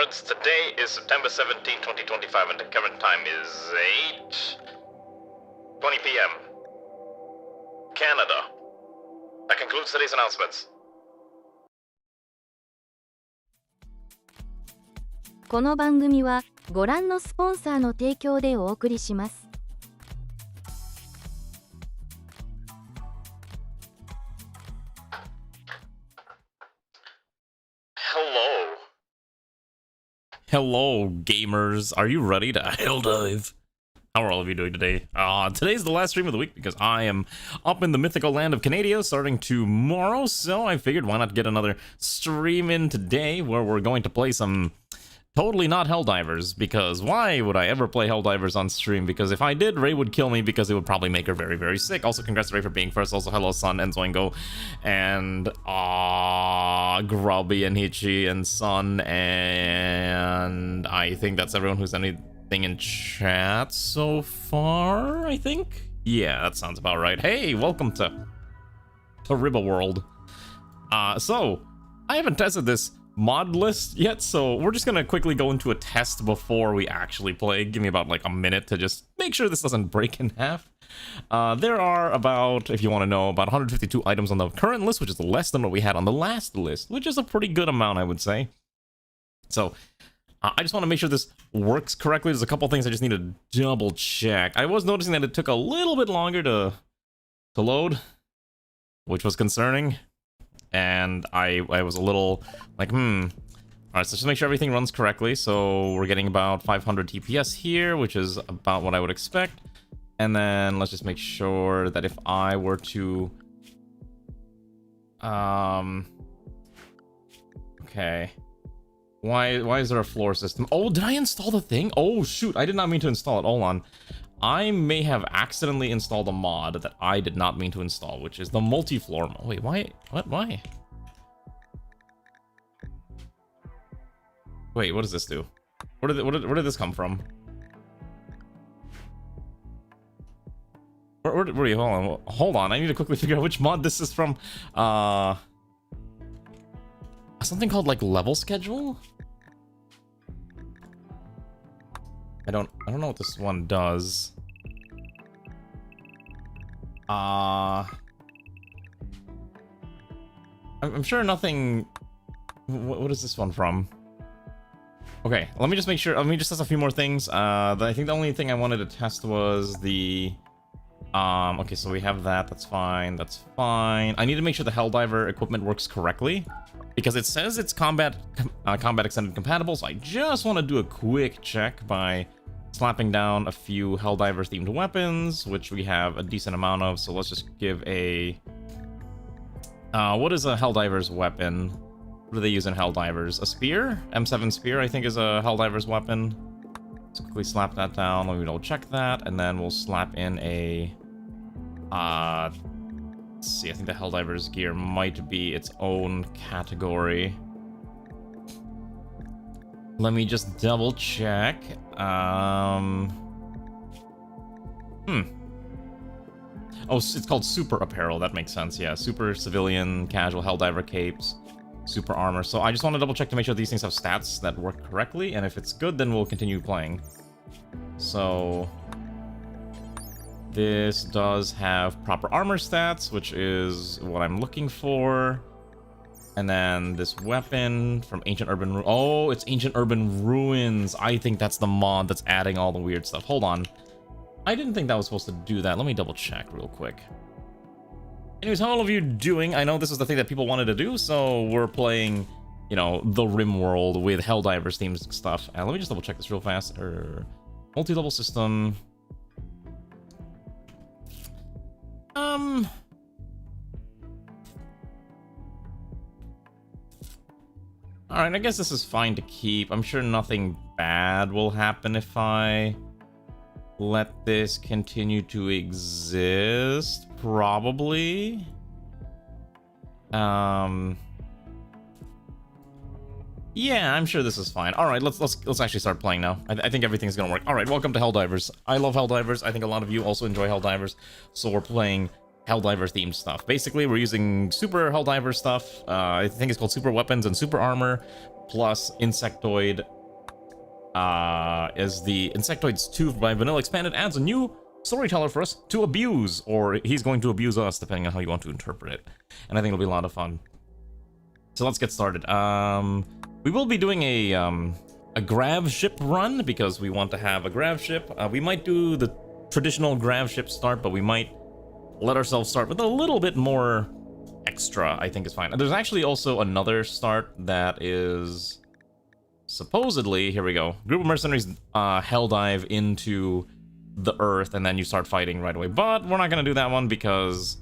comrades, today is September 17, 2025, and the current time is 8:20 p.m. Canada. That concludes today's announcements. この番組はご覧のスポンサーの提供でお送りします。Hello, gamers. Are you ready to helldive? How are all of you doing today? Today's the last stream of the week because I am up in the mythical land of Canada starting tomorrow, so I figured why not get another stream in today where we're going to play some totally not Helldivers, because why would I ever play Helldivers on stream? Because if I did, Ray would kill me because it would probably make her very, very sick. Also, congrats to Ray for being first. Also, hello, Sun and Zoingo, and Grubby and Hichi and Sun, and I think that's everyone who's anything in chat so far, I think? Yeah, that sounds about right. Hey, welcome to Rimworld. So, I haven't tested this mod list yet, so we're just gonna quickly go into a test before we actually play. Give me about like a minute to just make sure this doesn't break in half. There are about, if you want to know, about 152 items on the current list, which is less than what we had on the last list, which is a pretty good amount, I would say. So I just want to make sure this works correctly. There's a couple things I just need to double check. I was noticing that it took a little bit longer to load, which was concerning. And I was a little like, Alright, so just make sure everything runs correctly. So we're getting about 500 TPS here, which is about what I would expect. And then let's just make sure that if I were to... Okay. Why is there a floor system? Oh, did I install the thing? Oh, shoot. I did not mean to install it. Hold on. I may have accidentally installed a mod that I did not mean to install, which is the multi-floor mod. Wait, why? What? Why? Wait, what does this do? Where did this come from? Where are you? Hold on. I need to quickly figure out which mod this is from. Something called like level schedule? I don't know what this one does. I'm sure nothing. What is this one from? Okay, let me just make sure. Let me just test a few more things. I think the only thing I wanted to test was the. Okay, so we have that. That's fine. That's fine. I need to make sure the Helldiver equipment works correctly, because it says it's combat extended compatible. So I just want to do a quick check by slapping down a few Helldiver themed weapons, which we have a decent amount of. So let's just give a. What is a Helldiver's weapon? What do they use in Helldivers? A spear? M7 spear, I think, is a Helldiver's weapon. Let's quickly slap that down. Let me double check that, and then we'll slap in a. Let's see, I think the Helldiver's gear might be its own category. Let me just double check. Oh, it's called super apparel. That makes sense. Yeah, super civilian, casual Helldiver capes, super armor. So I just want to double check to make sure these things have stats that work correctly, and if it's good, then we'll continue playing. So this does have proper armor stats, which is what I'm looking for. And then this weapon from Ancient Urban... Oh, it's Ancient Urban Ruins. I think that's the mod that's adding all the weird stuff. Hold on. I didn't think that was supposed to do that. Let me double check real quick. Anyways, how are all of you doing? I know this is the thing that people wanted to do, so we're playing, you know, the Rimworld with Helldivers themed stuff. Let me just double check this real fast. Multi-level system... Alright, I guess this is fine to keep. I'm sure nothing bad will happen if I let this continue to exist. Probably. Yeah, I'm sure this is fine. All right, let's actually start playing now. I think everything's gonna work. All right, welcome to Helldivers. I love Helldivers. I think a lot of you also enjoy Helldivers. So we're playing Helldiver themed stuff. Basically, we're using super Helldiver stuff. I think it's called super weapons and super armor, plus Insectoid. As the Insectoids 2 by Vanilla Expanded adds a new storyteller for us to abuse, or he's going to abuse us, depending on how you want to interpret it. And I think it'll be a lot of fun. So let's get started. We will be doing a grav ship run because we want to have a grav ship. We might do the traditional grav ship start, but we might let ourselves start with a little bit more extra. I think is fine. There's actually also another start that is supposedly, here we go, group of mercenaries hell dive into the earth and then you start fighting right away, but we're not gonna do that one because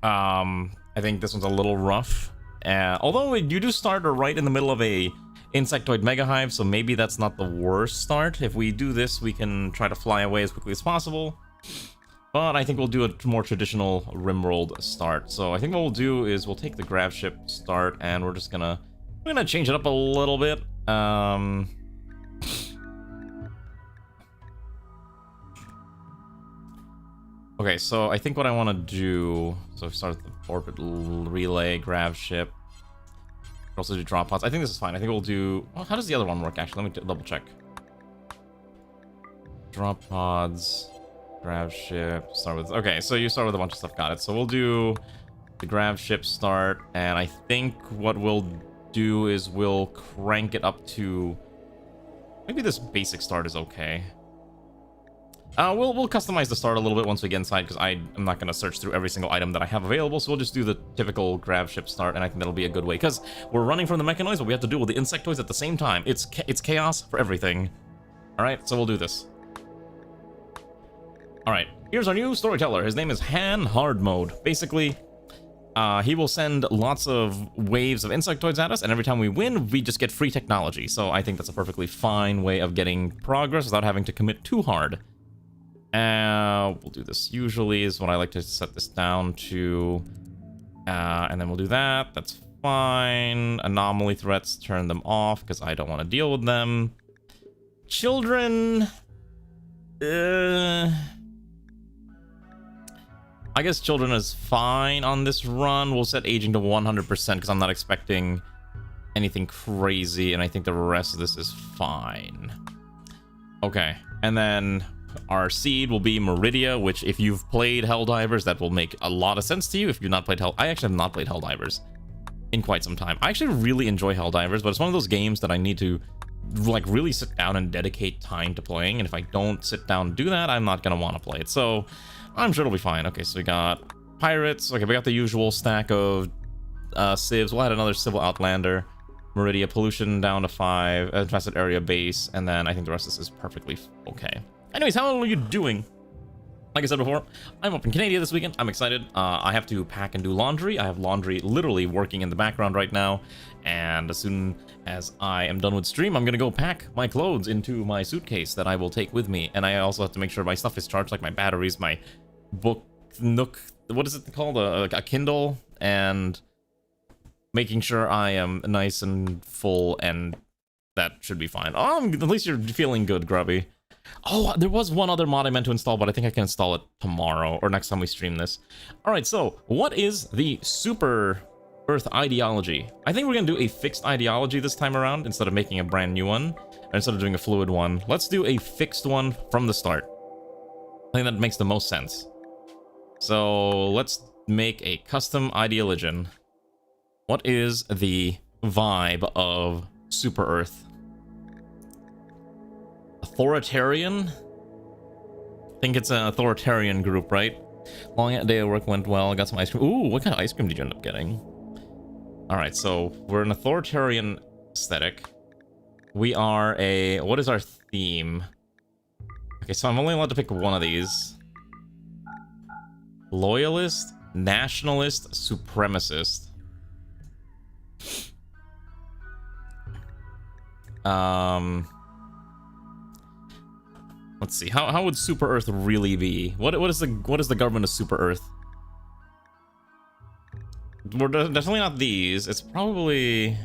I think this one's a little rough. Although you do start right in the middle of a insectoid mega hive, so maybe that's not the worst start. If we do this, we can try to fly away as quickly as possible, but I think we'll do a more traditional Rimworld start. So I think what we'll do is we'll take the grav ship start and we're gonna change it up a little bit. Okay, so I think what I want to do, so start with the orbit relay, grav ship. We'll also do drop pods. I think this is fine. I think we'll do, well, how does the other one work actually? Let me double check. Drop pods, grav ship, start with, okay, so you start with a bunch of stuff, got it. So we'll do the grav ship start, and I think what we'll do is we'll crank it up to, maybe this basic start is okay. We'll customize the start a little bit once we get inside, because I'm not going to search through every single item that I have available, so we'll just do the typical grav ship start, and I think that'll be a good way, because we're running from the mechanoids, but we have to deal with the insectoids at the same time. It's chaos for everything. Alright, so we'll do this. Alright, here's our new storyteller. His name is Han Hard Mode. Basically, he will send lots of waves of insectoids at us, and every time we win, we just get free technology. So I think that's a perfectly fine way of getting progress without having to commit too hard. We'll do this usually is what I like to set this down to. And then we'll do that. That's fine. Anomaly threats, turn them off because I don't want to deal with them. Children. I guess children is fine on this run. We'll set aging to 100% because I'm not expecting anything crazy, and I think the rest of this is fine. Okay, and then our seed will be Meridia, which if you've played Helldivers, that will make a lot of sense to you. If you've not played I actually have not played Helldivers in quite some time. I actually really enjoy Helldivers, but it's one of those games that I need to like really sit down and dedicate time to playing, and if I don't sit down and do that, I'm not gonna want to play it. So I'm sure it'll be fine. Okay, so we got pirates. Okay, we got the usual stack of civs. We'll add another civil outlander. Meridia, pollution down to 5, infested area base, and then I think the rest of this is perfectly okay. Anyways, how are you doing? Like I said before, I'm up in Canada this weekend. I'm excited. I have to pack and do laundry. I have laundry literally working in the background right now. And as soon as I am done with stream, I'm going to go pack my clothes into my suitcase that I will take with me. And I also have to make sure my stuff is charged, like my batteries, my book nook, what is it called? A Kindle, and making sure I am nice and full, and that should be fine. At least you're feeling good, Grubby. Oh, there was one other mod I meant to install, but I think I can install it tomorrow or next time we stream this. Alright, so what is the Super Earth ideology? I think we're going to do a fixed ideology this time around instead of making a brand new one, or instead of doing a fluid one. Let's do a fixed one from the start. I think that makes the most sense. So let's make a custom ideology. What is the vibe of Super Earth? Authoritarian? I think it's an authoritarian group, right? Long day of work went well. Got some ice cream. Ooh, what kind of ice cream did you end up getting? Alright, so we're an authoritarian aesthetic. We are a... What is our theme? Okay, so I'm only allowed to pick one of these. Loyalist, nationalist, supremacist. Let's see. How would Super Earth really be? What is the government of Super Earth? We're definitely not these. It's probably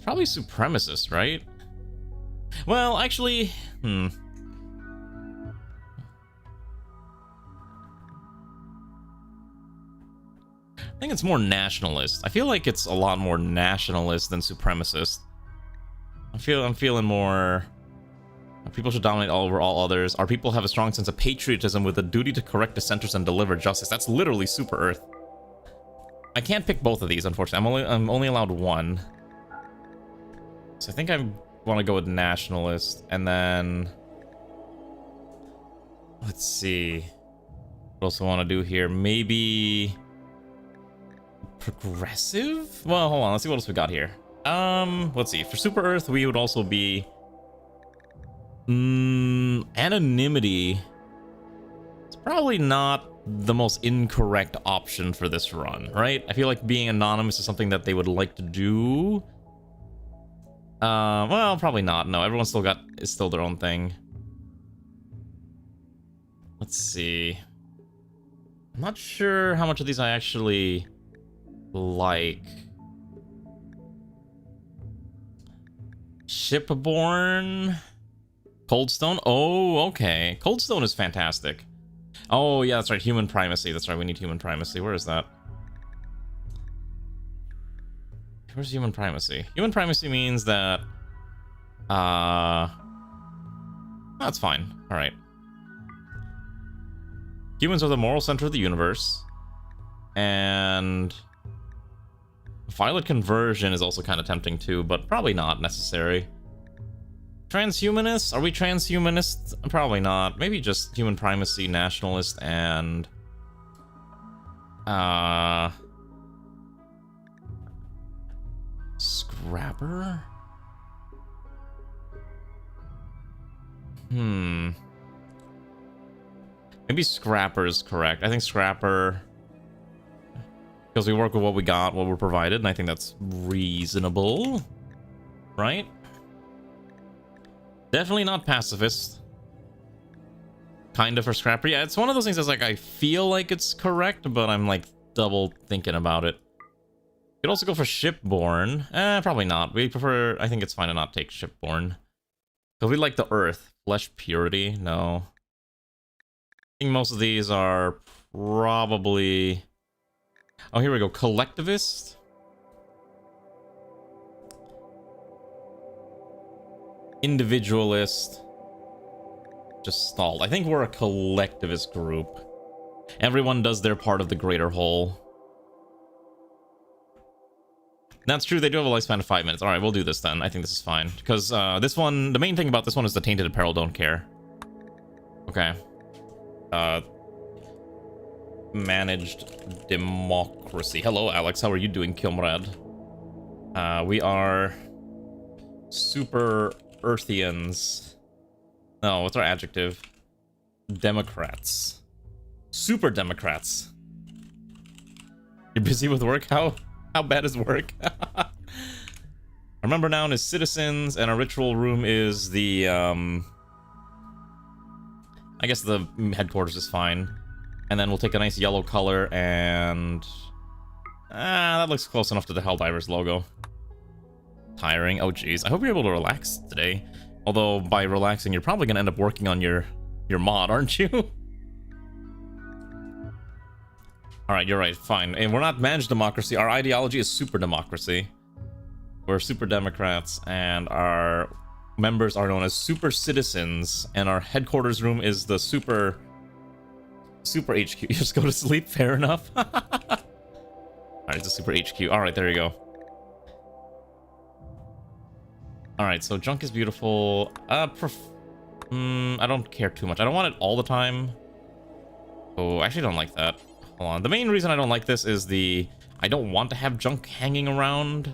supremacist, right? Well, actually, think it's more nationalist. I feel like it's a lot more nationalist than supremacist. I'm feeling more... People should dominate all over all others. Our people have a strong sense of patriotism with a duty to correct dissenters and deliver justice. That's literally Super Earth. I can't pick both of these, unfortunately. I'm only allowed one. So I think I want to go with nationalist, and then... Let's see. What else I want to do here? Maybe... progressive? Well, hold on. Let's see what else we got here. Let's see. For Super Earth, we would also be... anonymity. It's probably not the most incorrect option for this run, right? I feel like being anonymous is something that they would like to do. Well, probably not. No, everyone's is still their own thing. Let's see. I'm not sure how much of these I actually like. Shipborne. Coldstone? Oh, okay. Coldstone is fantastic. Oh, yeah, that's right. Human primacy. That's right. We need human primacy. Where is that? Where's human primacy? Human primacy means that... That's fine. Alright. Humans are the moral center of the universe. And... Violet conversion is also kind of tempting too, but probably not necessary. Transhumanists? Are we transhumanists? Probably not. Maybe just human primacy, nationalist, and... Scrapper? Maybe Scrapper is correct. I think Scrapper... Because we work with what we got, what we're provided, and I think that's reasonable. Right? Definitely not pacifist. Kind of for Scrapper. Yeah, it's one of those things that's like, I feel like it's correct, but I'm like double thinking about it. Could also go for Shipborne. Probably not. We prefer, I think it's fine to not take Shipborne. Because we like the Earth. Flesh purity? No. I think most of these are probably... Oh, here we go. Collectivist? Individualist. Just stalled. I think we're a collectivist group. Everyone does their part of the greater whole. That's true, they do have a lifespan of 5 minutes. Alright, we'll do this then. I think this is fine. Because this one, the main thing about this one is the Tainted Apparel don't care. Okay. Managed democracy. Hello, Alex. How are you doing, comrade? We are super Earthians. No, what's our adjective? Democrats. Super Democrats. You're busy with work? How bad is work? Our member noun is citizens, and our ritual room is the I guess the headquarters is fine. And then we'll take a nice yellow color and... that looks close enough to the HELLDIVERS logo. Tiring. Oh, jeez. I hope you're able to relax today. Although, by relaxing, you're probably going to end up working on your mod, aren't you? Alright, you're right. Fine. And we're not managed democracy. Our ideology is super democracy. We're super Democrats, and our members are known as super citizens, and our headquarters room is the super HQ. You just go to sleep, fair enough. Alright, it's a super HQ. Alright, there you go. Alright, so junk is beautiful. I don't care too much. I don't want it all the time. Oh, I actually don't like that. Hold on. The main reason I don't like this is I don't want to have junk hanging around.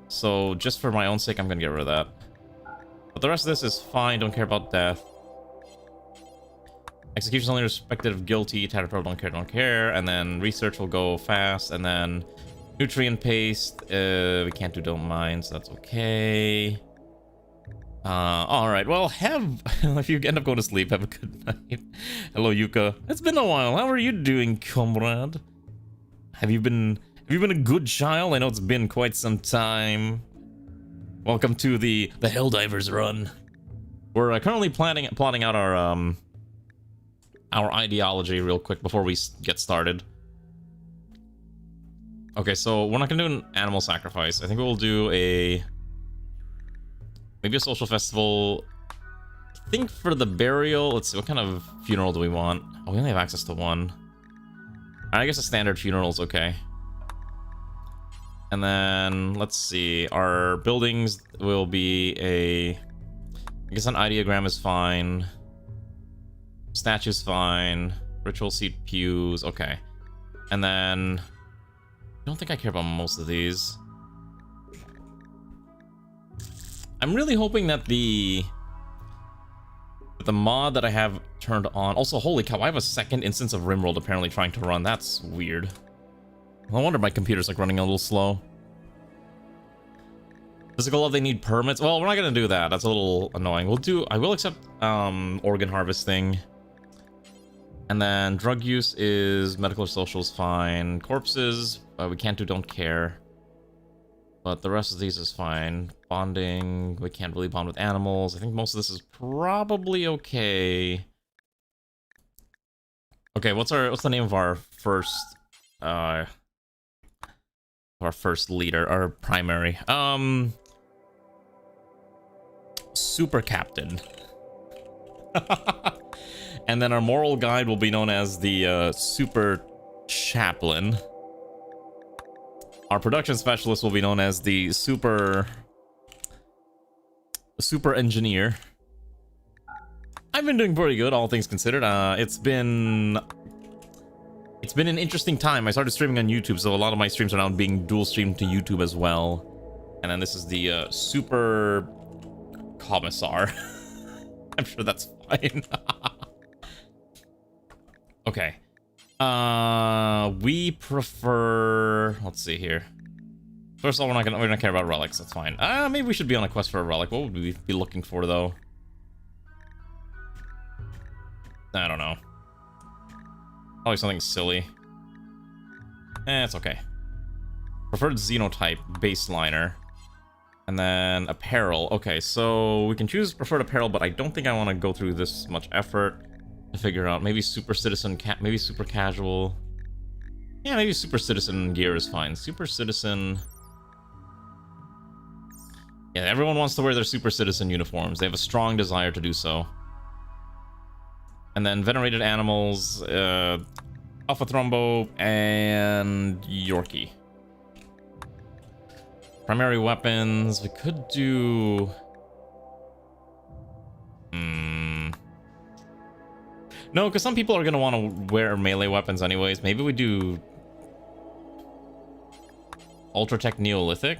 So just for my own sake, I'm gonna get rid of that. But the rest of this is fine. Don't care about death. Execution only respected of guilty. Tatterpearl don't care. And then research will go fast. And then nutrient paste. We can't do don't mind, so that's okay. Alright, well, if you end up going to sleep, have a good night. Hello, Yuka. It's been a while. How are you doing, comrade? Have you been a good child? I know it's been quite some time. Welcome to the HELLDIVERS run. We're currently plotting out our ideology real quick before we get started. Okay, so we're not gonna do an animal sacrifice. I think we'll do maybe a social festival. I think for the burial, let's see, what kind of funeral do we want? Oh, we only have access to one. I guess a standard funeral is okay. And then, let's see, our buildings will be I guess an ideogram is fine. Statue's fine. Ritual seat pews, okay. And then, I don't think I care about most of these. I'm really hoping that the mod that I have turned on... Also, holy cow, I have a second instance of Rimworld apparently trying to run. That's weird. No wonder my computer's like running a little slow. Physical love, they need permits. Well, we're not gonna do that. That's a little annoying. I will accept organ harvesting. And then drug use is medical or social is fine. Corpses, we can't do don't care. But the rest of these is fine. Bonding, we can't really bond with animals. I think most of this is probably okay. Okay, what's the name of our first leader, our primary? Super Captain. And then our moral guide will be known as the Super Chaplain. Our production specialist will be known as the Super Engineer. I've been doing pretty good, all things considered. It's been an interesting time. I started streaming on YouTube, so a lot of my streams are now being dual streamed to YouTube as well. And then this is the Super Commissar. I'm sure that's fine. Okay. We prefer... Let's see here. First of all, we're not gonna care about relics. That's fine. Maybe we should be on a quest for a relic. What would we be looking for, though? I don't know. Probably something silly. It's okay. Preferred xenotype, baseliner. And then apparel. Okay, so we can choose preferred apparel, but I don't think I want to go through this much effort to figure out. Maybe super citizen, maybe super casual. Yeah, maybe super citizen gear is fine. Super citizen. Yeah, everyone wants to wear their super citizen uniforms. They have a strong desire to do so. And then venerated animals, Alpha Thrombo and Yorkie. Primary weapons, we could do... No, because some people are going to want to wear melee weapons anyways. Maybe we do... Ultratech Neolithic?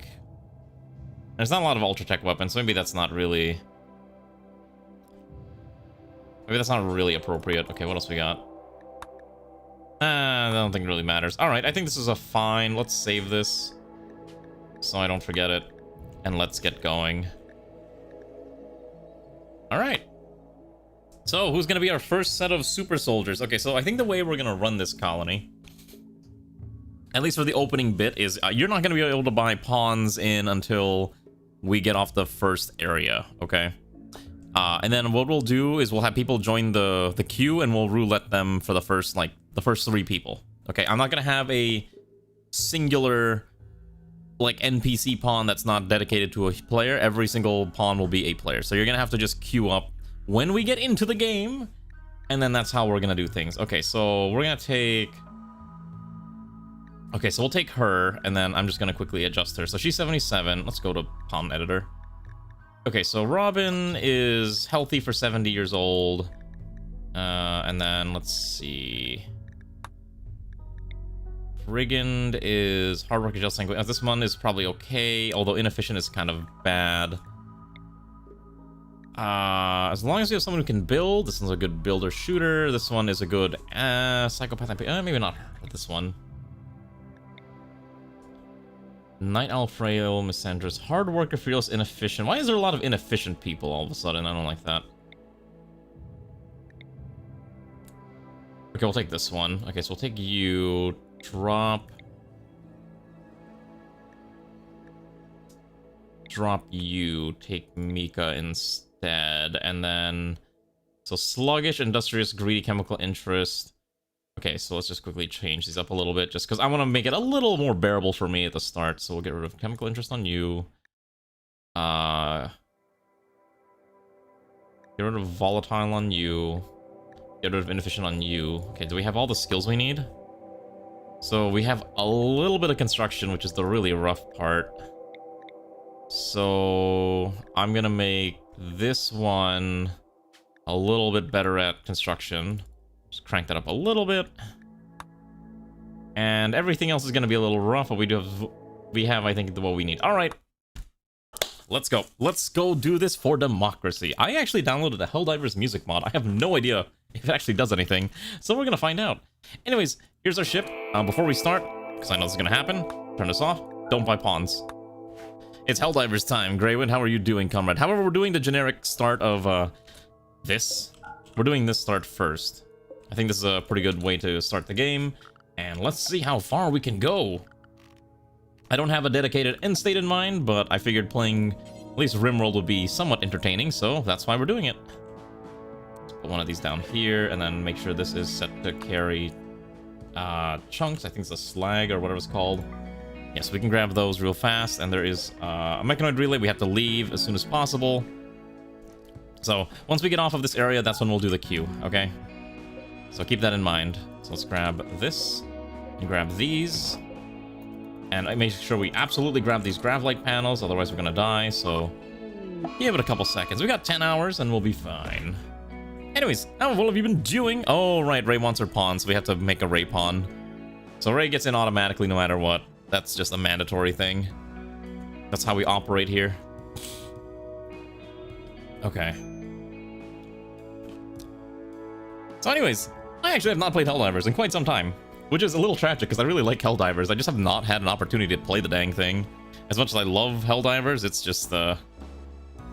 There's not a lot of Ultratech weapons, so maybe that's not really... Maybe that's not really appropriate. Okay, what else we got? I don't think it really matters. Alright, I think this is a fine... Let's save this, so I don't forget it. And let's get going. Alright. So, who's gonna be our first set of super soldiers? Okay, so I think the way we're gonna run this colony, at least for the opening bit, is you're not gonna be able to buy pawns in until we get off the first area, okay? And then what we'll do is we'll have people join the queue, and we'll roulette them for the first 3 people. Okay, I'm not gonna have a singular like NPC pawn that's not dedicated to a player. Every single pawn will be a player, so you're gonna have to just queue up when we get into the game, and then that's how we're gonna do things. Okay, so we're gonna take... Okay, so we'll take her, and then I'm just gonna quickly adjust her. So she's 77. Let's go to pawn editor. Okay, so Robin is healthy for 70 years old. And then let's see. Brigand is hard work, just sanguine. This one is probably okay, although inefficient is kind of bad. As long as you have someone who can build, this one's a good builder shooter. This one is a good psychopath. Maybe not her, but this one. Night Owl, frail, misandrous, hard worker, fearless, inefficient. Why is there a lot of inefficient people all of a sudden? I don't like that. Okay, we'll take this one. Okay, so we'll take you. Drop you. Take Mika instead. And then... So sluggish, industrious, greedy, chemical interest. Okay, so let's just quickly change these up a little bit, just because I want to make it a little more bearable for me at the start. So we'll get rid of chemical interest on you. Get rid of volatile on you. Get rid of inefficient on you. Okay, do we have all the skills we need? So we have a little bit of construction, which is the really rough part. So I'm gonna make this one a little bit better at construction. Just crank that up a little bit. And everything else is gonna be a little rough, but we have, I think, what we need. All right. Let's go. Let's go do this for democracy. I actually downloaded a HELLDIVERS music mod. I have no idea if it actually does anything, so we're gonna find out. Anyways, here's our ship. Before we start, because I know this is gonna happen, turn this off. Don't buy pawns. It's HELLDIVERS time. Greywind, how are you doing, comrade? However, we're doing the generic start of this. We're doing this start first. I think this is a pretty good way to start the game, and let's see how far we can go. I don't have a dedicated end state in mind, but I figured playing at least Rimworld would be somewhat entertaining, so that's why we're doing it. Let's put one of these down here, and then make sure this is set to carry chunks. I think it's a slag or whatever it's called. Yeah, so we can grab those real fast, and there is a mechanoid relay we have to leave as soon as possible. So once we get off of this area, that's when we'll do the queue, okay? So keep that in mind. So let's grab this, and grab these. And I make sure we absolutely grab these grav-like panels, otherwise we're gonna die, so give it a couple seconds. We got 10 hours and we'll be fine. Anyways, how have you been doing? Oh, right, Ray wants her pawn, so we have to make a Ray pawn. So Ray gets in automatically no matter what. That's just a mandatory thing. That's how we operate here. Okay. So anyways, I actually have not played HELLDIVERS in quite some time. Which is a little tragic, because I really like HELLDIVERS. I just have not had an opportunity to play the dang thing. As much as I love HELLDIVERS, it's just, it's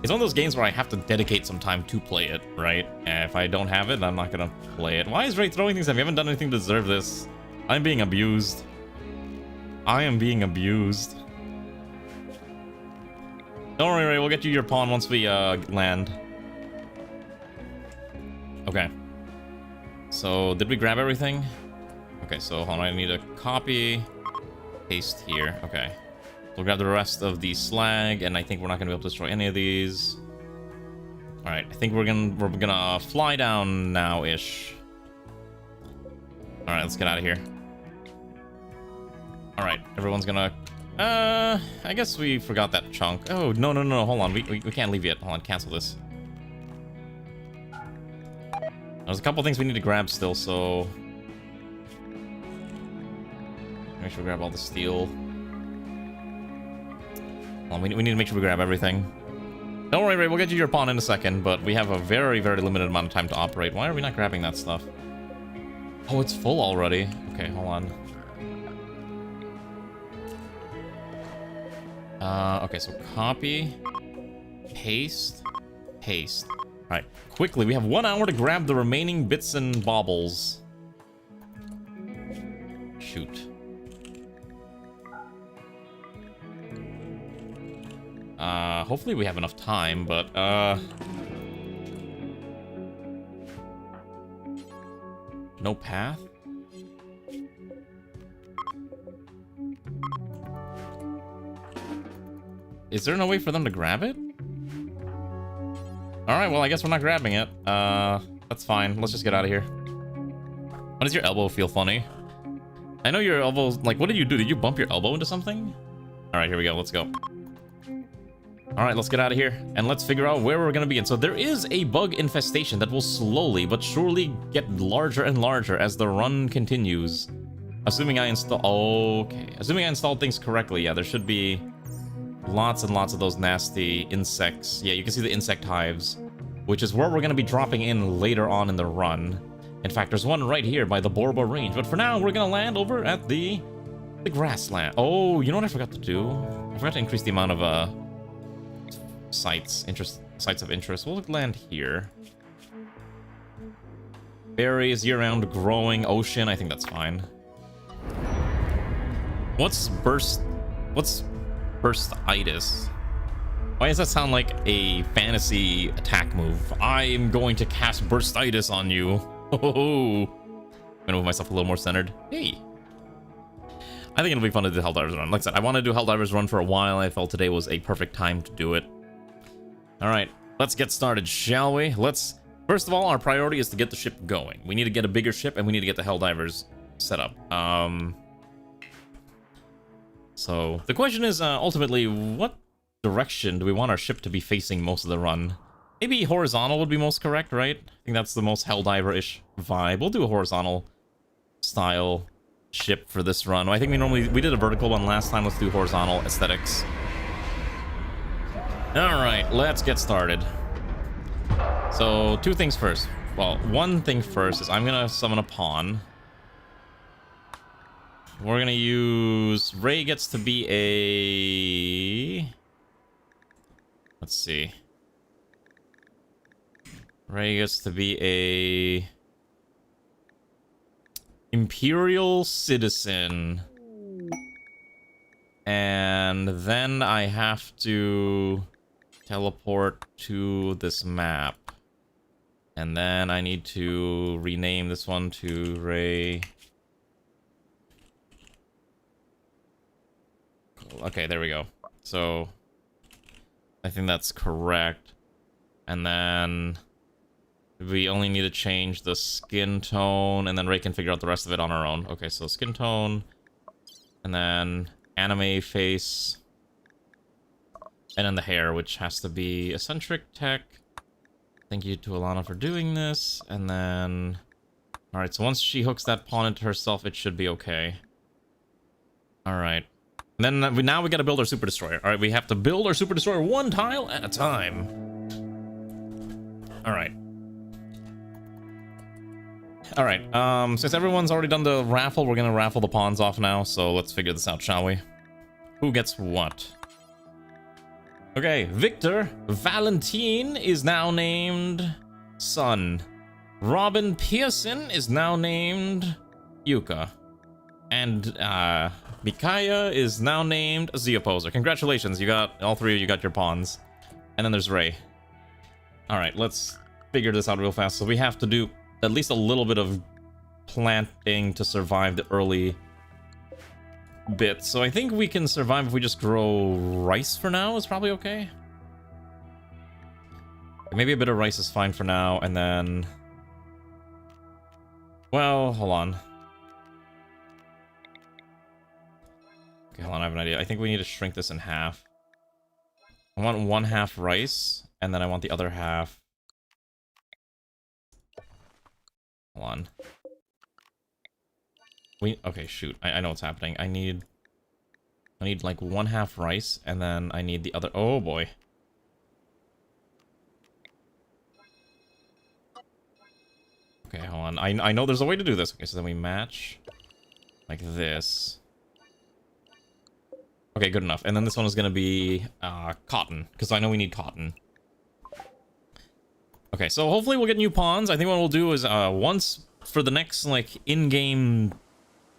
one of those games where I have to dedicate some time to play it, right? And if I don't have it, I'm not gonna play it. Why is Ray throwing things at me? I haven't done anything to deserve this. I'm being abused. I am being abused. Don't worry, Ray, we'll get you your pawn once we, land. Okay. So, did we grab everything? Okay, so hold on, I need a copy, paste here. Okay, we'll grab the rest of the slag, and I think we're not gonna be able to destroy any of these. All right, I think we're gonna fly down now-ish. All right, let's get out of here. All right, everyone's gonna. I guess we forgot that chunk. Oh no, hold on, we can't leave yet. Hold on, cancel this. There's a couple things we need to grab still, so. Make sure we grab all the steel. Well, we need to make sure we grab everything. Don't worry, Ray, we'll get you your pawn in a second, but we have a very, very limited amount of time to operate. Why are we not grabbing that stuff? Oh, it's full already. Okay, hold on. Okay, so copy, paste, paste. All right, quickly, we have 1 hour to grab the remaining bits and baubles. Shoot. Hopefully we have enough time, but, no path? Is there no way for them to grab it? Alright, well, I guess we're not grabbing it. That's fine. Let's just get out of here. Why does your elbow feel funny? I know your elbow's... Like, what did you do? Did you bump your elbow into something? Alright, here we go. Let's go. Alright, let's get out of here, and let's figure out where we're gonna be. And so there is a bug infestation that will slowly but surely get larger and larger as the run continues. Assuming I install... Okay. Assuming I installed things correctly, yeah, there should be lots and lots of those nasty insects. Yeah, you can see the insect hives, which is where we're gonna be dropping in later on in the run. In fact, there's one right here by the Borba Range, but for now, we're gonna land over at the grassland. Oh, you know what I forgot to do? I forgot to increase the amount of, sites of interest. We'll land here. Berries, year-round growing, ocean. I think that's fine. What's burstitis? Why does that sound like a fantasy attack move? I am going to cast burstitis on you. Oh, I'm gonna move myself a little more centered. Hey. I think it'll be fun to do Helldivers run. Like I said, I want to do Helldivers run for a while. I felt today was a perfect time to do it. Alright, let's get started, shall we? First of all, our priority is to get the ship going. We need to get a bigger ship, and we need to get the Helldivers set up. So, the question is, ultimately, what direction do we want our ship to be facing most of the run? Maybe horizontal would be most correct, right? I think that's the most Helldiver-ish vibe. We'll do a horizontal style ship for this run. I think we did a vertical one last time. Let's do horizontal aesthetics. Alright, let's get started. So, two things first. Well, one thing first is I'm gonna summon a pawn. We're gonna use... Ray gets to be a... Let's see. Ray gets to be a... Imperial citizen. And then I have to teleport to this map. And then I need to rename this one to Ray. Okay, there we go. So, I think that's correct. And then we only need to change the skin tone, and then Ray can figure out the rest of it on her own. Okay, so skin tone, and then anime face, and then the hair, which has to be eccentric tech. Thank you to Alana for doing this, and then... Alright, so once she hooks that pawn into herself, it should be okay. Alright. Then now we gotta build our Super Destroyer. Alright, we have to build our Super Destroyer one tile at a time. Alright. Alright, since everyone's already done the raffle, we're gonna raffle the pawns off now, so let's figure this out, shall we? Who gets what? Okay, Victor Valentine is now named Sun. Robin Pearson is now named Yuka. And, Mikaya is now named Z Opposer. Congratulations, you got, all three of you got your pawns. And then there's Ray. Alright, let's figure this out real fast. So we have to do at least a little bit of planting to survive the early bit. So I think we can survive if we just grow rice for now. Is probably okay. Maybe a bit of rice is fine for now, and then... Well, hold on. Okay, hold on, I have an idea. I think we need to shrink this in half. I want 1/2 rice, and then I want the other half... Hold on. Okay, shoot. I know what's happening. I need like 1/2 rice, and then I need the other... Oh, boy. Okay, hold on. I know there's a way to do this. Okay, so then we match like this. Okay, good enough. And then this one is going to be cotton, because I know we need cotton. Okay, so hopefully we'll get new pawns. I think what we'll do is once for the next, like, in-game...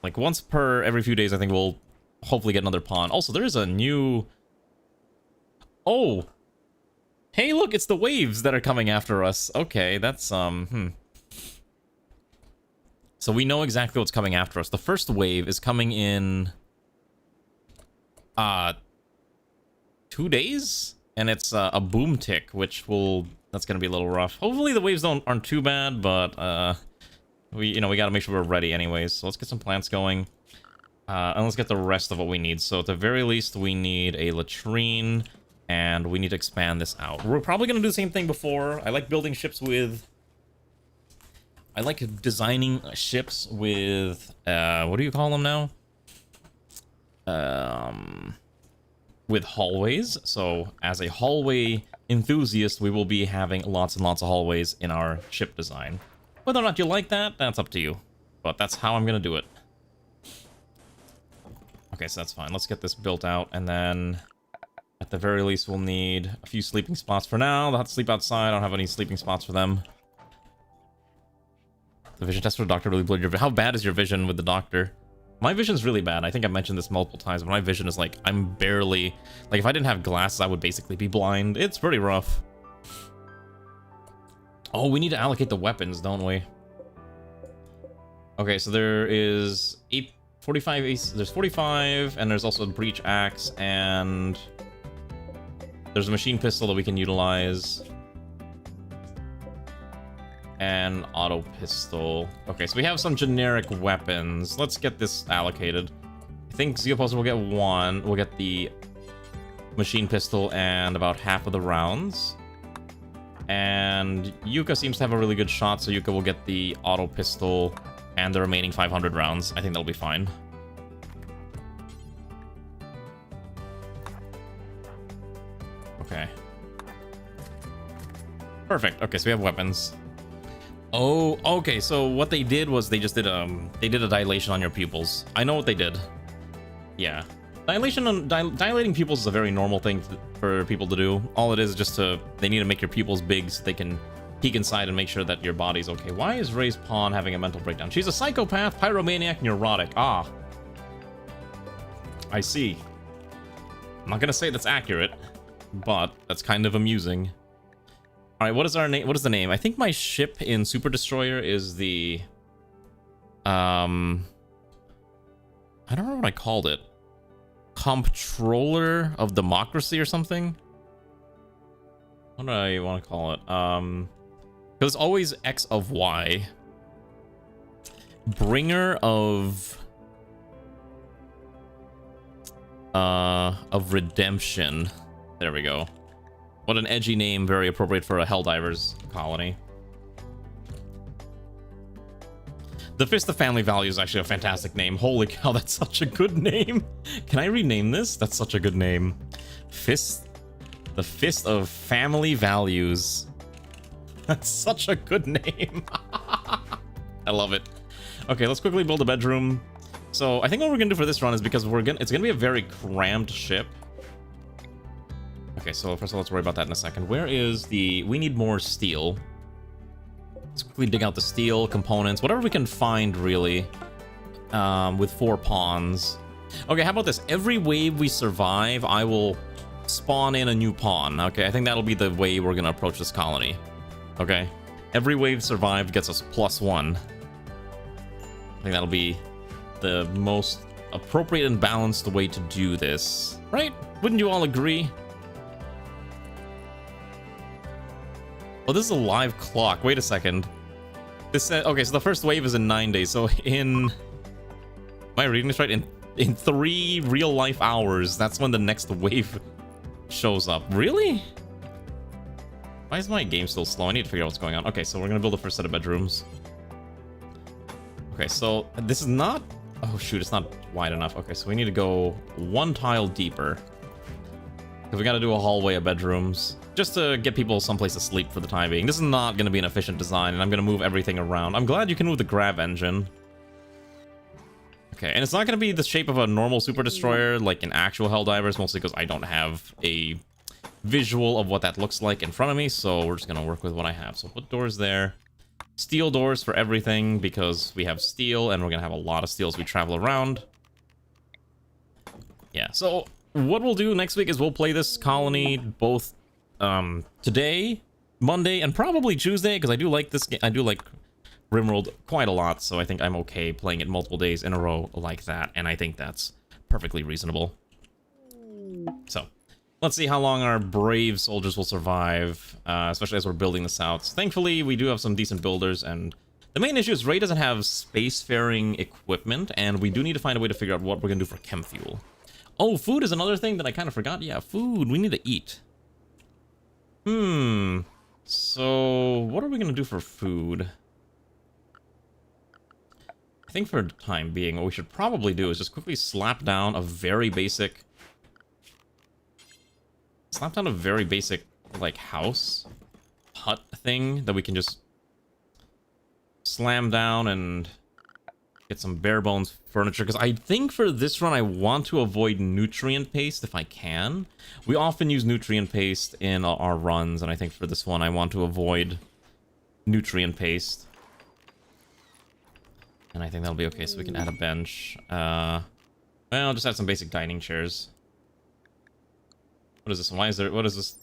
Like, once per every few days, I think we'll hopefully get another pawn. Also, there is a new... Oh! Hey, look, it's the waves that are coming after us. Okay, that's, So we know exactly what's coming after us. The first wave is coming in... 2 days? And it's a boom tick, which will... That's gonna be a little rough. Hopefully the waves aren't too bad, but, we gotta make sure we're ready anyways. So let's get some plants going. And let's get the rest of what we need. So at the very least, we need a latrine, and we need to expand this out. We're probably gonna do the same thing before. I like building ships with... I like designing ships with... what do you call them now? With hallways. So as a hallway enthusiast, we will be having lots and lots of hallways in our ship design. Whether or not you like that, that's up to you. But that's how I'm gonna do it. Okay, so that's fine. Let's get this built out, and then at the very least we'll need a few sleeping spots for now. They'll have to sleep outside. I don't have any sleeping spots for them. The vision test for the doctor really blurred your vision. How bad is your vision with the doctor? My vision's really bad. I think I've mentioned this multiple times, but my vision is like, I'm barely... Like, if I didn't have glasses, I would basically be blind. It's pretty rough. Oh, we need to allocate the weapons, don't we? Okay, so there is 45 ace. There's 45, and there's also a breach axe, and there's a machine pistol that we can utilize. And auto pistol. Okay, so we have some generic weapons. Let's get this allocated. I think Xeopulser will get one. We'll get the machine pistol and about half of the rounds. And Yuka seems to have a really good shot, so Yuka will get the auto pistol and the remaining 500 rounds. I think that'll be fine. Okay. Perfect. Okay, so we have weapons. Oh, okay, so what they did was they just did a dilation on your pupils. I know what they did. Yeah. Dilating pupils is a very normal thing for people to do. All it is just they need to make your pupils big so they can peek inside and make sure that your body's okay. Why is Ray's pawn having a mental breakdown? She's a psychopath, pyromaniac, neurotic. Ah. I see. I'm not gonna say that's accurate, but that's kind of amusing. All right, what is our name? What is the name? I think my ship in Super Destroyer is the I don't know what I called it. Comptroller of Democracy or something? What do I want to call it? Because it's always X of Y. Bringer of Redemption. There we go. What an edgy name, very appropriate for a Helldivers colony. The Fist of Family Value is actually a fantastic name. Holy cow, that's such a good name. Can I rename this? That's such a good name. The Fist of Family Values. That's such a good name. I love it. Okay, let's quickly build a bedroom. So I think what we're gonna do for this run is because it's gonna be a very crammed ship. Okay, so first of all, let's worry about that in a second. Where is we need more steel. Let's quickly dig out the steel components, whatever we can find, really, with 4 pawns. Okay, how about this? Every wave we survive, I will spawn in a new pawn. Okay, I think that'll be the way we're gonna approach this colony. Okay, every wave survived gets us +1. I think that'll be the most appropriate and balanced way to do this, right? Wouldn't you all agree? Oh, this is a live clock. Wait a second. This said, okay, so the first wave is in 9 days. So am I reading this right? In 3 real life hours, that's when the next wave shows up. Really? Why is my game still slow? I need to figure out what's going on. Okay, so we're gonna build the first set of bedrooms. Okay, so this is not... Oh shoot, it's not wide enough. Okay, so we need to go 1 tile deeper. Because we gotta do a hallway of bedrooms. Just to get people someplace to sleep for the time being. This is not gonna be an efficient design, and I'm gonna move everything around. I'm glad you can move the grav engine. Okay, and it's not gonna be the shape of a normal Super Destroyer, like in actual Helldivers, mostly because I don't have a visual of what that looks like in front of me, so we're just gonna work with what I have. So put doors there. Steel doors for everything, because we have steel, and we're gonna have a lot of steel as we travel around. Yeah, so what we'll do next week is we'll play this colony both today, Monday, and probably Tuesday, because I do like this game. I do like Rimworld quite a lot, so I think I'm okay playing it multiple days in a row like that, and I think that's perfectly reasonable. So let's see how long our brave soldiers will survive, especially as we're building this out. Thankfully, we do have some decent builders, and the main issue is Ray doesn't have spacefaring equipment, and we do need to find a way to figure out what we're gonna do for chem fuel. Oh, food is another thing that I kind of forgot. Yeah, food. We need to eat. So what are we gonna do for food? I think for the time being, what we should probably do is just quickly slap down a very basic, like, house hut thing that we can just slam down and get some bare bones furniture, because I think for this run I want to avoid nutrient paste if I can. We often use nutrient paste in our runs, and I think for this one I want to avoid nutrient paste. And I think that'll be okay, so we can add a bench. Well, just add some basic dining chairs. What is this? What is this?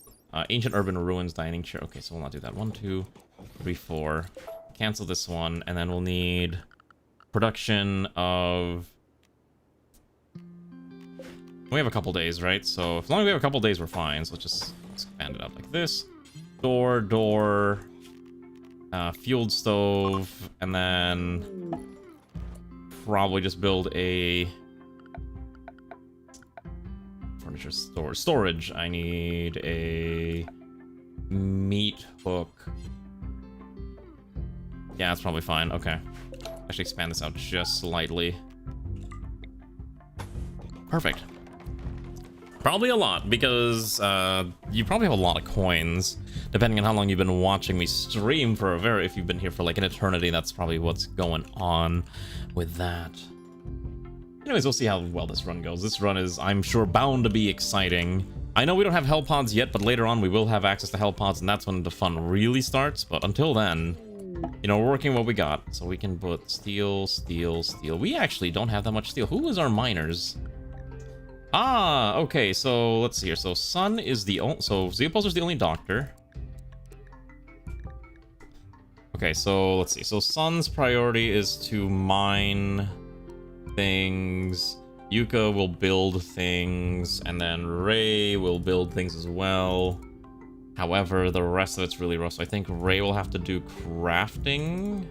Ancient Urban Ruins dining chair. Okay, so we'll not do that. 1, 2, 3, 4. Cancel this one, and then we'll need production of... We have a couple days, right? So as long as we have a couple days, we're fine. So let's just expand it up like this. Door, fueled stove, and then probably just build a furniture storage. I need a meat hook. Yeah, that's probably fine. Okay. Actually expand this out just slightly. Perfect. Probably a lot, because you probably have a lot of coins, depending on how long you've been watching me stream for if you've been here for like an eternity, that's probably what's going on with that. Anyways, we'll see how well this run goes. This run is, I'm sure, bound to be exciting. I know we don't have HELLPODS yet, but later on we will have access to HELLPODS, and that's when the fun really starts. But until then, you know, we're working what we got. So we can put steel. We actually don't have that much steel. Who is our miners? Ah, okay, so let's see here. So Sun is the only... So Zeopulser's the only doctor. Okay, so let's see. So Sun's priority is to mine things. Yuka will build things. And then Ray will build things as well. However, the rest of it's really rough. So I think Ray will have to do crafting.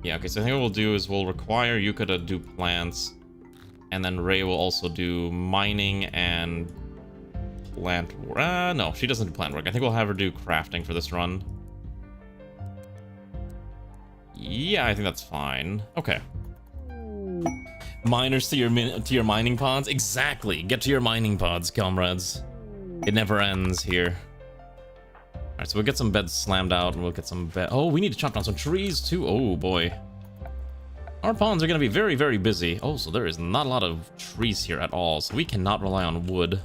Yeah, okay, so I think what we'll do is we'll require Yuka to do plants, and then Ray will also do mining and plant work. No, she doesn't do plant work. I think we'll have her do crafting for this run. Yeah, I think that's fine. Okay. Miners to your mining pods? Exactly! Get to your mining pods, comrades. It never ends here. Alright, so we'll get some beds slammed out, and we'll get some oh, we need to chop down some trees, too. Oh, boy. Our ponds are going to be very, very busy. Oh, so there is not a lot of trees here at all, so we cannot rely on wood.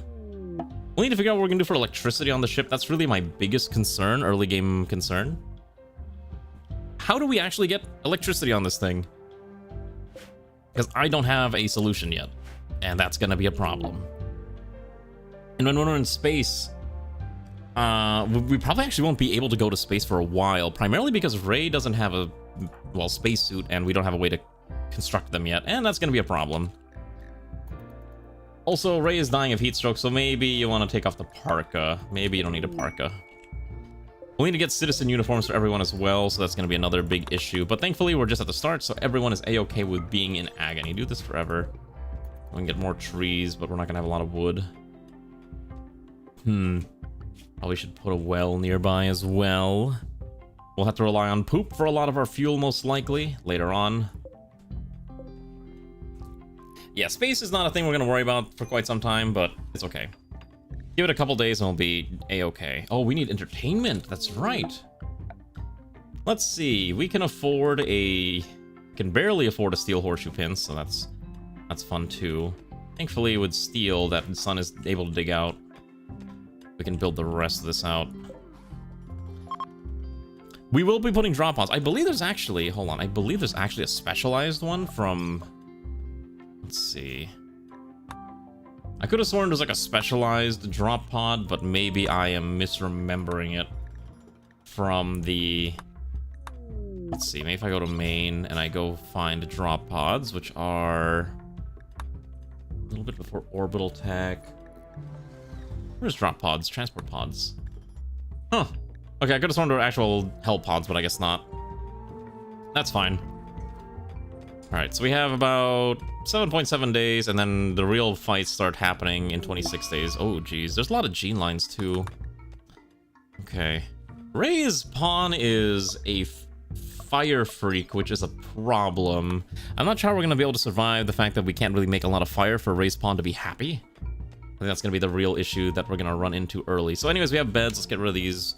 We need to figure out what we're going to do for electricity on the ship. That's really my biggest concern, early game concern. How do we actually get electricity on this thing? Because I don't have a solution yet, and that's going to be a problem. And when we're in space... we probably actually won't be able to go to space for a while, primarily because Ray doesn't have a, well, spacesuit, and we don't have a way to construct them yet, and that's going to be a problem. Also, Ray is dying of heat stroke, so maybe you want to take off the parka. Maybe you don't need a parka. We'll need to get citizen uniforms for everyone as well, so that's going to be another big issue, but thankfully we're just at the start, so everyone is a-okay with being in agony. Do this forever. We can get more trees, but we're not going to have a lot of wood. Probably should put a well nearby as well. We'll have to rely on poop for a lot of our fuel, most likely, later on. Yeah, space is not a thing we're going to worry about for quite some time, but it's okay. Give it a couple days and we'll be a-okay. Oh, we need entertainment. That's right. Let's see. We can afford can barely afford a steel horseshoe pin, so that's fun too. Thankfully, with steel that the Sun is able to dig out, we can build the rest of this out. We will be putting drop pods. I believe there's actually... Hold on. I believe there's actually a specialized one from... Let's see. I could have sworn there's like a specialized drop pod, but maybe I am misremembering it from the... Let's see. Maybe if I go to main and I go find drop pods, which are a little bit before orbital tech. Where's drop pods? Transport pods. Huh. Okay, I could have sworn they're actual HELLPODS, but I guess not. That's fine. Alright, so we have about 7.7 days, and then the real fights start happening in 26 days. Oh, geez. There's a lot of gene lines, too. Okay. Ray's pawn is a fire freak, which is a problem. I'm not sure how we're going to be able to survive the fact that we can't really make a lot of fire for Ray's pawn to be happy. I think that's going to be the real issue that we're going to run into early. So anyways, we have beds. Let's get rid of these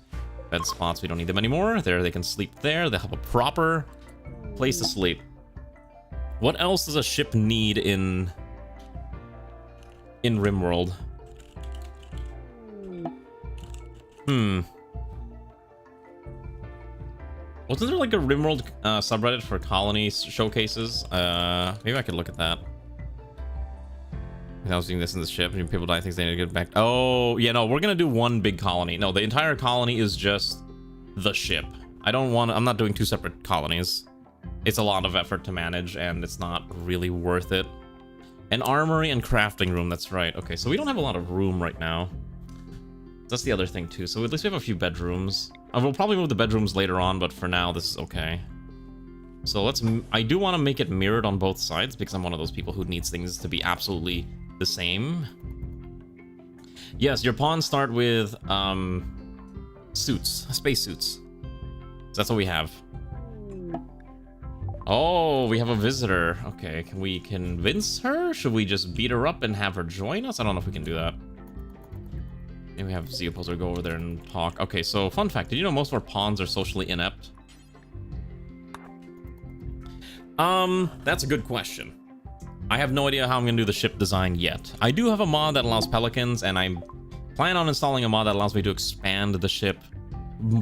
bed spots. We don't need them anymore. There, they can sleep there. They have a proper place to sleep. What else does a ship need in Rimworld? Wasn't there like a Rimworld subreddit for colony showcases? Maybe I could look at that. I was doing this in the ship, and people die, thinks they need to get back. Oh, yeah, no, we're gonna do one big colony. No, the entire colony is just the ship. I'm not doing 2 separate colonies. It's a lot of effort to manage, and it's not really worth it. An armory and crafting room, that's right. Okay, so we don't have a lot of room right now. That's the other thing, too. So at least we have a few bedrooms. We'll probably move the bedrooms later on, but for now, this is okay. So I do want to make it mirrored on both sides, because I'm one of those people who needs things to be absolutely the same. Yes, your pawns start with, suits. Space suits. So that's what we have. Oh, we have a visitor. Okay, can we convince her? Should we just beat her up and have her join us? I don't know if we can do that. Maybe we have Zeopozer go over there and talk. Okay, so fun fact, did you know most of our pawns are socially inept? That's a good question. I have no idea how I'm gonna do the ship design yet. I do have a mod that allows pelicans, and I plan on installing a mod that allows me to expand the ship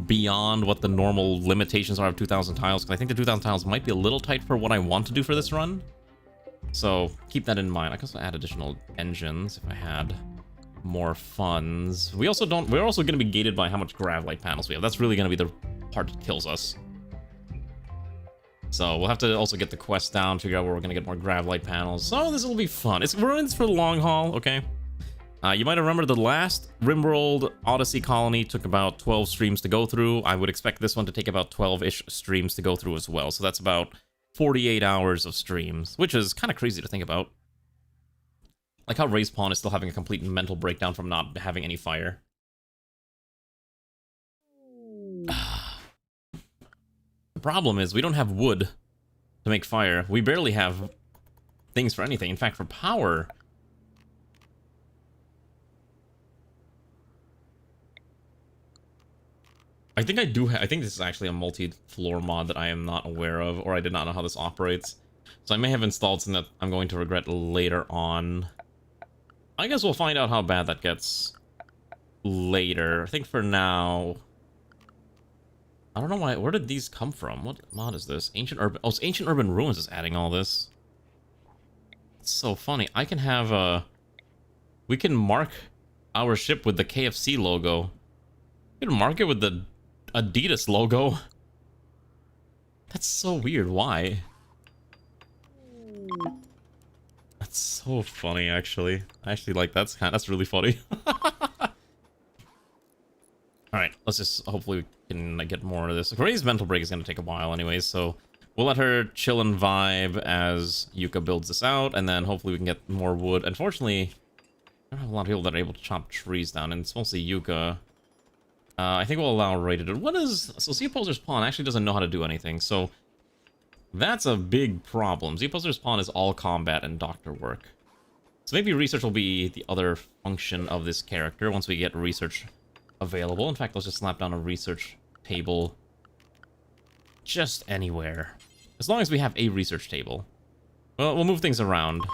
beyond what the normal limitations are of 2,000 tiles, because I think the 2,000 tiles might be a little tight for what I want to do for this run. So keep that in mind. I could also add additional engines if I had more funds. We're also going to be gated by how much gravlight panels we have. That's really going to be the part that kills us. So we'll have to also get the quest down, figure out where we're going to get more gravlight panels. So this will be fun. We're in this for the long haul, okay? You might remember the last Rimworld Odyssey colony took about 12 streams to go through. I would expect this one to take about 12-ish streams to go through as well. So that's about 48 hours of streams, which is kind of crazy to think about. Like how Ray's Pawn is still having a complete mental breakdown from not having any fire. The problem is we don't have wood to make fire. We barely have things for anything. In fact, for power... I think I do. I think this is actually a multi-floor mod that I am not aware of, or I did not know how this operates. So I may have installed something that I'm going to regret later on. I guess we'll find out how bad that gets later. I think for now... I don't know why. Where did these come from? What mod is this? Ancient Urban... Oh, it's Ancient Urban Ruins is adding all this. It's so funny. I can have a... We can mark our ship with the KFC logo. We can mark it with the Adidas logo. That's so weird. Why? That's so funny, actually. I actually like that. That's really funny. Alright, let's just hopefully we can get more of this. Ray's mental break is going to take a while anyways, so we'll let her chill and vibe as Yuka builds this out, and then hopefully we can get more wood. Unfortunately, I don't have a lot of people that are able to chop trees down, and it's mostly Yuka. I think we'll allow Ray to do it. What is... So Zeopozer's Pawn actually doesn't know how to do anything, so that's a big problem. Zeopozer's Pawn is all combat and doctor work. So maybe research will be the other function of this character once we get research available. In fact, let's just slap down a research table just anywhere. As long as we have a research table. Well, we'll move things around.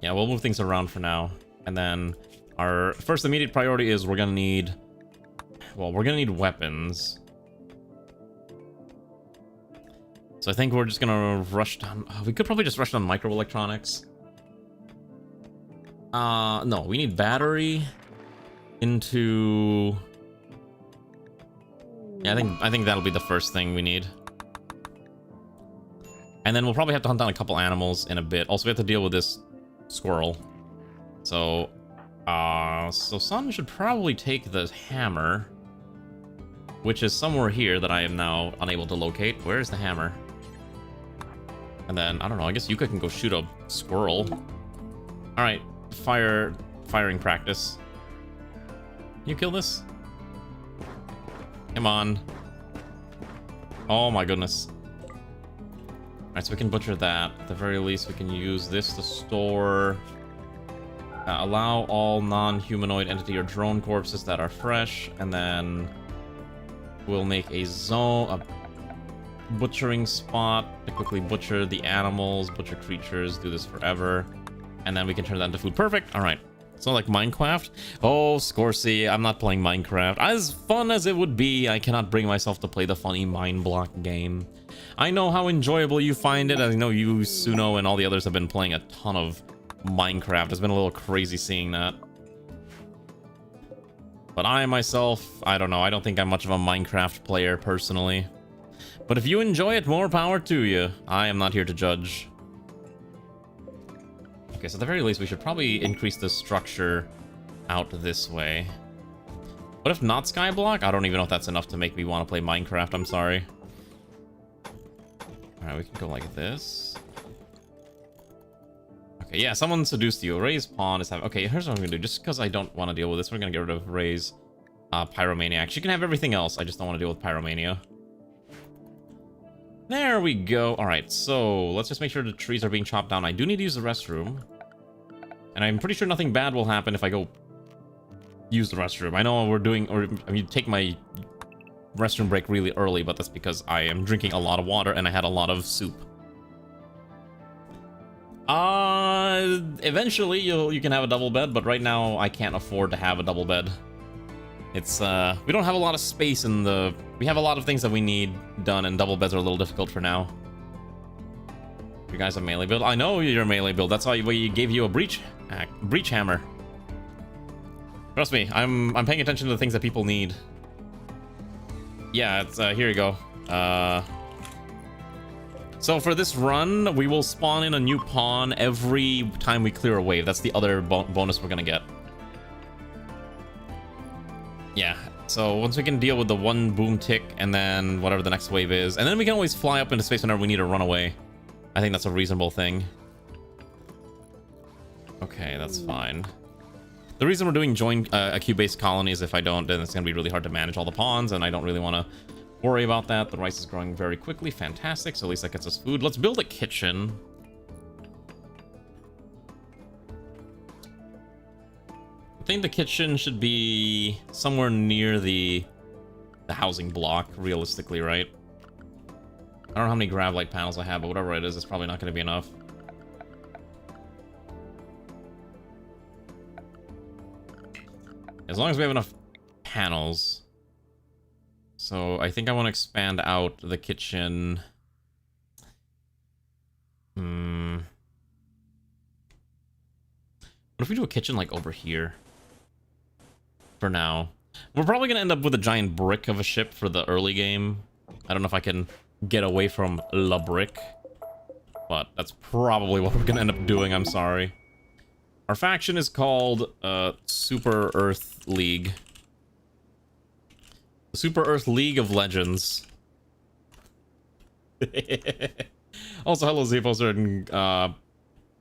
Yeah, we'll move things around for now. And then our first immediate priority is we're gonna need... Well, we're gonna need weapons. So I think we're just gonna rush down... we could probably just rush down microelectronics. No, we need battery into... Yeah, I think that'll be the first thing we need. And then we'll probably have to hunt down a couple animals in a bit. Also, we have to deal with this squirrel. So, so Sun should probably take the hammer, which is somewhere here that I am now unable to locate. Where's the hammer? And then, I don't know, I guess Yuka can go shoot a squirrel. Alright, firing practice. Can you kill this? Come on. Oh my goodness. Alright, so we can butcher that. At the very least, we can use this to store... allow all non-humanoid entity or drone corpses that are fresh, and then we'll make a zone, a butchering spot to quickly butcher the animals, butcher creatures, do this forever, and then we can turn that into food. Perfect. All right. So like Minecraft. Oh, Scorsy, I'm not playing Minecraft. As fun as it would be, I cannot bring myself to play the funny Mind Block game. I know how enjoyable you find it. I know you, Suno, and all the others have been playing a ton of Minecraft. It's been a little crazy seeing that. But I myself, I don't know. I don't think I'm much of a Minecraft player personally. But if you enjoy it, more power to you. I am not here to judge. Okay, so at the very least, we should probably increase the structure out this way. What if not skyblock? I don't even know if that's enough to make me want to play Minecraft. I'm sorry. Alright, we can go like this. Okay, yeah, someone seduced you. Ray's pawn is having... Okay, here's what I'm gonna do. Just because I don't want to deal with this, we're gonna get rid of Ray's Pyromaniac. She can have everything else. I just don't want to deal with Pyromania. There we go. Alright, so let's just make sure the trees are being chopped down. I do need to use the restroom. And I'm pretty sure nothing bad will happen if I go use the restroom. I know we're doing... Or, I mean, take my restroom break really early, but that's because I am drinking a lot of water and I had a lot of soup. Eventually you can have a double bed, but right now I can't afford to have a double bed. It's, we don't have a lot of space in the... We have a lot of things that we need done, and double beds are a little difficult for now. You guys a melee build? I know you're a melee build. That's why we gave you a breach hammer. Trust me, I'm paying attention to the things that people need. Yeah, it's, here you go. So for this run, we will spawn in a new pawn every time we clear a wave. That's the other bonus we're gonna get. Yeah, so once we can deal with the one boom tick and then whatever the next wave is, and then we can always fly up into space whenever we need to run away. I think that's a reasonable thing. Okay, that's fine. The reason we're doing join a queue-based colony is if I don't, then it's going to be really hard to manage all the pawns, and I don't really want to worry about that. The rice is growing very quickly. Fantastic. So at least that gets us food. Let's build a kitchen. I think the kitchen should be somewhere near the housing block, realistically, right? I don't know how many grav light panels I have, but whatever it is, it's probably not going to be enough. As long as we have enough panels. So I think I want to expand out the kitchen. What if we do a kitchen like over here? For now. We're probably going to end up with a giant brick of a ship for the early game. I don't know if I can get away from La Brick. But that's probably what we're going to end up doing, I'm sorry. Our faction is called Super Earth League. The Super Earth League of Legends. Also, hello Zposter and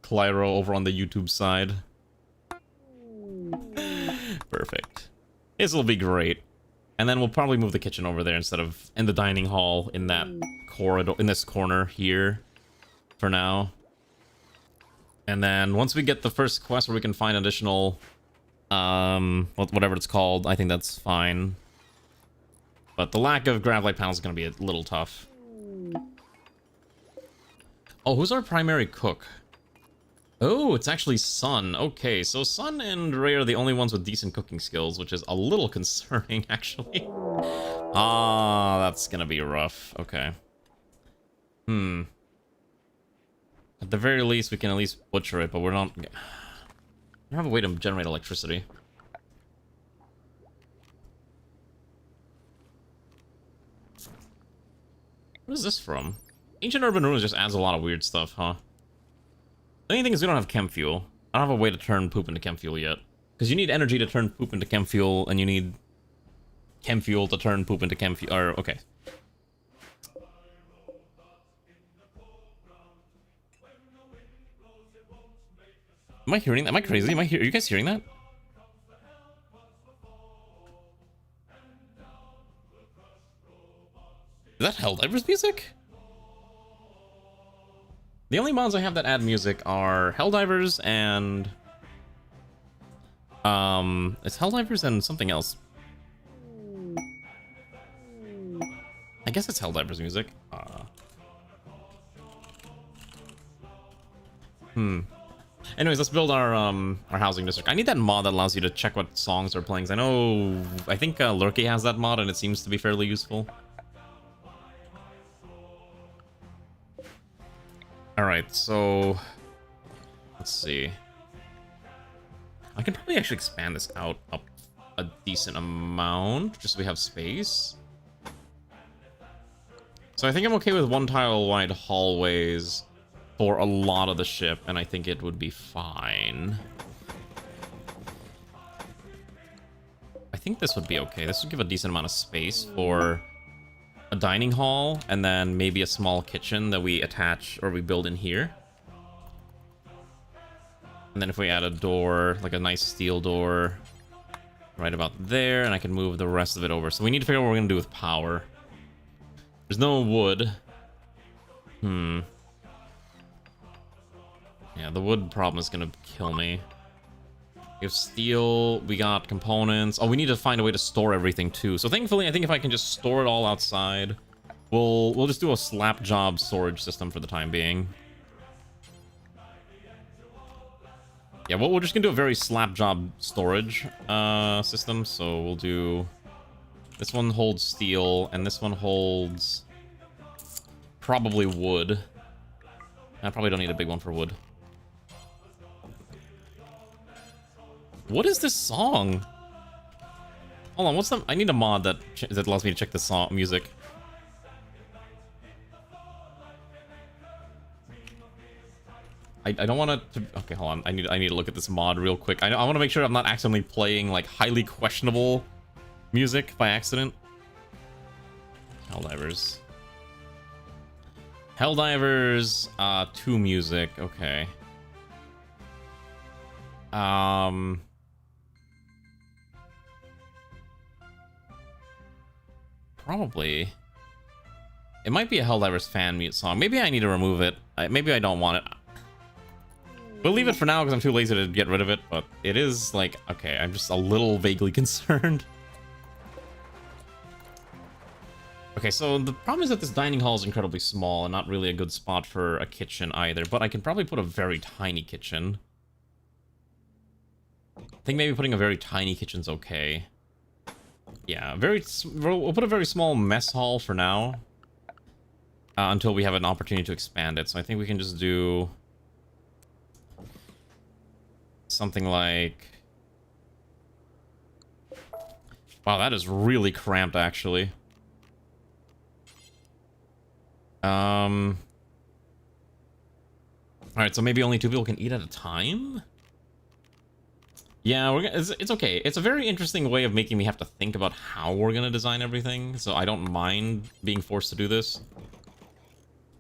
Clyro over on the YouTube side. Perfect. This will be great. And then we'll probably move the kitchen over there instead of in the dining hall in that corridor, in this corner here for now. And then once we get the first quest where we can find additional, whatever it's called, I think that's fine. But the lack of grav light panels is going to be a little tough. Oh, who's our primary cook? Oh, it's actually Sun. Okay, so Sun and Ray are the only ones with decent cooking skills, which is a little concerning, actually. Ah, that's going to be rough. Okay. At the very least, we can at least butcher it, but we're not... We don't have a way to generate electricity. What is this from? Ancient Urban Ruins just adds a lot of weird stuff, huh? The only thing is we don't have chem fuel. I don't have a way to turn poop into chem fuel yet. Because you need energy to turn poop into chem fuel, and you need chem fuel to turn poop into chem fuel. Or, okay. Am I hearing that? Am I crazy? Are you guys hearing that? Is that HELLDIVERS music? The only mods I have that add music are HELLDIVERS and... it's HELLDIVERS and something else. I guess it's HELLDIVERS music. Anyways, let's build our housing district. I need that mod that allows you to check what songs are playing. I think Lurky has that mod, and it seems to be fairly useful. Alright, so... Let's see. I can probably actually expand this out up a decent amount, just so we have space. So I think I'm okay with 1 tile wide hallways for a lot of the ship, and I think it would be fine. I think this would be okay. This would give a decent amount of space for a dining hall, and then maybe a small kitchen that we attach or we build in here. And then if we add a door, like a nice steel door, right about there, and I can move the rest of it over. So we need to figure out what we're going to do with power. There's no wood. Yeah, the wood problem is going to kill me. We have steel, we got components. Oh, we need to find a way to store everything too. So thankfully, I think if I can just store it all outside, we'll just do a slap job storage system for the time being. Yeah, well, we're just gonna do a very slap job storage system. So we'll do this one holds steel, and this one holds probably wood. I probably don't need a big one for wood. What is this song? Hold on, what's the... I need a mod that allows me to check the song music. I don't want to... Okay, hold on. I need to look at this mod real quick. I want to make sure I'm not accidentally playing, like, highly questionable music by accident. Helldivers. Helldivers 2 music. Okay. Probably. It might be a Helldivers fan mute song. Maybe I need to remove it. Maybe I don't want it. We'll leave it for now because I'm too lazy to get rid of it, but it is like, okay, I'm just a little vaguely concerned. Okay, so the problem is that this dining hall is incredibly small and not really a good spot for a kitchen either, but I can probably put a very tiny kitchen. I think maybe putting a very tiny kitchen's okay. Yeah, we'll put a very small mess hall for now. Until we have an opportunity to expand it. So I think we can just do something like... Wow, that is really cramped, actually. Alright, so maybe only 2 people can eat at a time? Yeah, it's okay. It's a very interesting way of making me have to think about how we're gonna design everything, so I don't mind being forced to do this.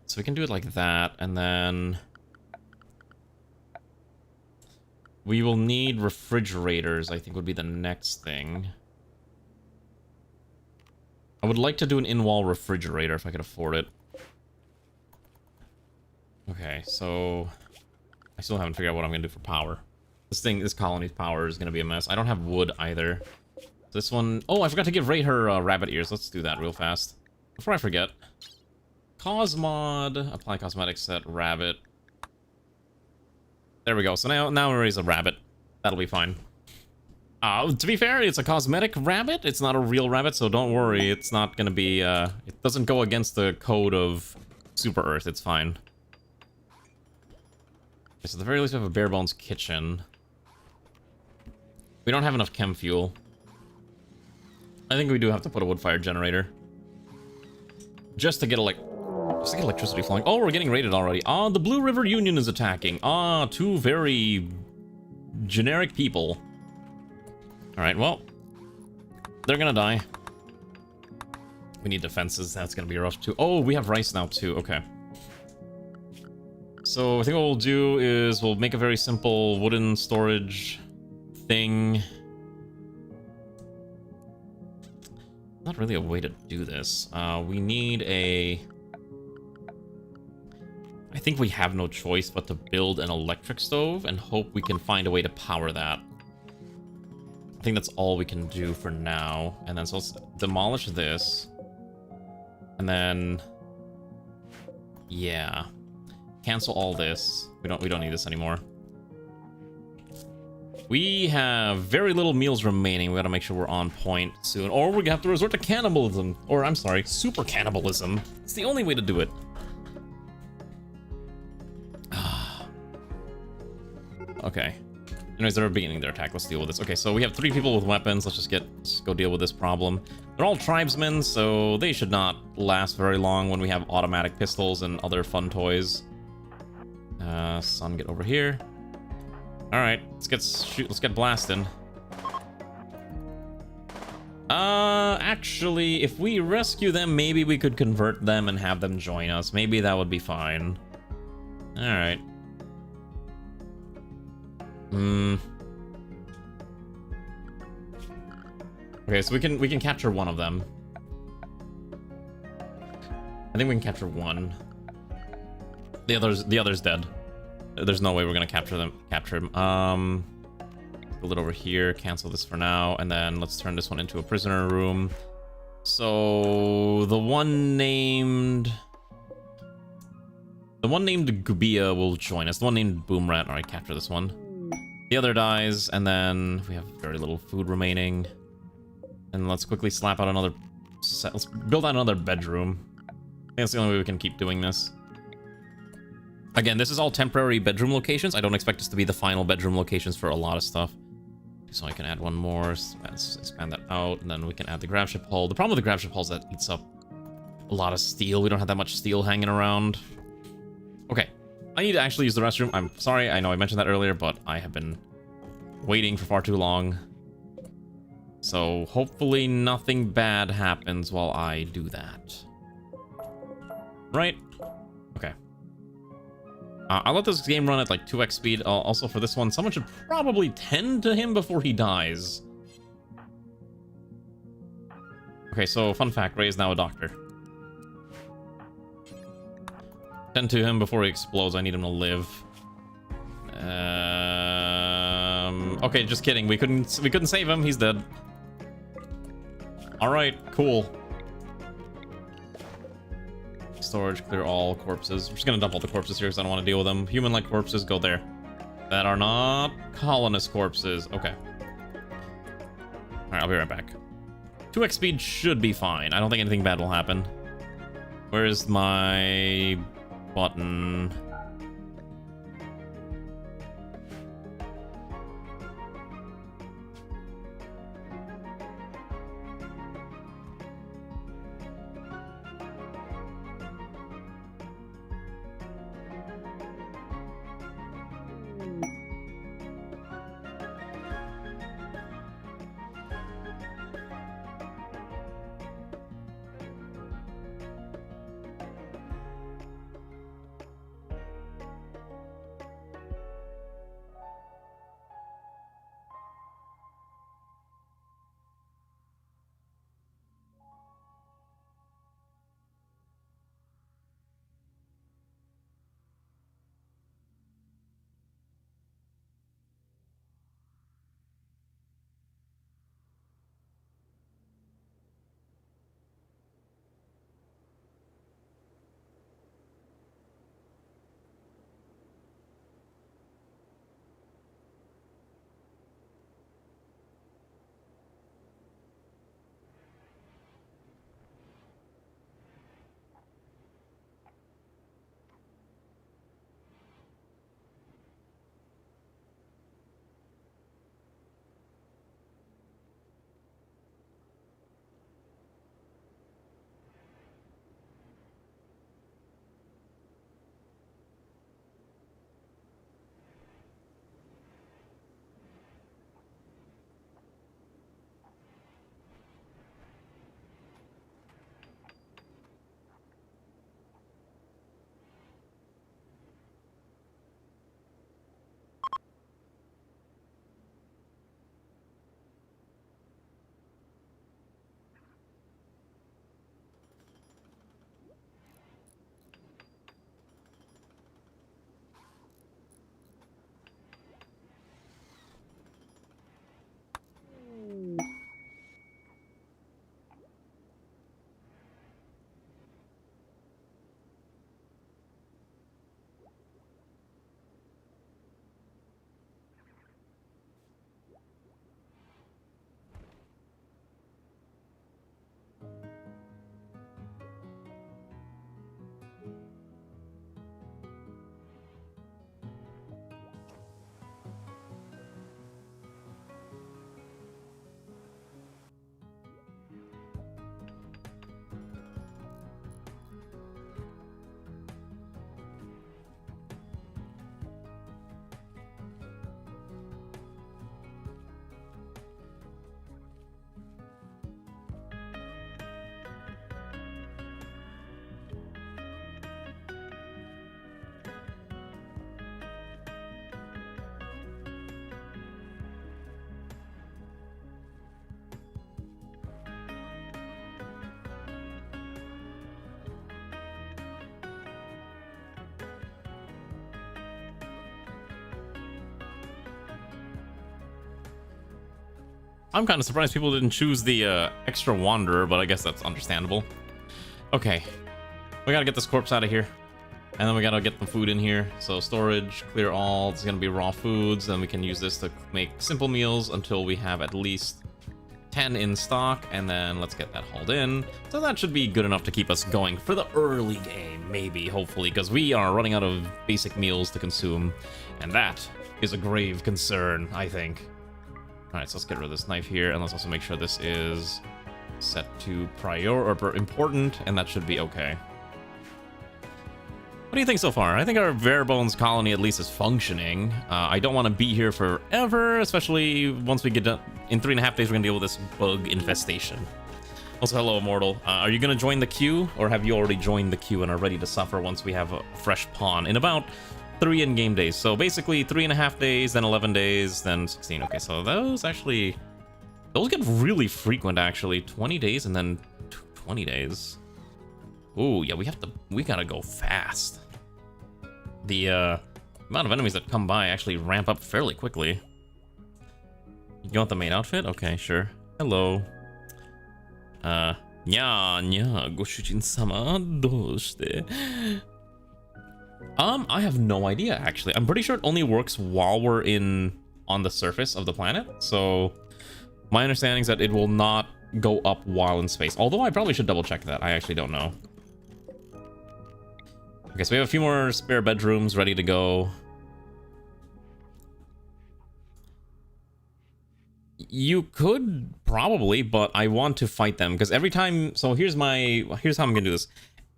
So we can do it like that, and then... we will need refrigerators, I think would be the next thing. I would like to do an in-wall refrigerator if I could afford it. Okay, so... I still haven't figured out what I'm gonna do for power. This colony's power is gonna be a mess. I don't have wood either. This one... Oh, I forgot to give Ray her rabbit ears. Let's do that real fast. Before I forget. Cosmod. Apply cosmetic set rabbit. There we go. So now Ray's a rabbit. That'll be fine. To be fair, it's a cosmetic rabbit. It's not a real rabbit, so don't worry. It's not gonna be... it doesn't go against the code of Super Earth. It's fine. Okay, so at the very least we have a bare bones kitchen. We don't have enough chem fuel. I think we do have to put a wood-fired generator. Just to get electricity flowing. Oh, we're getting raided already. The Blue River Union is attacking. 2 very generic people. Alright, well. They're gonna die. We need defenses. That's gonna be rough too. Oh, we have rice now too. Okay. So I think what we'll do is we'll make a very simple wooden storage thing. Not really a way to do this. We need a... I think we have no choice but to build an electric stove and hope we can find a way to power that. I think that's all we can do for now. And then so let's demolish this. And then... yeah. Cancel all this. We don't need this anymore. We have very little meals remaining. We gotta make sure we're on point soon. Or we're gonna have to resort to cannibalism. Or, I'm sorry, super cannibalism. It's the only way to do it. Okay. Anyways, they're beginning their attack. Let's deal with this. Okay, so we have 3 people with weapons. Let's go deal with this problem. They're all tribesmen, so they should not last very long when we have automatic pistols and other fun toys. Son, get over here. All right, let's get blasting. Actually, if we rescue them, maybe we could convert them and have them join us. Maybe that would be fine. All right. Okay, so we can capture one of them. I think we can capture one. The other's dead. There's no way we're gonna capture him. Build it over here, cancel this for now, and then let's turn this one into a prisoner room. So the one named Gubia will join us. The one named Boomrat, alright, capture this one. The other dies, and then we have very little food remaining. And let's quickly slap out another set. Let's build out another bedroom. I think that's the only way we can keep doing this. Again, this is all temporary bedroom locations. I don't expect this to be the final bedroom locations for a lot of stuff. So I can add one more. Let's expand that out, and then we can add the grab ship hull. The problem with the grab ship hull is that it eats up a lot of steel. We don't have that much steel hanging around. Okay, I need to actually use the restroom. I'm sorry, I know I mentioned that earlier, but I have been waiting for far too long. So hopefully nothing bad happens while I do that. Right? Okay. I'll let this game run at like 2x speed. Also for this one, someone should probably tend to him before he dies. Okay, so fun fact, Ray is now a doctor. Tend to him before he explodes. I need him to live. Okay, just kidding. We couldn't save him. He's dead. All right, cool. Storage, clear all corpses. We're just gonna dump all the corpses here because I don't want to deal with them. Human-like corpses, go there. That are not colonist corpses. Okay. All right, I'll be right back. 2x speed should be fine. I don't think anything bad will happen. Where is my button? I'm kind of surprised people didn't choose the extra wanderer, but I guess that's understandable. Okay, we gotta get this corpse out of here, and then we gotta get the food in here. So storage, clear all. It's gonna be raw foods. Then we can use this to make simple meals until we have at least 10 in stock, and then let's get that hauled in. So that should be good enough to keep us going for the early game, maybe, hopefully, because we are running out of basic meals to consume, and that is a grave concern, I think. Alright, so let's get rid of this knife here, and let's also make sure this is set to important, and that should be okay. What do you think so far? I think our Barebones colony at least is functioning. I don't want to be here forever, especially once we get done. In 3.5 days, we're going to deal with this bug infestation. Also, hello, Immortal. Are you going to join the queue, or have you already joined the queue and are ready to suffer once we have a fresh pawn in about 3 in-game days? So basically 3.5 days, then 11 days, then 16. Okay, so those get really frequent, actually. 20 days and then 20 days. Ooh, yeah, we gotta go fast. The amount of enemies that come by actually ramp up fairly quickly. You want the main outfit? Okay, sure. Hello. Goshujin-sama, doshite? I have no idea, actually. I'm pretty sure it only works while we're on the surface of the planet. So my understanding is that it will not go up while in space. Although I probably should double check that. I actually don't know. Okay, so we have a few more spare bedrooms ready to go. You could probably, but I want to fight them because every time. So here's how I'm gonna do this.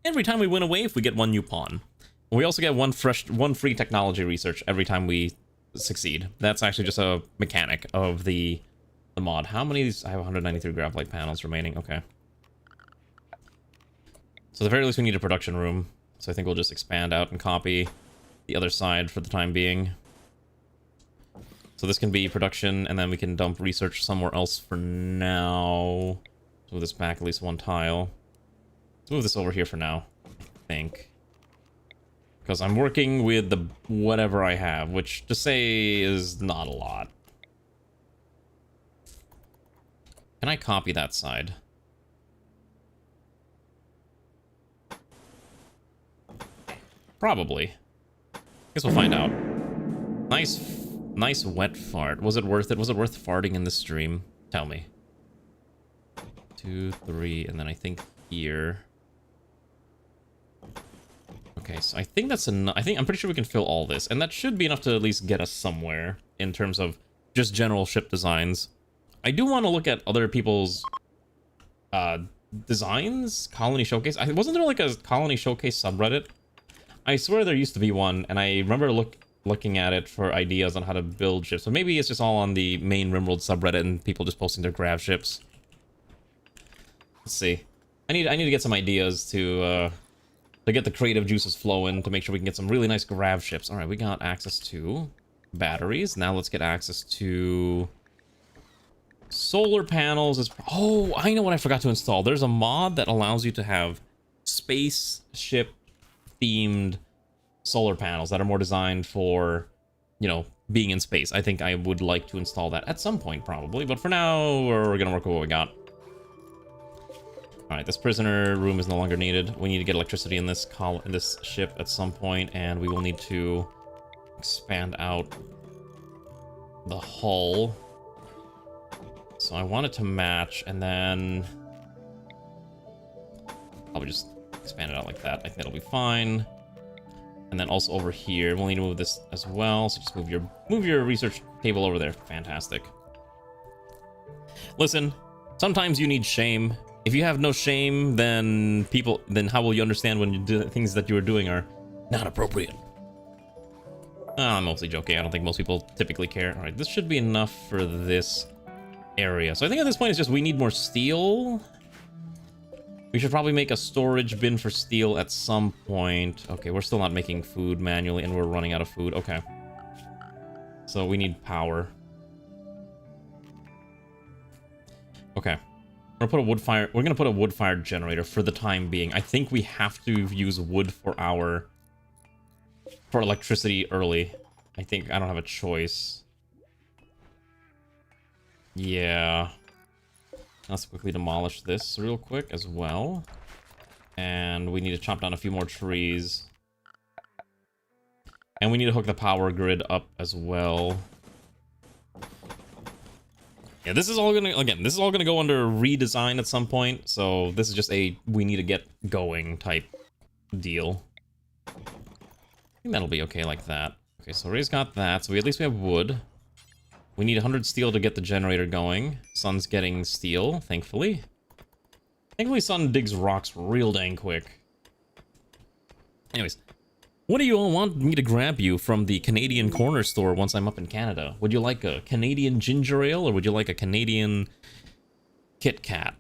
Every time we win a wave, we get one new pawn. We also get one free technology research every time we succeed. That's actually just a mechanic of the mod. How many of these? I have 193 graphite panels remaining. Okay. So at the very least, we need a production room. So I think we'll just expand out and copy the other side for the time being. So this can be production, and then we can dump research somewhere else for now. Let's move this back at least one tile. Let's move this over here for now, I think. Because I'm working with the whatever I have, which to say is not a lot. Can I copy that side? Probably. Guess we'll find out. Nice wet fart. Was it worth it? Was it worth farting in this stream? Tell me. 2, 3, and then I think here. Okay, so I think that's enough. I'm pretty sure we can fill all this, and that should be enough to at least get us somewhere in terms of just general ship designs. I do want to look at other people's designs. Colony Showcase. Wasn't there like a Colony Showcase subreddit? I swear there used to be one, and I remember looking at it for ideas on how to build ships. So maybe it's just all on the main Rimworld subreddit and people just posting their grav ships. Let's see. I need to get some ideas to get the creative juices flowing to make sure we can get some really nice grav ships. All right, we got access to batteries. Now let's get access to solar panels. Oh, I know what I forgot to install. There's a mod that allows you to have spaceship themed solar panels that are more designed for, you know, being in space. I think I would like to install that at some point, probably. But for now, we're gonna work with what we got. Alright, this prisoner room is no longer needed. We need to get electricity in this ship at some point, and we will need to expand out the hull. So I want it to match, and then probably just expand it out like that. I think that'll be fine. And then also over here, we'll need to move this as well. So just move your research table over there. Fantastic. Listen, sometimes you need shame. If you have no shame, then how will you understand when you do things that you are doing are not appropriate? I'm mostly joking. I don't think most people typically care. All right, this should be enough for this area. So I think at this point it's just we need more steel. We should probably make a storage bin for steel at some point. Okay, we're still not making food manually, and we're running out of food. Okay. So we need power. Okay. We're gonna put a wood-fired generator for the time being. I think we have to use wood for electricity early. I don't have a choice. Yeah. Let's quickly demolish this real quick as well. And we need to chop down a few more trees. And we need to hook the power grid up as well. Yeah, this is all gonna, again, this is all gonna go under redesign at some point. So this is just a, we need to get going type deal. I think that'll be okay like that. Okay, so Ray's got that. So at least we have wood. We need 100 steel to get the generator going. Sun's getting steel, thankfully. Thankfully, Sun digs rocks real dang quick. Anyways, what do you all want me to grab you from the Canadian corner store once I'm up in Canada? Would you like a Canadian ginger ale, or would you like a Canadian Kit Kat?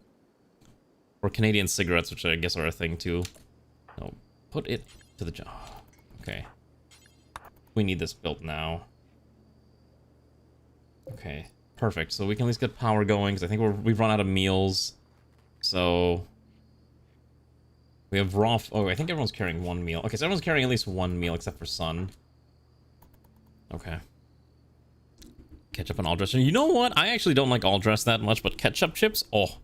Or Canadian cigarettes, which I guess are a thing too. No, put it to the job. Okay. We need this built now. Okay, perfect. So we can at least get power going, because I think we've run out of meals. So we have raw. Oh, I think everyone's carrying one meal. Okay, so everyone's carrying at least one meal except for Sun. Okay. Ketchup and all dress. You know what? I actually don't like all dress that much, but ketchup chips. Oh,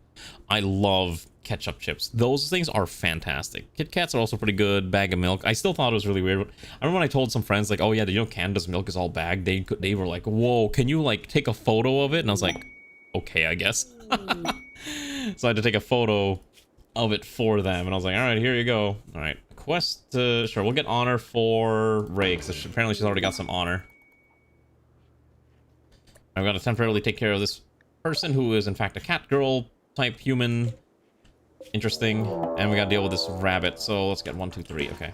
I love ketchup chips. Those things are fantastic. Kit Kats are also pretty good. Bag of milk. I still thought it was really weird. I remember when I told some friends like, "Oh yeah, you know Canada's milk is all bagged." They were like, "Whoa, can you like take a photo of it?" And I was like, "Okay, I guess." So I had to take a photo of it for them, and I was like, all right, here you go. All right, quest, sure, we'll get honor for Ray, because apparently she's already got some honor. I've got to temporarily take care of this person who is in fact a cat girl type human. Interesting. And we got to deal with this rabbit, so let's get 1, 2, 3. Okay.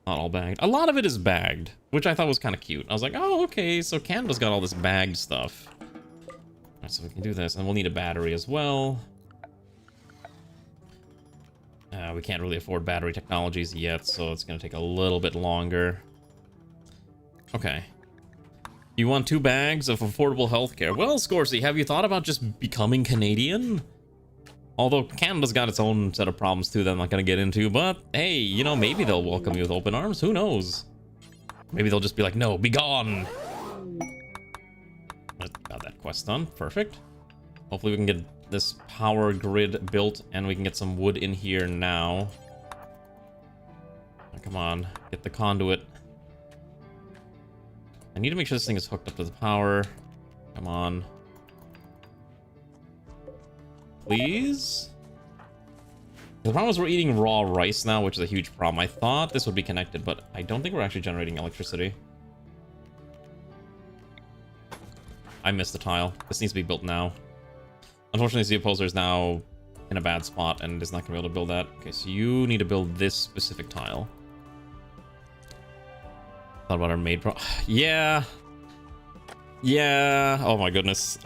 Not all bagged. A lot of it is bagged, which I thought was kind of cute. I was like, oh, okay, so Canada's got all this bagged stuff. Alright, so we can do this, and we'll need a battery as well. We can't really afford battery technologies yet, so it's going to take a little bit longer. Okay. You want 2 bags of affordable healthcare? Well, Scorsy, have you thought about just becoming Canadian? Although Canada's got its own set of problems too that I'm not going to get into, but hey, you know, maybe they'll welcome you with open arms. Who knows? Maybe they'll just be like, no, be gone. Got that quest done. Perfect. Hopefully we can get this power grid built and we can get some wood in here now. Oh, come on, get the conduit. I need to make sure this thing is hooked up to the power. Come on. Please? The problem is we're eating raw rice now, which is a huge problem. I thought this would be connected, but I don't think we're actually generating electricity. I missed the tile. This needs to be built now. Unfortunately, the opposer is now in a bad spot and is not going to be able to build that. Okay, so you need to build this specific tile. Thought about our maid pro... Yeah. Yeah. Oh my goodness.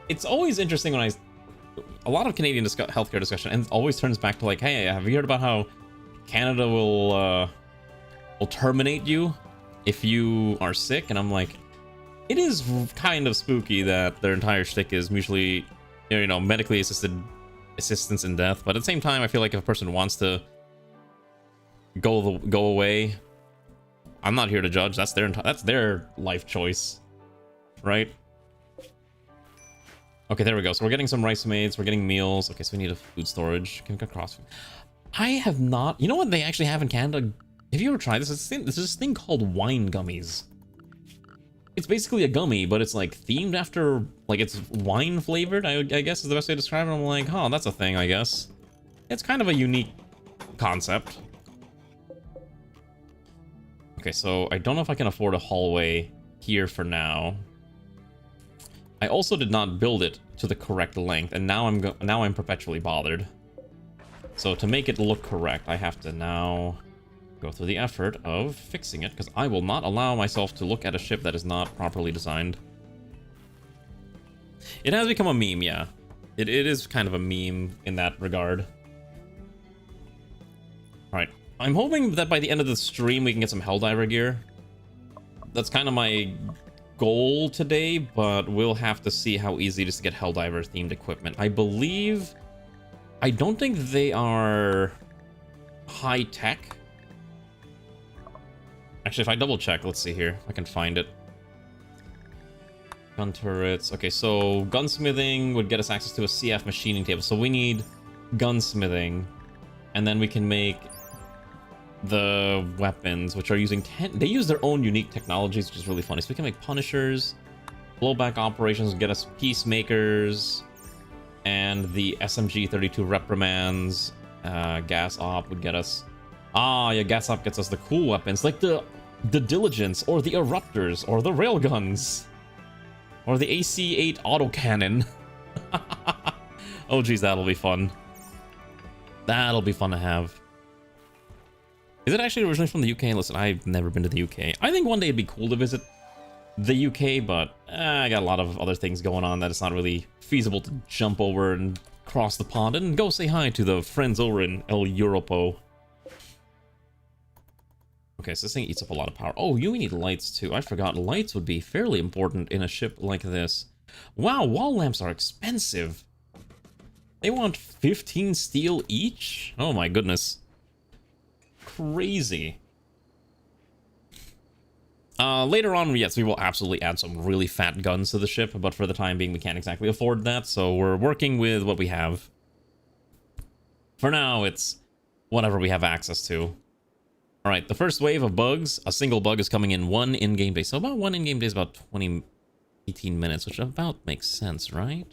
It's always interesting when a lot of Canadian healthcare discussion and it always turns back to like, hey, have you heard about how Canada will terminate you if you are sick? And I'm like, it is kind of spooky that their entire shtick is mutually, you know, medically assisted assistance in death. But at the same time, I feel like if a person wants to go away, I'm not here to judge. That's their life choice, right? Okay, there we go. So we're getting some rice maids, we're getting meals. Okay, so we need a food storage. Can we go cross? I have not. You know what they actually have in Canada? Have you ever tried this? There's this thing called wine gummies. It's basically a gummy, but it's like themed after, like it's wine flavored, I guess is the best way to describe it. I'm like, oh, that's a thing, I guess. It's kind of a unique concept. Okay, so I don't know if I can afford a hallway here for now. I also did not build it to the correct length, and now I'm perpetually bothered. So to make it look correct, I have to now go through the effort of fixing it, because I will not allow myself to look at a ship that is not properly designed. It has become a meme, yeah. It is kind of a meme in that regard. Alright, I'm hoping that by the end of the stream we can get some Helldiver gear. That's kind of my goal today, but we'll have to see how easy it is to get Helldiver themed equipment. I don't think they are high tech. Actually, if I double check, let's see here if I can find it. Gun turrets. Okay, so gunsmithing would get us access to a CF machining table. So we need gunsmithing. And then we can make the weapons, which are using they use their own unique technologies, which is really funny. So we can make punishers, blowback operations would get us peacemakers, and the SMG 32 reprimands. Gas op would get us yeah, gas op gets us the cool weapons like the diligence or the eruptors or the railguns or the AC-8 autocannon. Oh geez, that'll be fun. That'll be fun to have. Is it actually originally from the UK? Listen, I've never been to the UK. I think one day it'd be cool to visit the UK, but I got a lot of other things going on that it's not really feasible to jump over and cross the pond and go say hi to the friends over in El Europo. Okay, so this thing eats up a lot of power. Oh, you need lights too. I forgot lights would be fairly important in a ship like this. Wow, wall lamps are expensive. They want 15 steel each? Oh my goodness. Crazy. Later on, yes, we will absolutely add some really fat guns to the ship, but for the time being, we can't exactly afford that, so we're working with what we have. For now, it's whatever we have access to. Alright, the first wave of bugs, a single bug is coming in one in-game day. So about one in-game day is about 18 minutes, which about makes sense, right?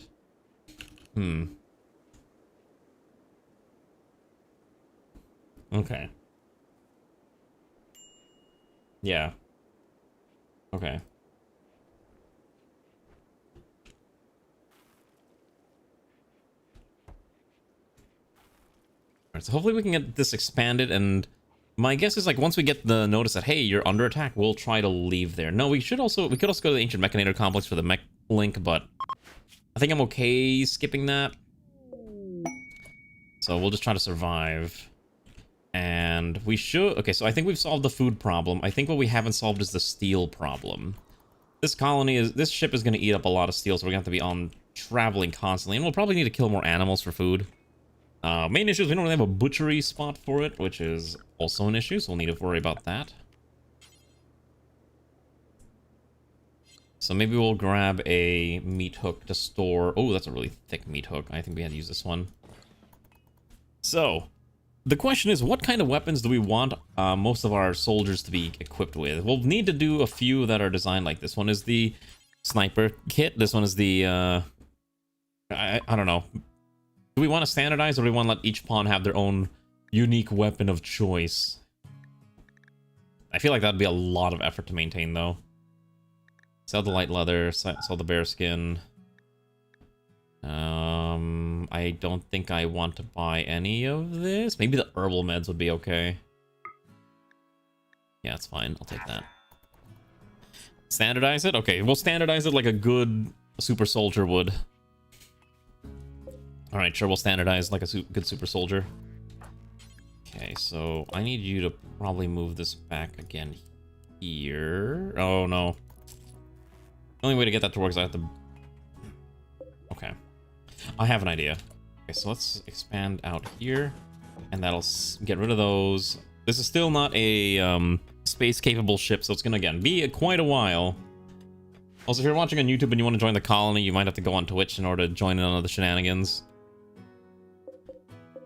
Okay. Yeah. Okay. Alright, so hopefully we can get this expanded, and my guess is like once we get the notice that hey, you're under attack, we'll try to leave there. No, we could also go to the Ancient Mechanator Complex for the mech link, but I think I'm okay skipping that. So we'll just try to survive. And we should... Okay, so I think we've solved the food problem. I think what we haven't solved is the steel problem. This ship is going to eat up a lot of steel, so we're going to have to be on traveling constantly. And we'll probably need to kill more animals for food. Main issue is we don't really have a butchery spot for it, which is also an issue, so we'll need to worry about that. So maybe we'll grab a meat hook to store... Oh, that's a really thick meat hook. I think we had to use this one. So... the question is, what kind of weapons do we want most of our soldiers to be equipped with? We'll need to do a few that are designed like this. One is the sniper kit. This one is the... I don't know. Do we want to standardize, or do we want to let each pawn have their own unique weapon of choice? I feel like that'd be a lot of effort to maintain, though. Sell the light leather, sell the bear skin. I don't think I want to buy any of this. Maybe the herbal meds would be okay. Yeah, it's fine. I'll take that. Standardize it? Okay, we'll standardize it like a good super soldier would. Alright, sure, we'll standardize like a good super soldier. Okay, so I need you to probably move this back again here. Oh, no. The only way to get that to work is I have to... Okay. I have an idea. Okay, so let's expand out here, and that'll get rid of those. This is still not a space-capable ship, so it's gonna, again, be quite a while. Also, if you're watching on YouTube and you want to join the colony, you might have to go on Twitch in order to join in on the shenanigans.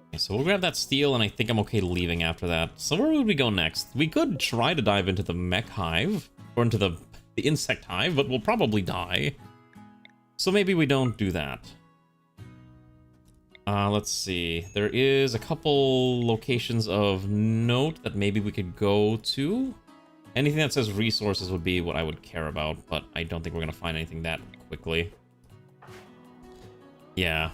Okay, so we'll grab that steel, and I think I'm okay leaving after that. So where would we go next? We could try to dive into the mech hive, or into the insect hive, but we'll probably die. So maybe we don't do that. Let's see. There is a couple locations of note that maybe we could go to. Anything that says resources would be what I would care about, but I don't think we're going to find anything that quickly. Yeah.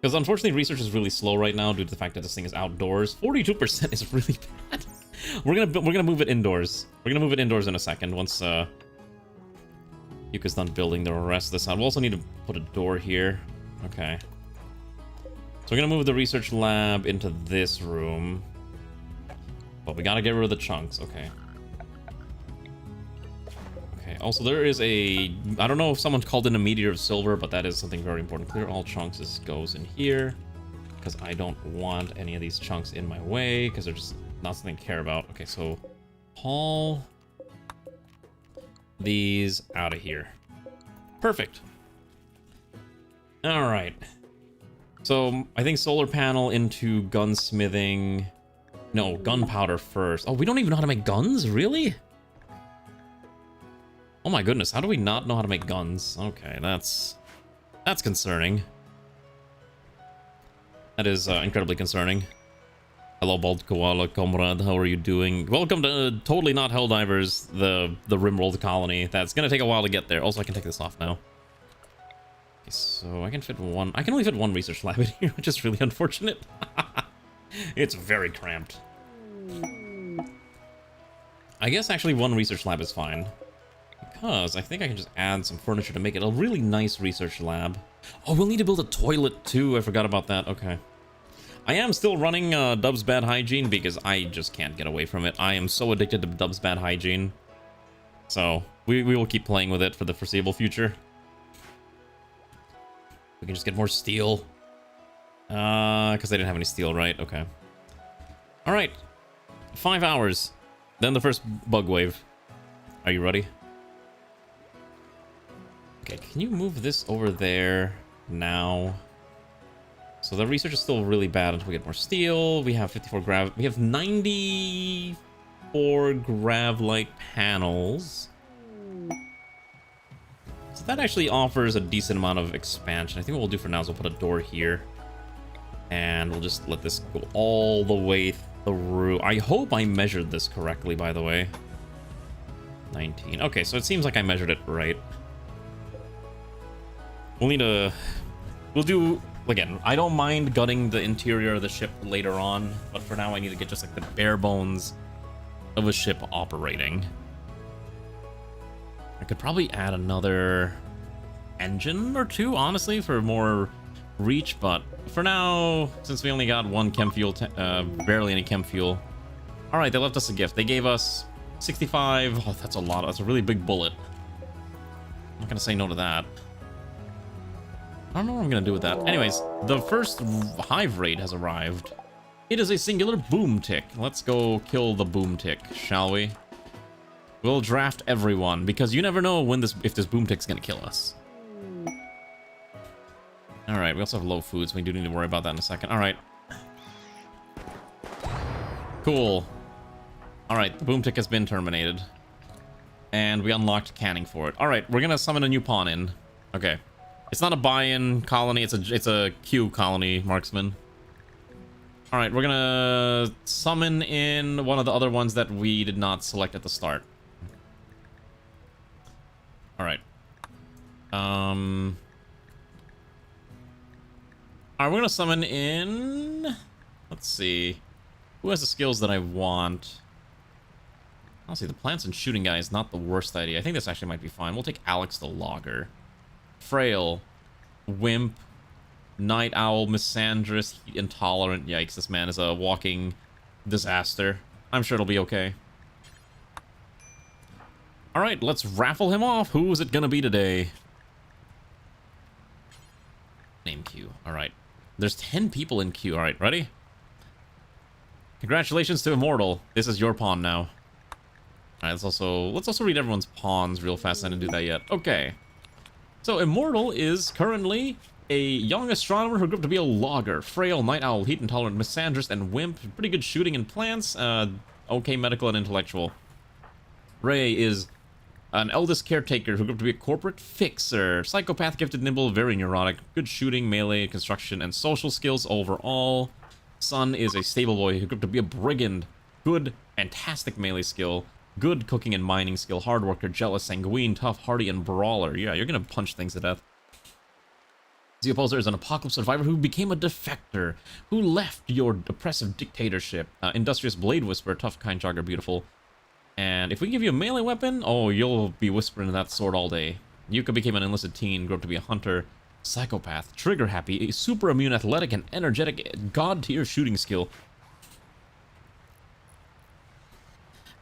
Because unfortunately, research is really slow right now due to the fact that this thing is outdoors. 42% is really bad. We're gonna move it indoors. We're gonna move it indoors in a second once Yuka's done building the rest of this out. We'll also need to put a door here. Okay. So we're gonna move the research lab into this room. But we gotta get rid of the chunks. Okay. Okay. Also, there is a... I don't know if someone called in a meteor of silver, but that is something very important. Clear all chunks. This goes in here. Because I don't want any of these chunks in my way. Because they're just not something to care about. Okay, so... haul... these out of here. Perfect. All right. So I think solar panel into gunsmithing. No, gunpowder first. Oh, we don't even know how to make guns? Really? Oh my goodness, how do we not know how to make guns? Okay, that's concerning. That is incredibly concerning. Hello, Bald Koala, comrade. How are you doing? Welcome to Totally Not Helldivers, the Rimworld colony. That's gonna take a while to get there. Also, I can take this off now. Okay, so I can fit one. I can only fit one research lab in here, which is really unfortunate. It's very cramped. I guess actually one research lab is fine. Because I think I can just add some furniture to make it a really nice research lab. Oh, we'll need to build a toilet too. I forgot about that. Okay. I am still running Dub's Bad Hygiene because I just can't get away from it. I am so addicted to Dub's Bad Hygiene. So we will keep playing with it for the foreseeable future. We can just get more steel. Because I didn't have any steel, right? Okay. Alright. 5 hours. Then the first bug wave. Are you ready? Okay, can you move this over there now? So the research is still really bad until we get more steel. We have 54 grav. We have 94 grav-like panels. So that actually offers a decent amount of expansion. I think what we'll do for now is we'll put a door here. And we'll just let this go all the way through. I hope I measured this correctly, by the way. 19. Okay, so it seems like I measured it right. We'll need a... We'll do... Again, I don't mind gutting the interior of the ship later on, but for now I need to get just like the bare bones of a ship operating. I could probably add another engine or two, honestly, for more reach, but for now, since we only got one chem fuel, barely any chem fuel. All right, they left us a gift. They gave us 65. Oh, that's a lot. That's a really big bullet. I'm not gonna say no to that. I don't know what I'm gonna do with that. Anyways, the first hive raid has arrived. It is a singular boom tick. Let's go kill the boom tick, shall we? We'll draft everyone because you never know when if this boom tick's gonna kill us. All right, we also have low food, so we do need to worry about that in a second. All right. Cool. All right, the boom tick has been terminated. And we unlocked canning for it. All right, we're gonna summon a new pawn in. Okay. It's not a buy-in colony, it's a queue colony, marksman. All right, we're gonna summon in one of the other ones that we did not select at the start. All right. All right, we're gonna summon in... Let's see. Who has the skills that I want? Honestly, the plants and shooting guy is not the worst idea. I think this actually might be fine. We'll take Alex the Logger. Frail. Wimp. Night Owl. Misandrous. Heat Intolerant. Yikes, this man is a walking disaster. I'm sure it'll be okay. Alright, let's raffle him off. Who is it gonna be today? Name queue. Alright. There's 10 people in queue. Alright, ready? Congratulations to Immortal. This is your pawn now. Alright, let's also read everyone's pawns real fast. I didn't do that yet. Okay. So Immortal is currently a young astronomer who grew up to be a logger. Frail, Night Owl, Heat Intolerant, Misandrous, and Wimp. Pretty good shooting in plants. Okay medical and intellectual. Ray is an eldest caretaker who grew up to be a corporate fixer. Psychopath, gifted, nimble, very neurotic. Good shooting, melee, construction, and social skills overall. Sun is a stable boy who grew up to be a brigand. Good, fantastic melee skill. Good cooking and mining skill. Hard worker, jealous, sanguine, tough, hardy, and brawler. Yeah, you're gonna punch things to death. The opposer is an apocalypse survivor who became a defector, who left your oppressive dictatorship. Industrious blade whisperer, tough, kind, jogger, beautiful. And if we give you a melee weapon, oh, you'll be whispering that sword all day. Yuka became an enlisted teen, grew up to be a hunter, psychopath, trigger happy, super immune, athletic, and energetic, god tier shooting skill.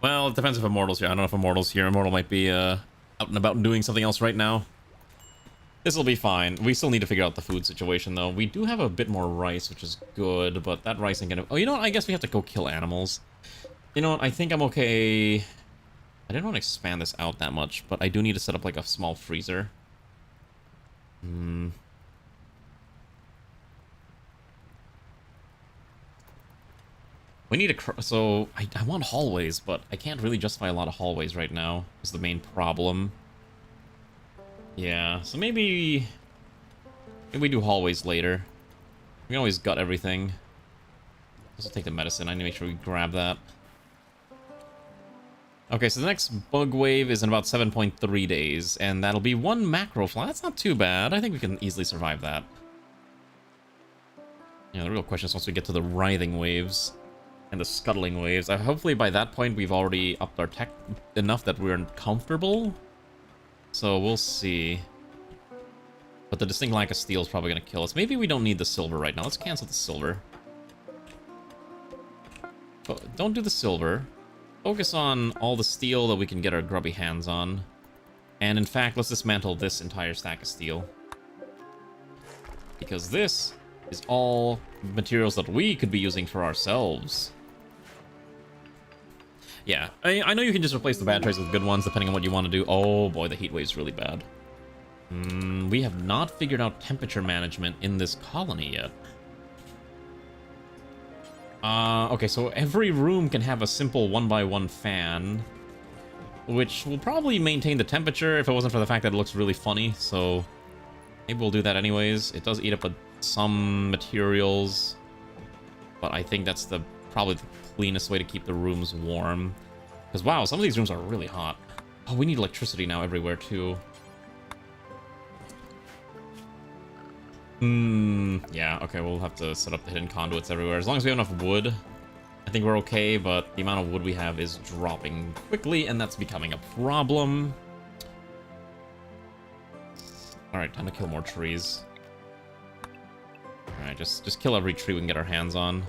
Well, it depends if Immortal's here. I don't know if Immortal's here. Immortal might be out and about and doing something else right now. This'll be fine. We still need to figure out the food situation, though. We do have a bit more rice, which is good, but that rice ain't gonna... Oh, you know what? I guess we have to go kill animals. You know what? I think I'm okay. I didn't want to expand this out that much, but I do need to set up, like, a small freezer. Hmm. We need a... So, I want hallways, but I can't really justify a lot of hallways right now. Is the main problem. Yeah, so maybe we do hallways later. We can always gut everything. Let's take the medicine. I need to make sure we grab that. Okay, so the next bug wave is in about 7.3 days, and that'll be one macro fly. That's not too bad. I think we can easily survive that. Yeah, the real question is once we get to the writhing waves and the scuttling waves. Hopefully by that point we've already upped our tech enough that we're comfortable. So we'll see. But the distinct lack of steel is probably going to kill us. Maybe we don't need the silver right now. Let's cancel the silver. But don't do the silver. Focus on all the steel that we can get our grubby hands on. And in fact, let's dismantle this entire stack of steel. Because this is all materials that we could be using for ourselves. Yeah, I know you can just replace the bad trays with good ones depending on what you want to do. Oh boy, the heat wave's really bad. We have not figured out temperature management in this colony yet. Okay, so every room can have a simple 1x1 fan, which will probably maintain the temperature if it wasn't for the fact that it looks really funny, so maybe we'll do that anyways. It does eat up some materials, but I think that's probably the cleanest way to keep the rooms warm. Because, wow, some of these rooms are really hot. Oh, we need electricity now everywhere, too. Yeah, okay, we'll have to set up the hidden conduits everywhere. As long as we have enough wood, I think we're okay, but the amount of wood we have is dropping quickly, and that's becoming a problem. Alright, time to kill more trees. Alright, just kill every tree we can get our hands on.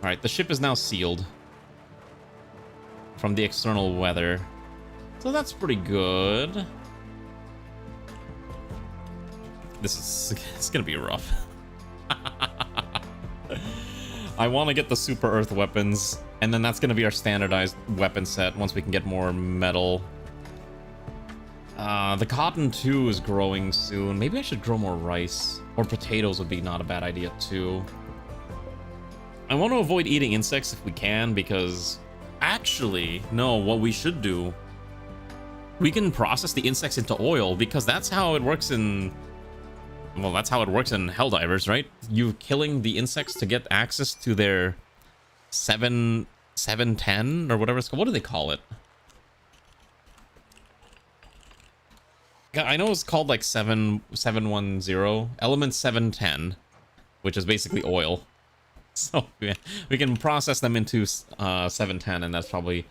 Alright, the ship is now sealed from the external weather. So that's pretty good. It's gonna be rough. I want to get the Super Earth weapons, and then that's gonna be our standardized weapon set once we can get more metal. The cotton too is growing soon. Maybe I should grow more rice. Or potatoes would be not a bad idea too. I want to avoid eating insects if we can, because actually, no, what we should do, we can process the insects into oil, because that's how it works in... Well, that's how it works in Helldivers, right? You killing the insects to get access to their 710 or whatever it's called. What do they call it? I know it's called like 710, element 710, which is basically oil. So we can process them into 710, and that's probably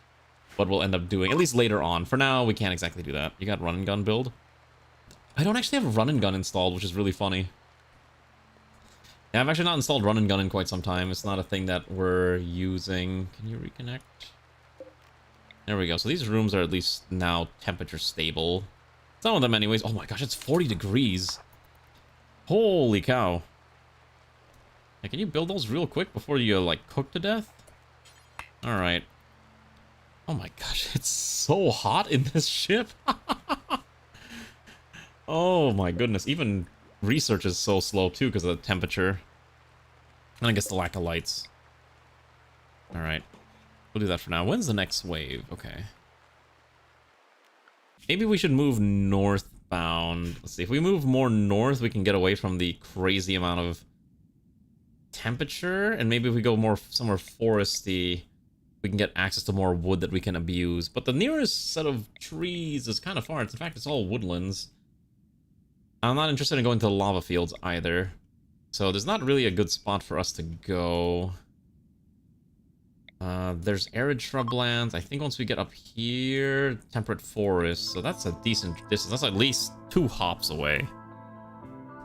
what we'll end up doing, at least later on. For now, we can't exactly do that. You got run and gun build? I don't actually have a run and gun installed, which is really funny. Yeah, I've actually not installed run and gun in quite some time. It's not a thing that we're using. Can you reconnect? There we go. So these rooms are at least now temperature stable. Some of them anyways. Oh my gosh, it's 40 degrees. Holy cow. Hey, can you build those real quick before you, like, cook to death? Alright. Oh my gosh, it's so hot in this ship. Oh my goodness, even research is so slow too because of the temperature. And I guess the lack of lights. Alright. We'll do that for now. When's the next wave? Okay. Maybe we should move northbound. Let's see, if we move more north, we can get away from the crazy amount of temperature. And maybe if we go more somewhere foresty, we can get access to more wood that we can abuse. But the nearest set of trees is kind of far. In fact, it's all woodlands. I'm not interested in going to the lava fields either. So there's not really a good spot for us to go. There's arid shrublands. I think once we get up here, temperate forest. So that's a decent distance. That's at least 2 hops away.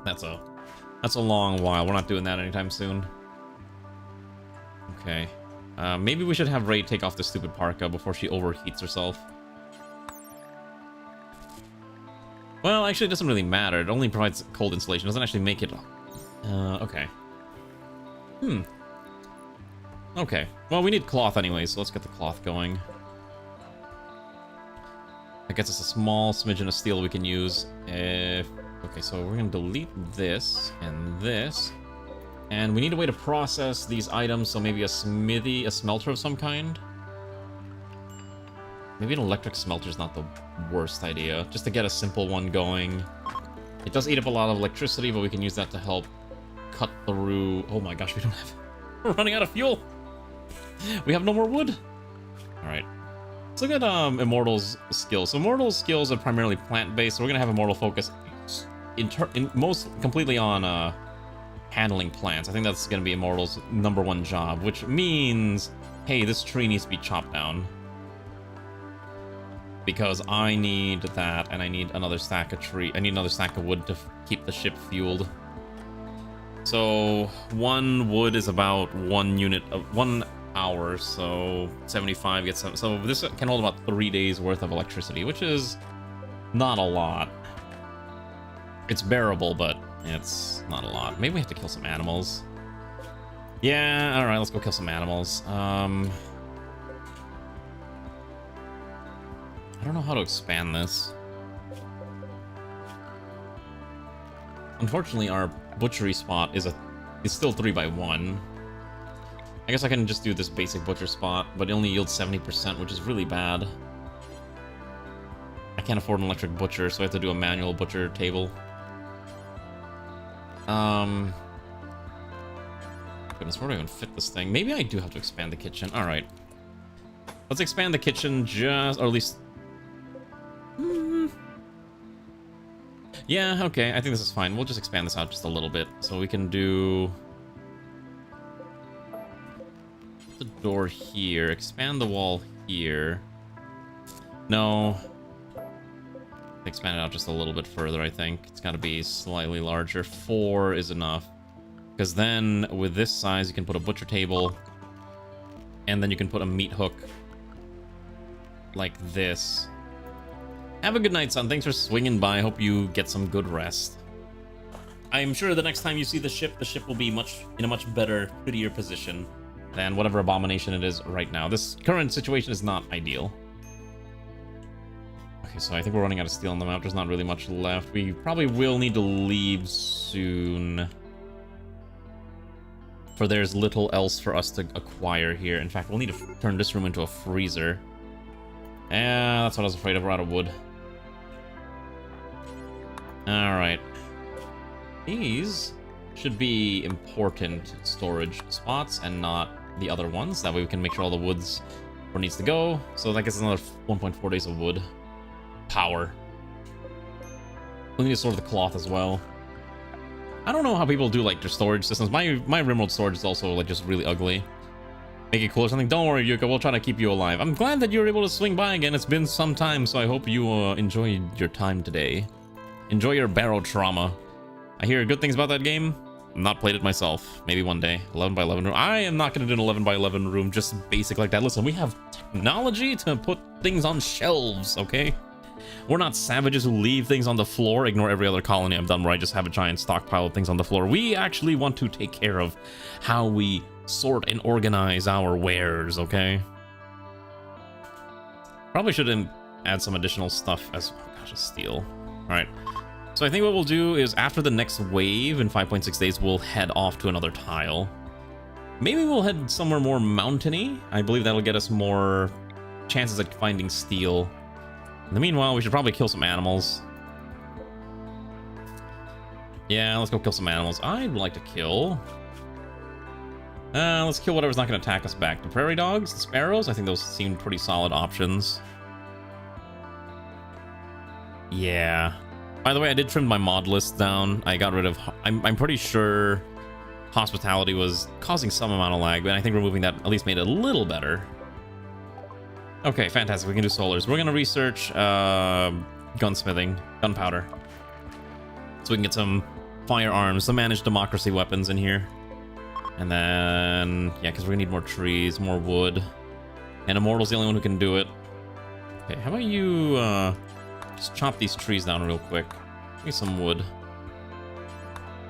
That's a long while. We're not doing that anytime soon. Okay. Maybe we should have Ray take off the stupid parka before she overheats herself. Well, actually, it doesn't really matter. It only provides cold insulation. It doesn't actually make it... okay. Okay. Well, we need cloth anyway, so let's get the cloth going. That gets us a small smidgen of steel we can use. Okay, so we're gonna delete this and this. And we need a way to process these items, so maybe a smithy, a smelter of some kind. Maybe an electric smelter is not the worst idea, just to get a simple one going. It does eat up a lot of electricity, but we can use that to help cut through... Oh my gosh, we don't have... We're running out of fuel! We have no more wood! Alright. Let's look at Immortal's skills. So Immortal's skills are primarily plant-based, so we're gonna have Immortal focus most completely on handling plants. I think that's gonna be Immortal's #1 job, which means, hey, this tree needs to be chopped down. Because I need that, and I need another stack of wood to keep the ship fueled. So 1 wood is about 1 unit of 1 hour, so 75 gets some. So this can hold about 3 days worth of electricity, which is not a lot. It's bearable, but it's not a lot. Maybe we have to kill some animals. Yeah, all right, let's go kill some animals. I don't know how to expand this. Unfortunately, our butchery spot is still 3x1. I guess I can just do this basic butcher spot, but it only yields 70%, which is really bad. I can't afford an electric butcher, so I have to do a manual butcher table. Goodness, where do I even fit this thing? Maybe I do have to expand the kitchen. All right. Let's expand the kitchen just, or at least... Yeah, okay, I think this is fine. We'll just expand this out just a little bit. So we can do... the door here. Expand the wall here. No. Expand it out just a little bit further, I think. It's got to be slightly larger. 4 is enough. Because then, with this size, you can put a butcher table. And then you can put a meat hook. Like this. Have a good night, son. Thanks for swinging by. Hope you get some good rest. I'm sure the next time you see the ship will be in a much better, prettier position than whatever abomination it is right now. This current situation is not ideal. Okay, so I think we're running out of steel on the map. There's not really much left. We probably will need to leave soon. For there's little else for us to acquire here. In fact, we'll need to turn this room into a freezer. Yeah, that's what I was afraid of. We're out of wood. Alright. These should be important storage spots and not the other ones. That way we can make sure all the wood's where it needs to go. So that gets another 1.4 days of wood. Power. We need to store the cloth as well. I don't know how people do like their storage systems. My Rimworld storage is also like just really ugly. Make it cool or something. Don't worry, Yuka. We'll try to keep you alive. I'm glad that you were able to swing by again. It's been some time, so I hope you enjoyed your time today. Enjoy your barrow trauma. I hear good things about that game. I've not played it myself. Maybe one day. 11x11 room. I am not going to do an 11x11 room just basic like that. Listen, we have technology to put things on shelves, okay? We're not savages who leave things on the floor. Ignore every other colony I've done where I just have a giant stockpile of things on the floor. We actually want to take care of how we sort and organize our wares, okay? Probably should add some additional stuff as... Oh gosh, steel. Alright. So I think what we'll do is after the next wave in 5.6 days, we'll head off to another tile. Maybe we'll head somewhere more mountainy. I believe that'll get us more chances at finding steel. In the meanwhile, we should probably kill some animals. Yeah, let's go kill some animals. I'd like to kill... let's kill whatever's not going to attack us back. The prairie dogs, the sparrows, I think those seem pretty solid options. Yeah. By the way, I did trim my mod list down. I got rid of... I'm pretty sure hospitality was causing some amount of lag, but I think removing that at least made it a little better. Okay, fantastic. We can do solars. We're going to research gunsmithing, gunpowder. So we can get some firearms, some managed democracy weapons in here. And then, yeah, because we're going to need more trees, more wood. And Immortal's the only one who can do it. Okay, how about you just chop these trees down real quick. Give me some wood.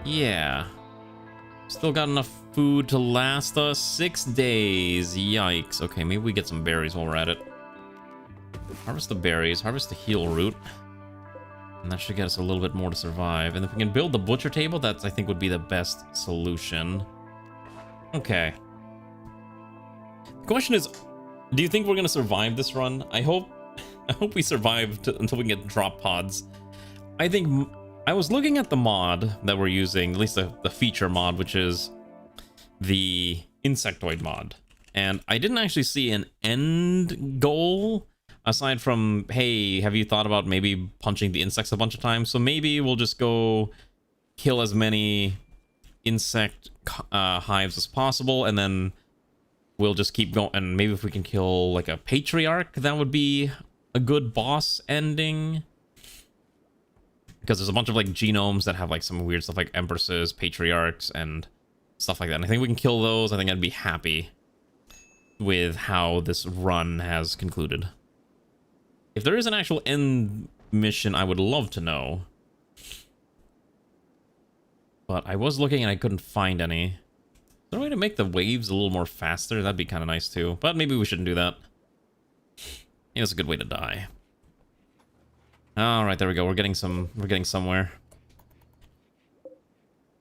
Yeah. Still got enough food to last us 6 days. Yikes. Okay, maybe we get some berries while we're at it. Harvest the berries. Harvest the heal root. And that should get us a little bit more to survive. And if we can build the butcher table, that's, I think, would be the best solution. Okay. The question is, do you think we're going to survive this run? I hope we survive until we can get drop pods. I think I was looking at the mod that we're using, at least the feature mod, which is the insectoid mod. And I didn't actually see an end goal aside from, hey, have you thought about maybe punching the insects a bunch of times? So maybe we'll just go kill as many insect hives as possible, and then we'll just keep going. And maybe if we can kill like a patriarch, that would be a good boss ending. Because there's a bunch of like genomes that have like some weird stuff like empresses, patriarchs, and stuff like that. And I think we can kill those. I think I'd be happy with how this run has concluded. If there is an actual end mission, I would love to know. But I was looking and I couldn't find any. Is there a way to make the waves a little more faster? That'd be kind of nice too. But maybe we shouldn't do that. Yeah, it's a good way to die. All right, there we go. We're getting somewhere.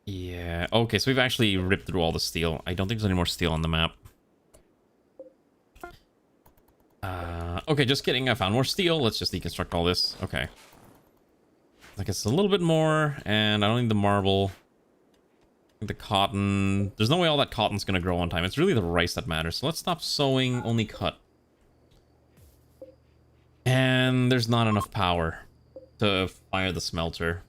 Yeah. Okay, so we've actually ripped through all the steel. I don't think there's any more steel on the map. Okay, just kidding. I found more steel. Let's just deconstruct all this. Okay. I guess a little bit more, and I don't need the marble. The cotton. There's no way all that cotton's gonna grow on time. It's really the rice that matters. So let's stop sowing, only cut. And there's not enough power to fire the smelter.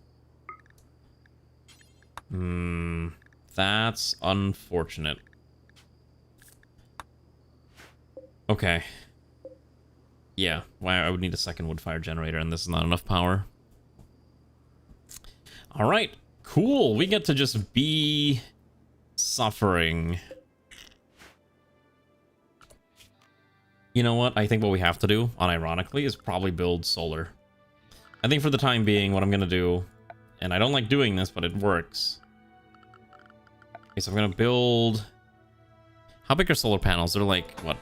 That's unfortunate. Okay. Yeah, well, I would need a second wood fire generator, and this is not enough power. All right, cool. We get to just be suffering. You know what? I think what we have to do, unironically, is probably build solar. I think for the time being, what I'm going to do, and I don't like doing this, but it works. Okay, so I'm going to build... How big are solar panels? They're like, what,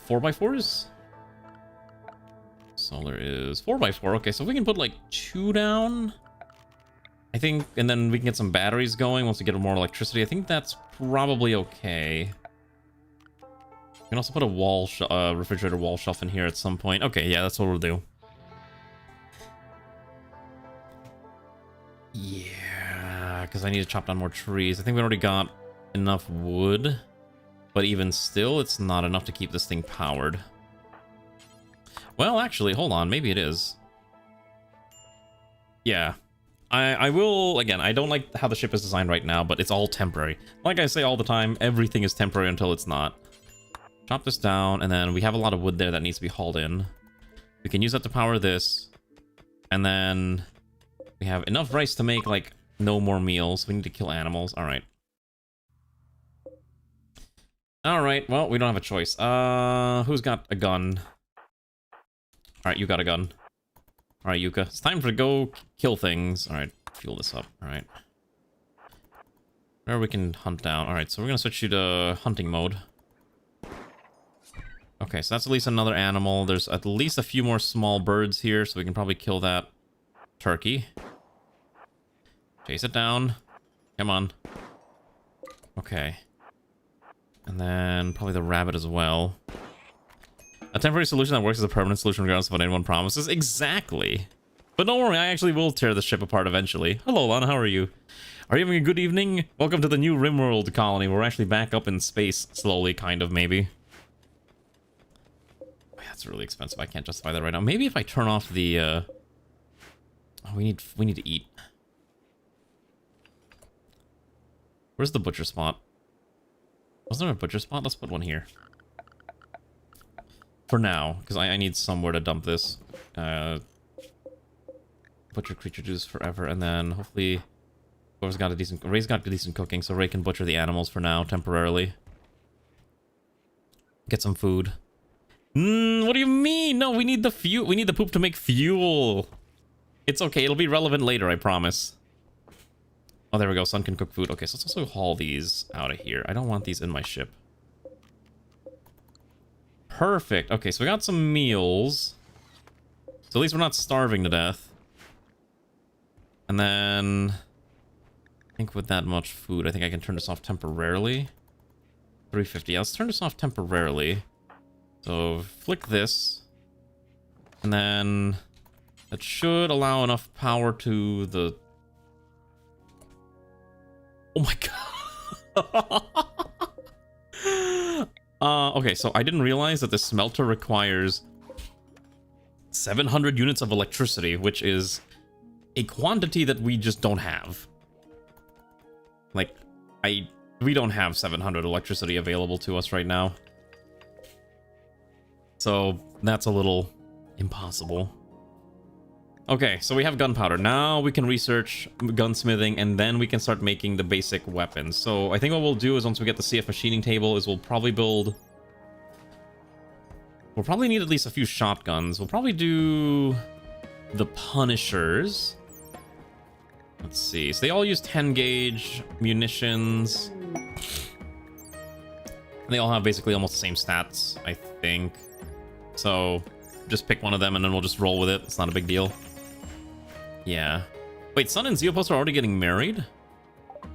4x4s? Solar is 4x4. Okay, so we can put like 2 down, I think, and then we can get some batteries going once we get more electricity. I think that's probably okay. We can also put a refrigerator wall shelf in here at some point. Okay, yeah, that's what we'll do. Yeah, because I need to chop down more trees. I think we already got enough wood, but even still, it's not enough to keep this thing powered. Well, actually, hold on. Maybe it is. Yeah. I will... Again, I don't like how the ship is designed right now, but it's all temporary. Like I say all the time, everything is temporary until it's not. Chop this down, and then we have a lot of wood there that needs to be hauled in. We can use that to power this. And then we have enough rice to make, like, no more meals. We need to kill animals. All right. All right. Well, we don't have a choice. Who's got a gun? All right, you got a gun. All right, Yuka. It's time to go kill things. All right, fuel this up. All right. Where we can hunt down. All right, so we're going to switch you to hunting mode. Okay, so that's at least another animal. There's at least a few more small birds here, so we can probably kill that turkey. Chase it down. Come on. Okay. And then probably the rabbit as well. A temporary solution that works as a permanent solution regardless of what anyone promises. Exactly. But don't worry, I actually will tear the ship apart eventually. Hello, Lana, how are you? Are you having a good evening? Welcome to the new Rimworld colony. We're actually back up in space, slowly, kind of, maybe. Oh, that's really expensive. I can't justify that right now. Maybe if I turn off the... Oh, we need to eat. Where's the butcher spot? Wasn't there a butcher spot? Let's put one here. For now, because I need somewhere to dump this. Butcher creature juice forever, and then hopefully whoever's got a decent... Ray's got decent cooking, so Ray can butcher the animals for now, temporarily. Get some food. What do you mean? No, we need the fuel. We need the poop to make fuel. It's okay, it'll be relevant later, I promise. Oh, there we go. Sun can cook food. Okay, so let's also haul these out of here. I don't want these in my ship. Perfect. Okay, so we got some meals. So at least we're not starving to death. And then I think with that much food, I think I can turn this off temporarily. 350. Yeah, let's turn this off temporarily. So flick this. And then that should allow enough power to the... Oh my god. Okay, so I didn't realize that the smelter requires 700 units of electricity, which is a quantity that we just don't have. Like, we don't have 700 electricity available to us right now. So that's a little impossible. Okay, so we have gunpowder. Now we can research gunsmithing, and then we can start making the basic weapons. So I think what we'll do is once we get the CF machining table is we'll probably build... We'll probably need at least a few shotguns. We'll probably do the Punishers. Let's see. So they all use 10 gauge munitions. They all have basically almost the same stats, I think. So just pick one of them and then we'll just roll with it. It's not a big deal. Yeah. Wait, Sun and Xeopos are already getting married?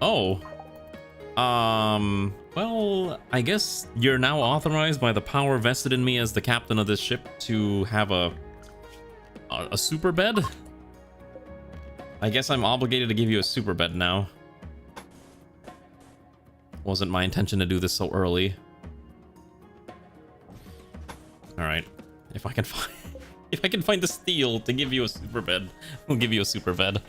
Oh. Well, I guess you're now authorized by the power vested in me as the captain of this ship to have a super bed? I guess I'm obligated to give you a super bed now. Wasn't my intention to do this so early. Alright. If I can find the steel to give you a super bed, we'll give you a super bed.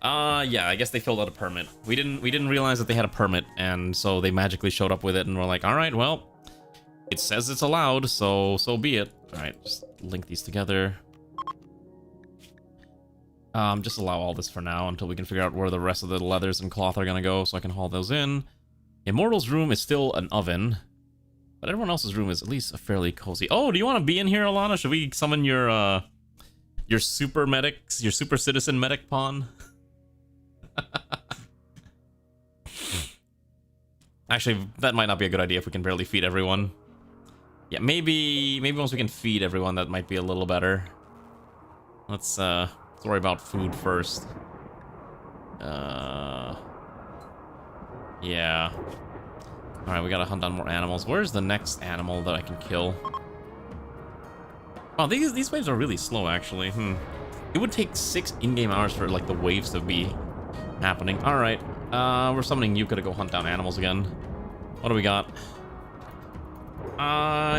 Yeah, I guess they filled out a permit. We didn't realize that they had a permit, and so they magically showed up with it, and we're like, alright, well, it says it's allowed, so be it. Alright, just link these together. Just allow all this for now until we can figure out where the rest of the leathers and cloth are gonna go, so I can haul those in. Immortal's room is still an oven, but everyone else's room is at least a fairly cozy. Oh, do you want to be in here, Alana? Should we summon your super medics, your super citizen medic pawn? Actually, that might not be a good idea if we can barely feed everyone. Yeah, maybe once we can feed everyone, that might be a little better. Let's worry about food first. Yeah. Alright, we gotta hunt down more animals. Where's the next animal that I can kill? Oh, these waves are really slow, actually. It would take 6 in-game hours for, like, the waves to be happening. Alright. We're summoning Yuka to go hunt down animals again. What do we got?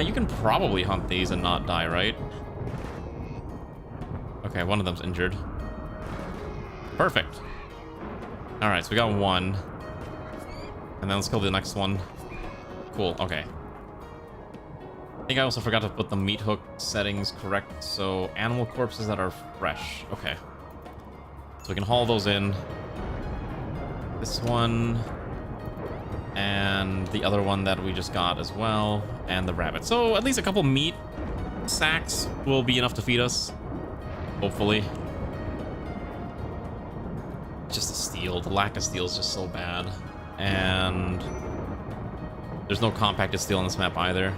You can probably hunt these and not die, right? Okay, one of them's injured. Perfect. Alright, so we got one. And then let's kill the next one. Cool, okay. I think I also forgot to put the meat hook settings correct, so animal corpses that are fresh. Okay. So we can haul those in. This one. And the other one that we just got as well. And the rabbit. So at least a couple meat sacks will be enough to feed us. Hopefully. Just the steel. The lack of steel is just so bad. And there's no compacted steel on this map either.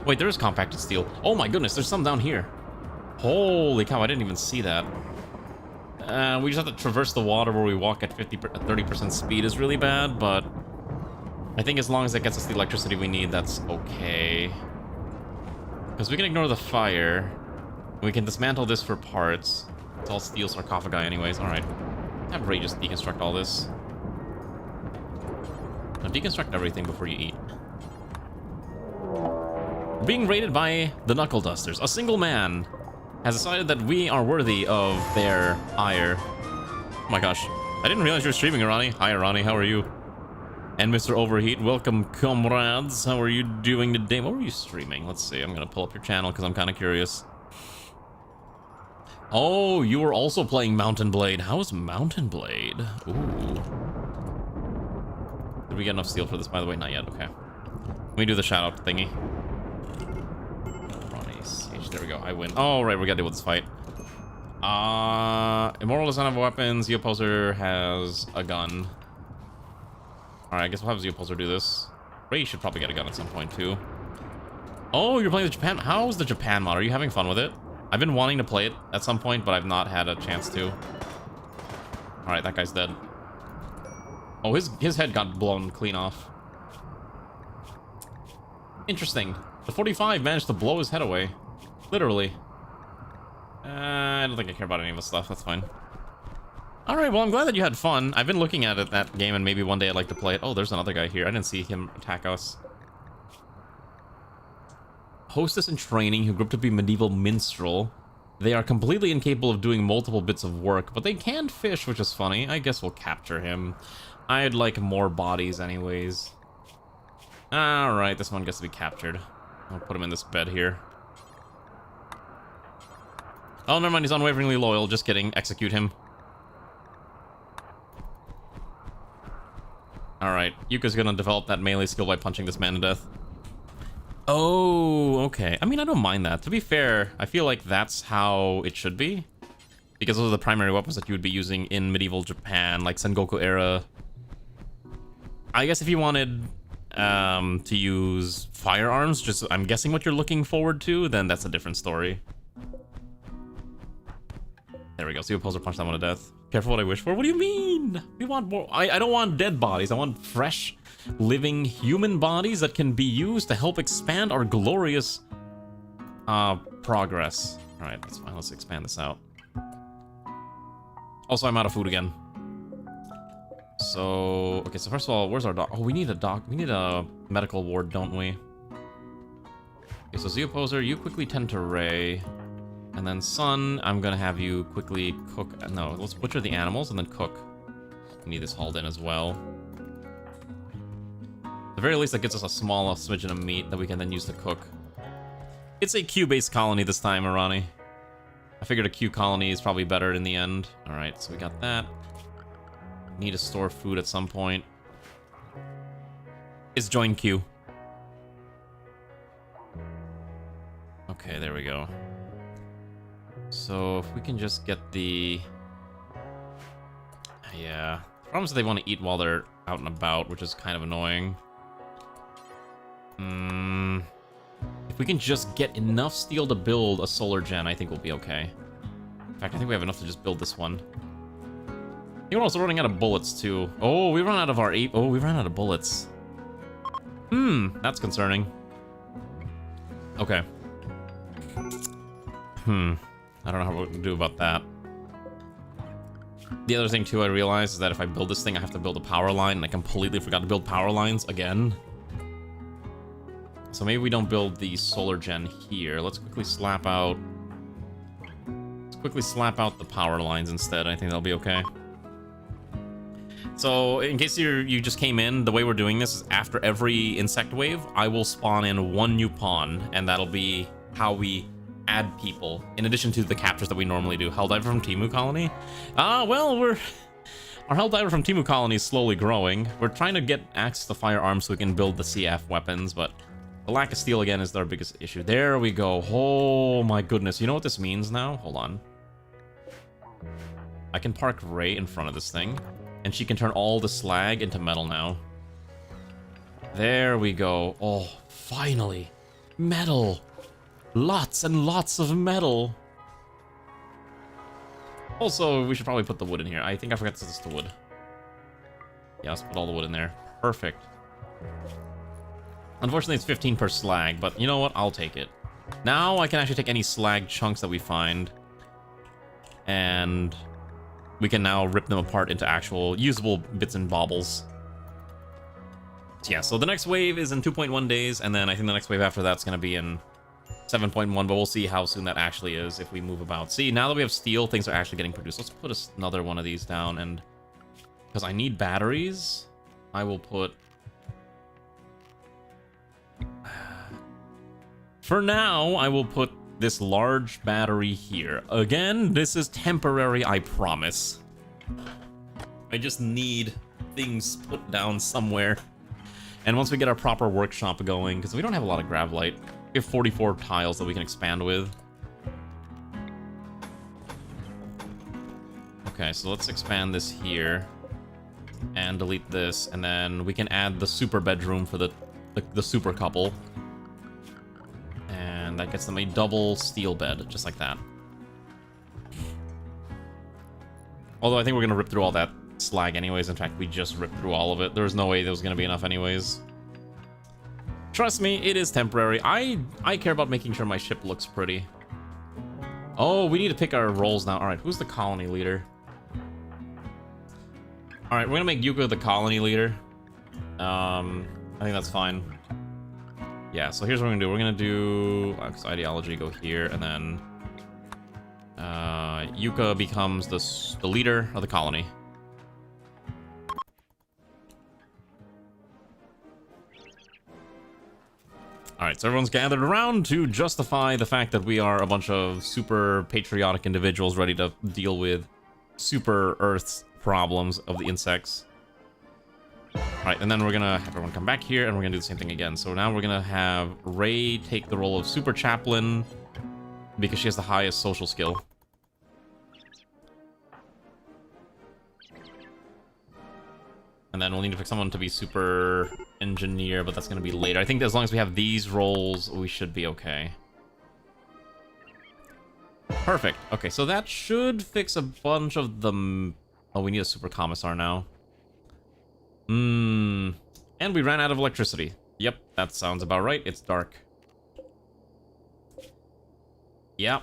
Wait, there is compacted steel. Oh my goodness, there's some down here. Holy cow, I didn't even see that. We just have to traverse the water where we walk at 30% speed is really bad, but I think as long as that gets us the electricity we need, that's okay. Because we can ignore the fire. We can dismantle this for parts. It's all steel sarcophagi anyways. Alright. Have Ray just deconstruct all this. Now deconstruct everything before you eat. We're being raided by the Knuckle Dusters. A single man has decided that we are worthy of their ire. Oh my gosh. I didn't realize you were streaming, Arani. Hi, Arani. How are you? And Mr. Overheat. Welcome, comrades. How are you doing today? What were you streaming? Let's see. I'm going to pull up your channel because I'm kind of curious. Oh, you were also playing Mountain Blade. How is Mountain Blade? Ooh. Did we get enough steel for this, by the way? Not yet. Okay. Let me do the shout-out thingy. There we go. I win. Oh, right. We gotta deal with this fight. Immortal doesn't have weapons. Xeopolzer has a gun. Alright, I guess we'll have Xeopolzer do this. Ray should probably get a gun at some point, too. Oh, you're playing the Japan... How's the Japan mod? Are you having fun with it? I've been wanting to play it at some point, but I've not had a chance to. Alright, that guy's dead. Oh, his head got blown clean off. Interesting. The 45 managed to blow his head away. Literally. I don't think I care about any of this stuff. That's fine. Alright, well, I'm glad that you had fun. I've been looking at that game, and maybe one day I'd like to play it. Oh, there's another guy here. I didn't see him attack us. Hostess in training who grew up to be medieval minstrel. They are completely incapable of doing multiple bits of work, but they can fish, which is funny. I guess we'll capture him. I'd like more bodies anyways. Alright, this one gets to be captured. I'll put him in this bed here. Oh, never mind, he's unwaveringly loyal. Just kidding. Execute him. Alright, Yuka's gonna develop that melee skill by punching this man to death. Oh, okay. I mean, I don't mind that. To be fair, I feel like that's how it should be. Because those are the primary weapons that you would be using in medieval Japan, like Sengoku era. I guess if you wanted to use firearms, just I'm guessing what you're looking forward to, then that's a different story. There we go. See, opposer punch that one to death. Careful what I wish for. What do you mean? We want more. I don't want dead bodies. I want fresh, living human bodies that can be used to help expand our glorious progress. All right, that's fine. Let's expand this out. Also, I'm out of food again. So, okay, so first of all, where's our doc? Oh, we need a doc. We need a medical ward, don't we? Okay, so Z opposer, you quickly tend to Ray. And then Sun, I'm gonna have you quickly cook. No, let's butcher the animals and then cook. We need this hauled in as well. At the very least, that gets us a small smidgen of meat that we can then use to cook. It's a Q-based colony this time, Arani. I figured a Q colony is probably better in the end. Alright, so we got that. Need to store food at some point. It's join Q. Okay, there we go. So if we can just get the... Yeah. The problem is they want to eat while they're out and about, which is kind of annoying. If we can just get enough steel to build a solar gen, I think we'll be okay. In fact, I think we have enough to just build this one. I think we're also running out of bullets, too. Oh, we ran out of our 8... Oh, we ran out of bullets. That's concerning. Okay. I don't know how we're gonna do about that. The other thing, too, I realized is that if I build this thing, I have to build a power line, and I completely forgot to build power lines again. So maybe we don't build the solar gen here. Let's quickly slap out... the power lines instead. I think that'll be okay. So, in case you just came in, the way we're doing this is after every insect wave, I will spawn in one new pawn, and that'll be how we add people, in addition to the captures that we normally do. Helldiver from Timu Colony? Well, our Helldiver from Timu Colony is slowly growing. We're trying to get access to firearms so we can build the CF weapons, but the lack of steel, again, is our biggest issue. There we go. Oh, my goodness. You know what this means now? Hold on. I can park Ray in front of this thing, and she can turn all the slag into metal now. There we go. Oh, finally. Metal. Lots and lots of metal. Also, we should probably put the wood in here. I think I forgot to set this to wood. Yeah, let's put all the wood in there. Perfect. Unfortunately, it's 15 per slag, but you know what? I'll take it. Now I can actually take any slag chunks that we find, and we can now rip them apart into actual usable bits and baubles. So yeah, so the next wave is in 2.1 days, and then I think the next wave after that's going to be in 7.1, but we'll see how soon that actually is if we move about. See, now that we have steel, things are actually getting produced. Let's put another one of these down, and because I need batteries, I will put... For now, I will put this large battery here. Again, this is temporary, I promise. I just need things put down somewhere. And once we get our proper workshop going, because we don't have a lot of gravlite, we have 44 tiles that we can expand with. Okay, so let's expand this here and delete this, and then we can add the super bedroom for the super couple. And And that gets them a double steel bed, just like that. Although I think we're gonna rip through all that slag anyways. In fact, we just ripped through all of it. There was no way there was gonna be enough anyways. Trust me, it is temporary. I care about making sure my ship looks pretty. Oh, we need to pick our roles now. Alright, who's the colony leader? Alright, we're gonna make Yuka the colony leader. I think that's fine. Yeah, so here's what we're gonna do. We're gonna do ideology, go here, and then Yuka becomes the leader of the colony. Alright, so everyone's gathered around to justify the fact that we are a bunch of super patriotic individuals ready to deal with super Earth's problems of the insects. Alright, and then we're gonna have everyone come back here, and we're gonna do the same thing again. So now we're gonna have Ray take the role of Super Chaplain, because she has the highest social skill. And then we'll need to pick someone to be Super Engineer, but that's gonna be later. I think that as long as we have these roles, we should be okay. Perfect. Okay, so that should fix a bunch of them. Oh, we need a Super Commissar now. And we ran out of electricity. Yep, that sounds about right. It's dark. Yep.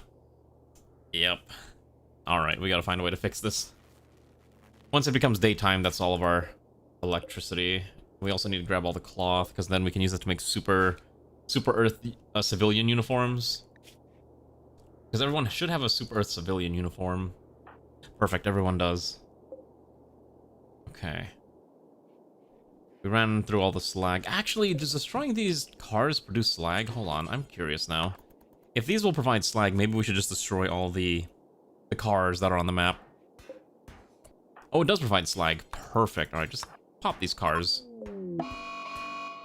Alright, we gotta find a way to fix this. Once it becomes daytime, that's all of our electricity. We also need to grab all the cloth, because then we can use it to make Super Earth civilian uniforms. Because everyone should have a Super Earth civilian uniform. Perfect, everyone does. Okay. We ran through all the slag. Actually, does destroying these cars produce slag? Hold on, I'm curious now. If these will provide slag, maybe we should just destroy all the cars that are on the map. Oh, it does provide slag. Perfect. Alright, just pop these cars.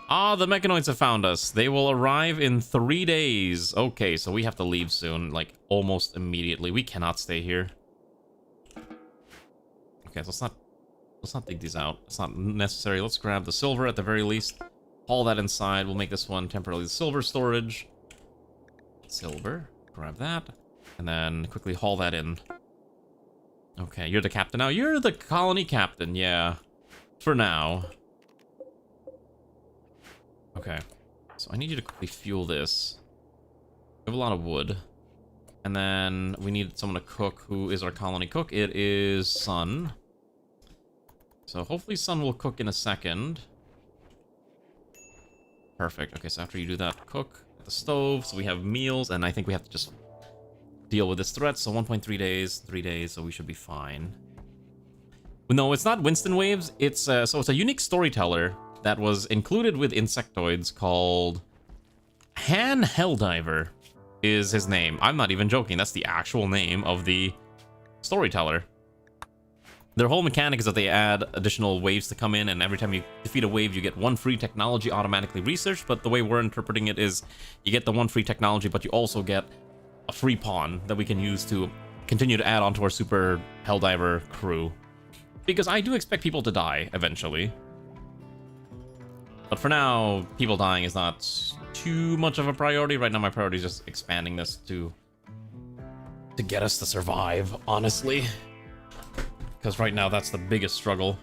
Ah, the mechanoids have found us. They will arrive in 3 days. Okay, so we have to leave soon, like almost immediately. We cannot stay here. Okay, so let's not dig these out. It's not necessary. Let's grab the silver at the very least. Haul that inside. We'll make this one temporarily the silver storage. Silver. Grab that. And then quickly haul that in. Okay, you're the captain now. You're the colony captain, yeah. For now. Okay. So I need you to quickly fuel this. We have a lot of wood. And then we need someone to cook. Who is our colony cook? It is Sun. So hopefully Sun will cook in a second. Perfect. Okay, so after you do that, cook at the stove. So we have meals, and I think we have to just deal with this threat. So 1.3 days, 3 days, so we should be fine. No, it's not Winston Waves. It's so it's a unique storyteller that was included with insectoids called HELLDIVER is his name. I'm not even joking. That's the actual name of the storyteller. Their whole mechanic is that they add additional waves to come in, and every time you defeat a wave, you get one free technology automatically researched. But the way we're interpreting it is you get the one free technology, but you also get a free pawn that we can use to continue to add on to our Super HELLDIVER crew. Because I do expect people to die eventually. But for now, people dying is not too much of a priority. Right now, my priority is just expanding this to get us to survive, honestly. Because right now, that's the biggest struggle.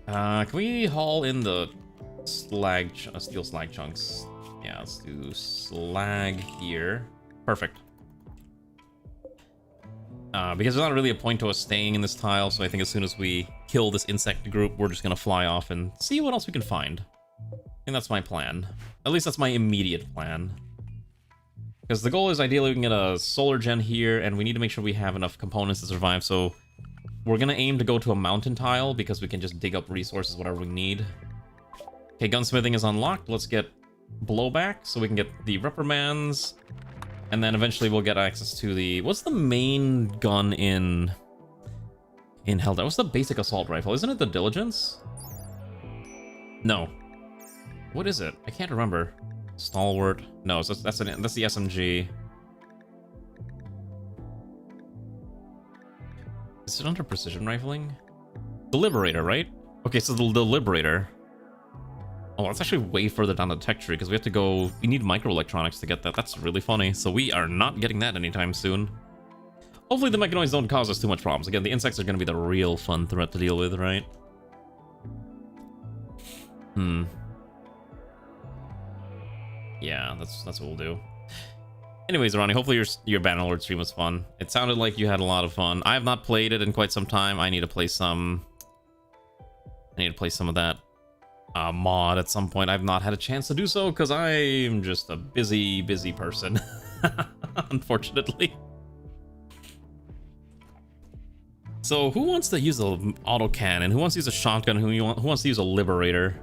Can we haul in the slag, steel slag chunks? Yeah, let's do slag here. Perfect. Because there's not really a point to us staying in this tile, so I think as soon as we kill this insect group, we're just gonna fly off and see what else we can find. I think that's my plan. At least that's my immediate plan. Because the goal is ideally we can get a solar gen here, and we need to make sure we have enough components to survive, so we're gonna aim to go to a mountain tile, because we can just dig up resources, whatever we need. Okay, gunsmithing is unlocked. Let's get blowback, so we can get the reprimands. And then eventually we'll get access to the... What's the main gun in HELLDIVERS? What's the basic assault rifle? Isn't it the Diligence? No. What is it? I can't remember. Stalwart. No, so that's the SMG. Is it under precision rifling? The Liberator, right? Okay, so the Liberator. Oh, it's actually way further down the tech tree because we have to go... We need microelectronics to get that. That's really funny. So we are not getting that anytime soon. Hopefully the mechanoids don't cause us too much problems. Again, the insects are going to be the real fun threat to deal with, right? Yeah, that's what we'll do. Anyways, Ronnie, hopefully your Bannerlord stream was fun. It sounded like you had a lot of fun. I have not played it in quite some time. I need to play some... of that mod at some point. I've not had a chance to do so because I'm just a busy person. Unfortunately. So who wants to use an autocannon? Who wants to use a shotgun? Who wants to use a liberator?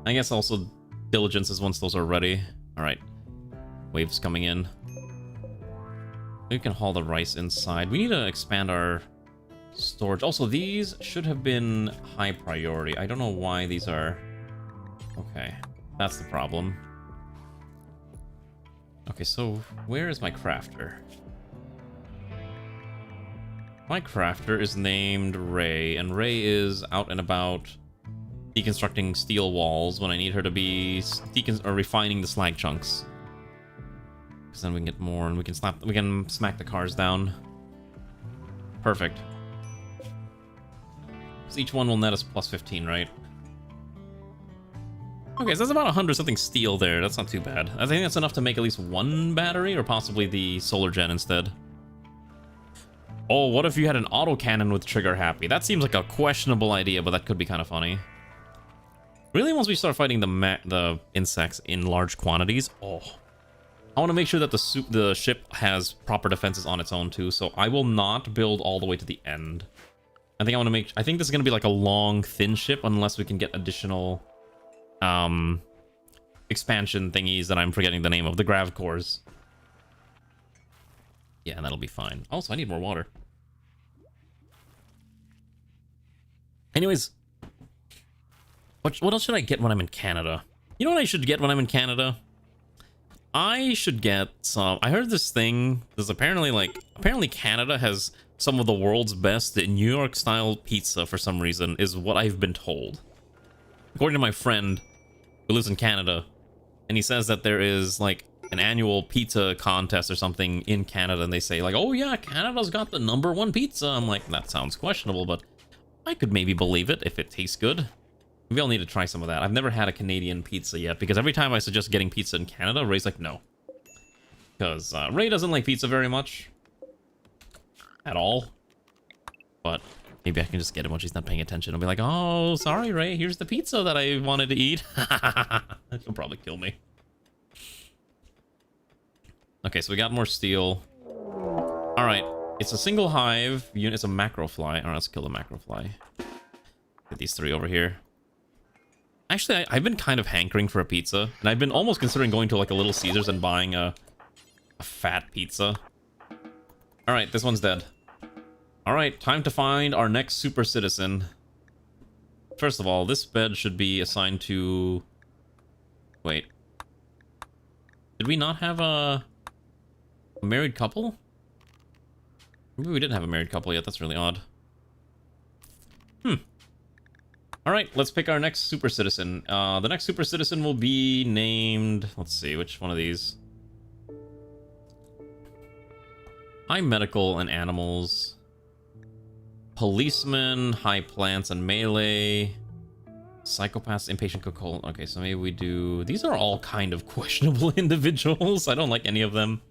I guess also diligences once those are ready. Alright. Waves coming in. We can haul the rice inside. We need to expand our storage. Also, these should have been high priority. I don't know why these are... Okay, that's the problem. Okay, so where is my crafter? My crafter is named Ray, and Ray is out and about deconstructing steel walls when I need her to be refining the slag chunks. Because then we can get more, and we can smack the cars down. Perfect. So each one will net us plus 15, right? Okay, so that's about 100 something steel there. That's not too bad. I think that's enough to make at least one battery, or possibly the solar gen instead. Oh, what if you had an autocannon with trigger happy? That seems like a questionable idea, but that could be kind of funny. Really, once we start fighting the insects in large quantities, oh, I want to make sure that the ship has proper defenses on its own too. So I will not build all the way to the end. I think this is gonna be like a long, thin ship unless we can get additional expansion thingies that I'm forgetting the name of, the grav cores. Yeah, that'll be fine. Also, I need more water. Anyways, what else should I get when I'm in Canada? You know what I should get when I'm in Canada? I should get some... I heard this thing. There's apparently Canada has some of the world's best New York-style pizza for some reason, is what I've been told. According to my friend who lives in Canada, and he says that there is, like, an annual pizza contest or something in Canada, and they say, like, oh yeah, Canada's got the #1 pizza. I'm like, that sounds questionable, but I could maybe believe it if it tastes good. Maybe I'll need to try some of that. I've never had a Canadian pizza yet, because every time I suggest getting pizza in Canada, Ray's like, no. Because Ray doesn't like pizza very much. At all. But maybe I can just get it when she's not paying attention. I'll be like, oh, sorry, Ray, here's the pizza that I wanted to eat. She'll probably kill me. Okay, so we got more steel. Alright, it's a single hive unit. It's a macro fly. Alright, let's kill the macro fly. Get these 3 over here. Actually, I've been kind of hankering for a pizza, and I've been almost considering going to like a Little Caesars and buying a fat pizza. Alright, this one's dead. Alright, time to find our next super citizen. First of all, this bed should be assigned to... Wait. Did we not have a married couple? Maybe we didn't have a married couple yet. That's really odd. Alright, let's pick our next super citizen. The next super citizen will be named... Let's see, which one of these? High medical and animals. Policeman, high plants and melee. Psychopaths, impatient cook. Okay, so maybe we do... These are all kind of questionable individuals. I don't like any of them.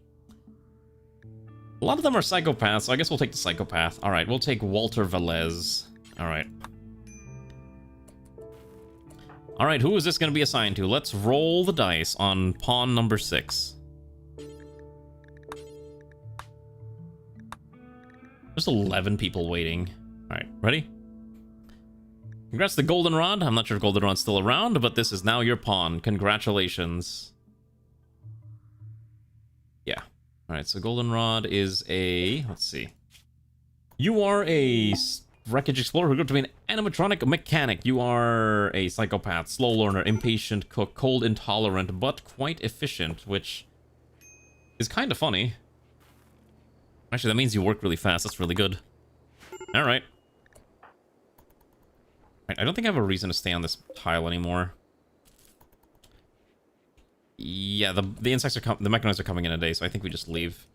A lot of them are psychopaths, so I guess we'll take the psychopath. Alright, we'll take Walter Velez. Alright. Alright, who is this going to be assigned to? Let's roll the dice on pawn number 6. There's 11 people waiting. Alright, ready? Congrats to Goldenrod. I'm not sure if Goldenrod's still around, but this is now your pawn. Congratulations. Yeah. Alright, so Goldenrod is a... Let's see. You are a wreckage explorer who grew up to be an animatronic mechanic. You are a psychopath, slow learner, impatient cook, cold intolerant, but quite efficient, which is kind of funny. Actually, that means you work really fast. That's really good. Alright. I don't think I have a reason to stay on this tile anymore. Yeah, the insects are the mechanoids are coming in a day, so I think we just leave.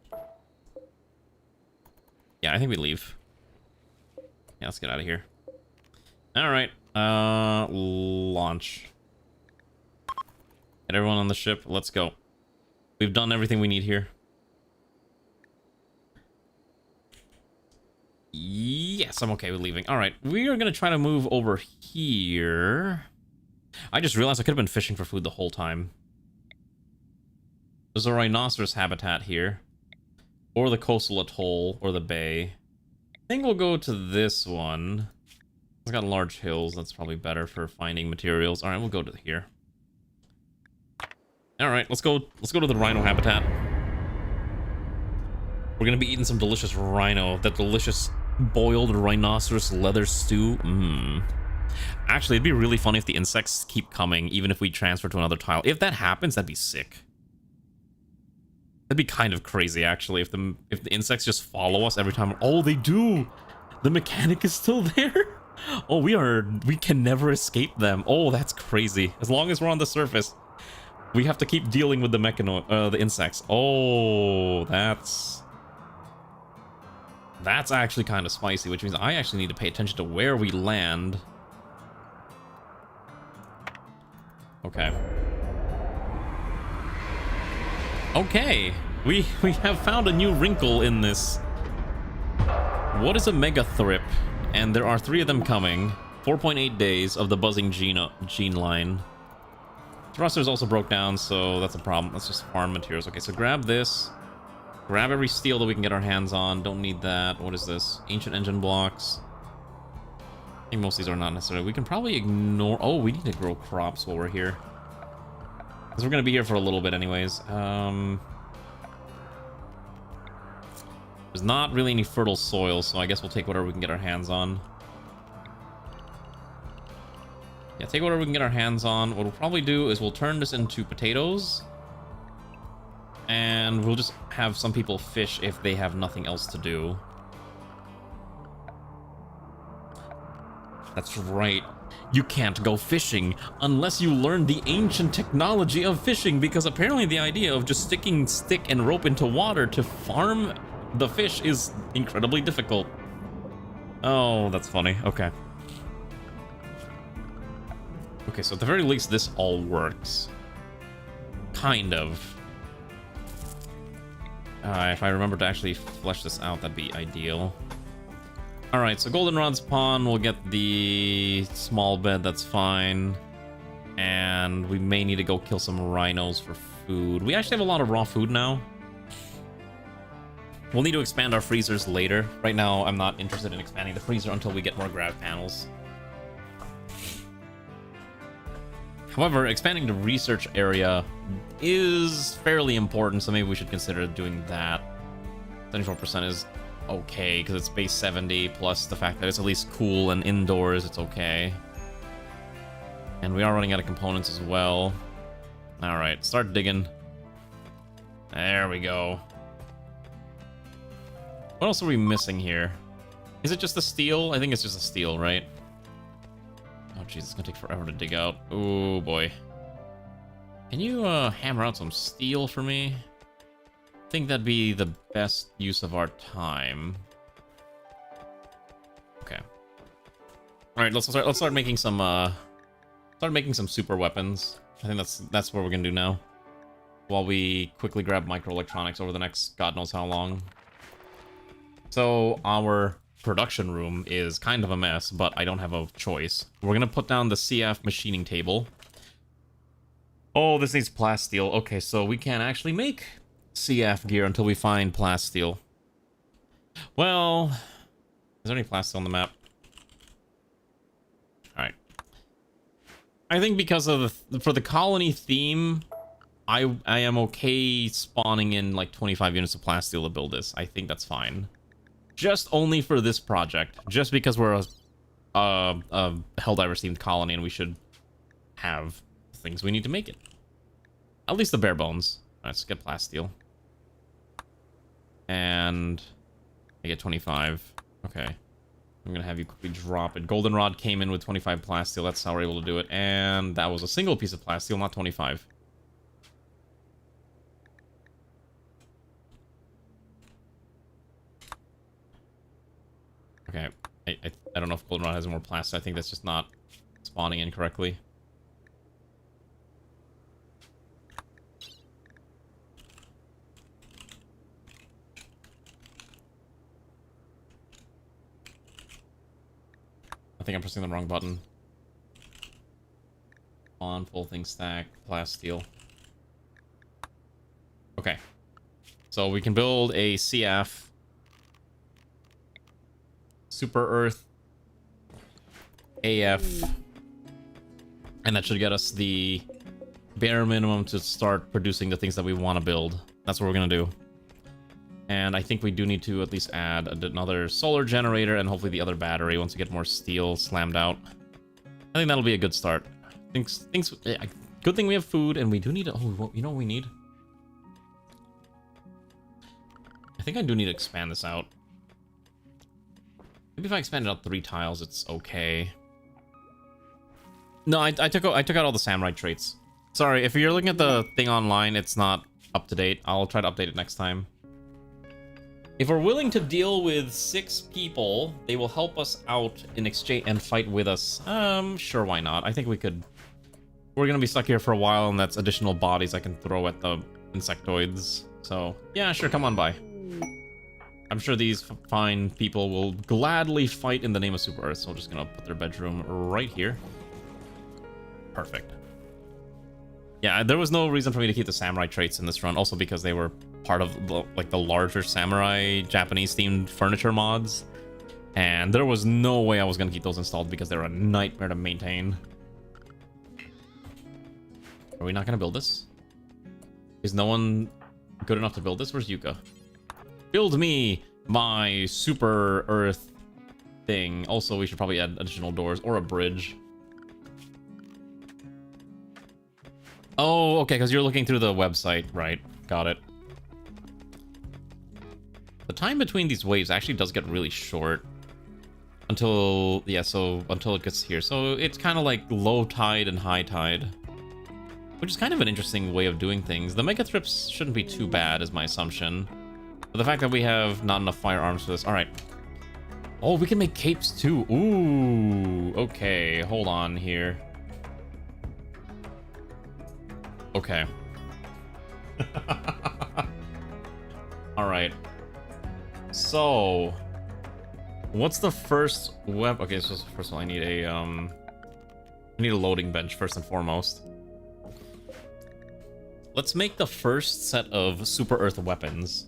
Yeah, I think we leave. Yeah, let's get out of here. All right, launch. Get everyone on the ship. Let's go. We've done everything we need here. Yes, I'm okay with leaving. All right, we are gonna try to move over here. I just realized I could have been fishing for food the whole time. There's a rhinoceros habitat here. Or the coastal atoll, or the bay. I think we'll go to this one. It's got large hills, that's probably better for finding materials. Alright, we'll go to here. Alright, let's go to the rhino habitat. We're gonna be eating some delicious rhino. That delicious boiled rhinoceros leather stew. Actually, it'd be really funny if the insects keep coming, even if we transfer to another tile. If that happens, that'd be sick. That'd be kind of crazy, actually, if the insects just follow us every time. Oh, they do! The mechanic is still there? Oh, we can never escape them. Oh, that's crazy. As long as we're on the surface, we have to keep dealing with the insects. Oh, that's actually kind of spicy, which means I actually need to pay attention to where we land. Okay. Okay, we have found a new wrinkle in this. What is a megathrip? And there are 3 of them coming. 4.8 days of the buzzing gene line. Thrusters also broke down, so that's a problem. Let's just farm materials. Okay, so grab this. Grab every steel that we can get our hands on. Don't need that. What is this? Ancient engine blocks. I think most of these are not necessary. We can probably ignore... Oh, we need to grow crops while we're here. Because we're going to be here for a little bit anyways. There's not really any fertile soil, so I guess we'll take whatever we can get our hands on. Yeah, take whatever we can get our hands on. What we'll probably do is we'll turn this into potatoes. And we'll just have some people fish if they have nothing else to do. That's right. You can't go fishing unless you learn the ancient technology of fishing, because apparently the idea of just sticking stick and rope into water to farm the fish is incredibly difficult. Oh, that's funny. Okay. Okay, so at the very least, this all works. Kind of. If I remember to actually flesh this out, that'd be ideal. Alright, so goldenrod's pawn, we'll get the small bed, that's fine. And we may need to go kill some rhinos for food. We actually have a lot of raw food now. We'll need to expand our freezers later. Right now, I'm not interested in expanding the freezer until we get more grav panels. However, expanding the research area is fairly important, so maybe we should consider doing that. 74% is okay, because it's base 70, plus the fact that it's at least cool and indoors, it's okay. And we are running out of components as well. Alright, start digging. There we go. What else are we missing here? Is it just the steel? I think it's just the steel, right? Oh jeez, it's gonna take forever to dig out. Oh boy. Can you hammer out some steel for me? I think that'd be the best use of our time. Okay. All right, let's start making some super weapons. I think that's what we're gonna do now. While we quickly grab microelectronics over the next God knows how long. So our production room is kind of a mess, but I don't have a choice. We're gonna put down the CF machining table. Oh, this needs plasteel. Okay, so we can't actually make CF gear until we find plasteel. Well, is there any plasteel on the map? Alright. I think because of for the colony theme, I am okay spawning in like 25 units of plasteel to build this. I think that's fine. Just only for this project. Just because we're a Helldivers themed colony and we should have things we need to make it. At least the bare bones. Let's get plasteel. And I get 25. Okay. I'm gonna have you quickly drop it. Goldenrod came in with 25 plasteel. That's how we're able to do it. And that was a single piece of plasteel, not 25. I don't know if goldenrod has more plastic. I think that's just not spawning incorrectly. I think I'm pressing the wrong button. On, full thing stack, plasteel. Okay. So we can build a CF. Super Earth. AF. And that should get us the bare minimum to start producing the things that we want to build. That's what we're going to do. And I think we do need to at least add another solar generator and hopefully the other battery once we get more steel slammed out. I think that'll be a good start. Good thing we have food, and we do need to... Oh, you know what we need? I think I do need to expand this out. Maybe if I expand it out 3 tiles, it's okay. No, I took out all the samurai traits. Sorry, if you're looking at the thing online, it's not up to date. I'll try to update it next time. If we're willing to deal with 6 people, they will help us out in exchange and fight with us. Sure, why not? I think we could... We're gonna be stuck here for a while, and that's additional bodies I can throw at the insectoids. So, yeah, sure, come on by. I'm sure these fine people will gladly fight in the name of Super Earth, so I'm just gonna put their bedroom right here. Perfect. Yeah, there was no reason for me to keep the samurai traits in this run, also because they were part of the larger samurai Japanese-themed furniture mods. And there was no way I was gonna keep those installed because they're a nightmare to maintain. Are we not gonna build this? Is no one good enough to build this? Where's Yuka? Build me my Super Earth thing. Also, we should probably add additional doors or a bridge. Oh, okay, because you're looking through the website. Right, got it. The time between these waves actually does get really short. Until, yeah, so until it gets here. So it's kind of like low tide and high tide. Which is kind of an interesting way of doing things. The mega thrips shouldn't be too bad, is my assumption. But the fact that we have not enough firearms for this. Alright. Oh, we can make capes too. Ooh. Okay, hold on here. Okay. Alright. So... What's the first web? Okay, so first of all, I need a loading bench first and foremost. Let's make the first set of Super Earth weapons.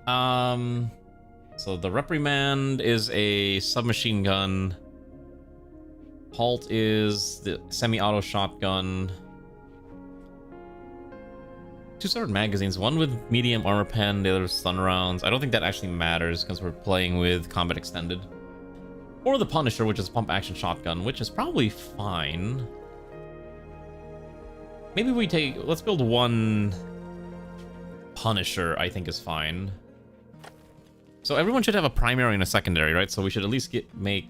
So the Reprimand is a submachine gun. Halt is the semi-auto shotgun. 2 separate magazines, one with medium armor pen, the other with stun rounds. I don't think that actually matters because we're playing with combat extended. Or the Punisher, which is pump action shotgun, which is probably fine. Maybe we take... Let's build one Punisher, I think is fine. So everyone should have a primary and a secondary, right? So we should at least make...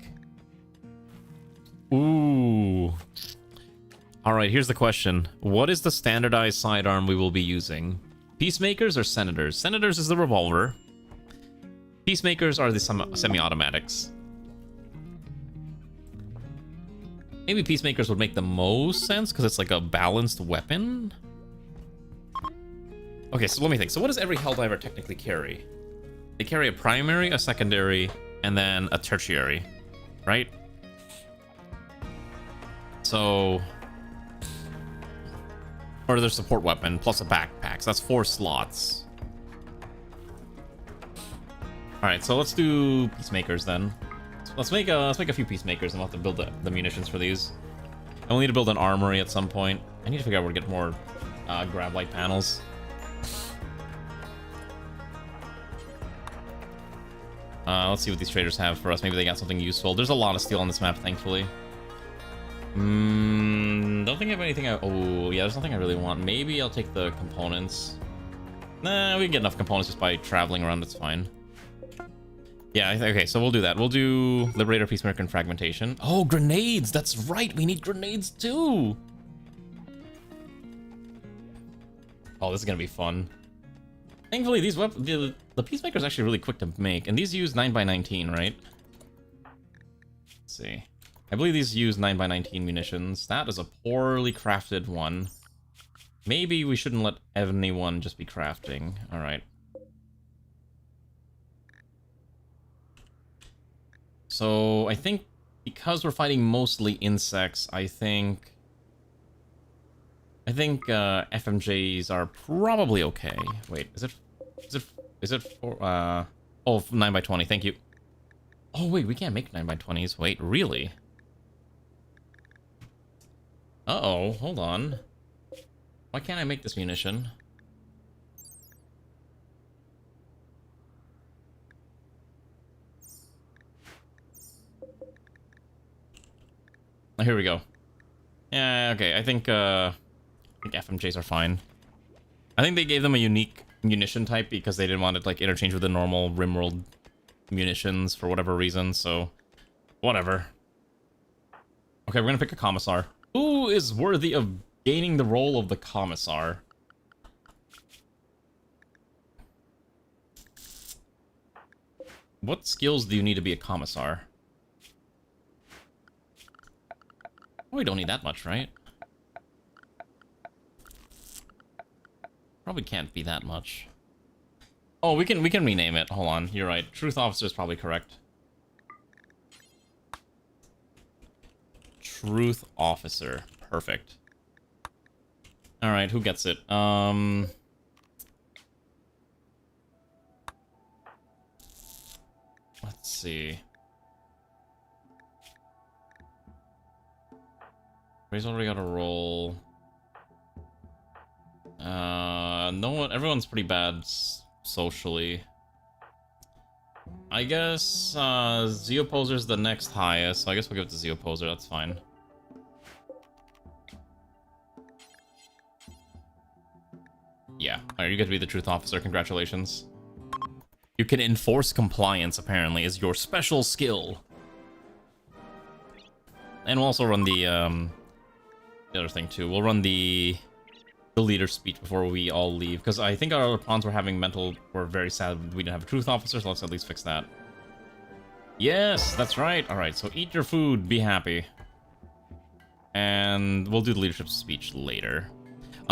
Ooh. Alright, here's the question. What is the standardized sidearm we will be using? Peacemakers or Senators? Senators is the revolver. Peacemakers are the semi-automatics. Maybe Peacemakers would make the most sense because it's like a balanced weapon. Okay, so let me think. So what does every Helldiver technically carry? They carry a primary, a secondary, and then a tertiary, right? So... Or their support weapon, plus a backpack. So that's 4 slots. Alright, so let's do Peacemakers then. Let's make a few Peacemakers and we'll have to build the munitions for these. And we'll need to build an armory at some point. I need to figure out where to get more grab light panels. Let's see what these traders have for us. Maybe they got something useful. There's a lot of steel on this map, thankfully. Don't think I have anything oh, yeah, there's nothing I really want. Maybe I'll take the components. Nah, we can get enough components just by traveling around. It's fine. Yeah, okay, so we'll do that. We'll do Liberator, Peacemaker, and Fragmentation. Oh, grenades! That's right! We need grenades, too! Oh, this is gonna be fun. Thankfully, these weapons... The Peacemaker's actually really quick to make, and these use 9x19, right? Let's see. I believe these use 9x19 munitions. That is a poorly crafted one. Maybe we shouldn't let anyone just be crafting. Alright. So, I think because we're fighting mostly insects, I think FMJs are probably okay. Wait, is it for, oh, 9x20, thank you. Oh, wait, we can't make 9x20s. Wait, really? Uh-oh, hold on. Why can't I make this munition? Oh, here we go. Yeah, okay, I think FMJs are fine. I think they gave them a unique munition type because they didn't want it, like, interchange with the normal Rimworld munitions for whatever reason, so... whatever. Okay, we're gonna pick a commissar. Who is worthy of gaining the role of the commissar? What skills do you need to be a commissar? Oh, we don't need that much, right? Probably can't be that much. Oh, we can rename it. Hold on, you're right. Truth officer is probably correct. Truth officer. Perfect. Alright, who gets it? Let's see. Ray's already got a roll. No one, everyone's pretty bad socially. I guess, Zeoposer's the next highest, so I guess we'll give it to Zeoposer, that's fine. Yeah, alright, you get to be the truth officer, congratulations. You can enforce compliance, apparently, is your special skill. And we'll also run the other thing, too. We'll run the leader's speech before we all leave, because I think our other pawns were very sad we didn't have a truth officer, so let's at least fix that. Yes, that's right. Alright, so eat your food, be happy. And we'll do the leadership speech later.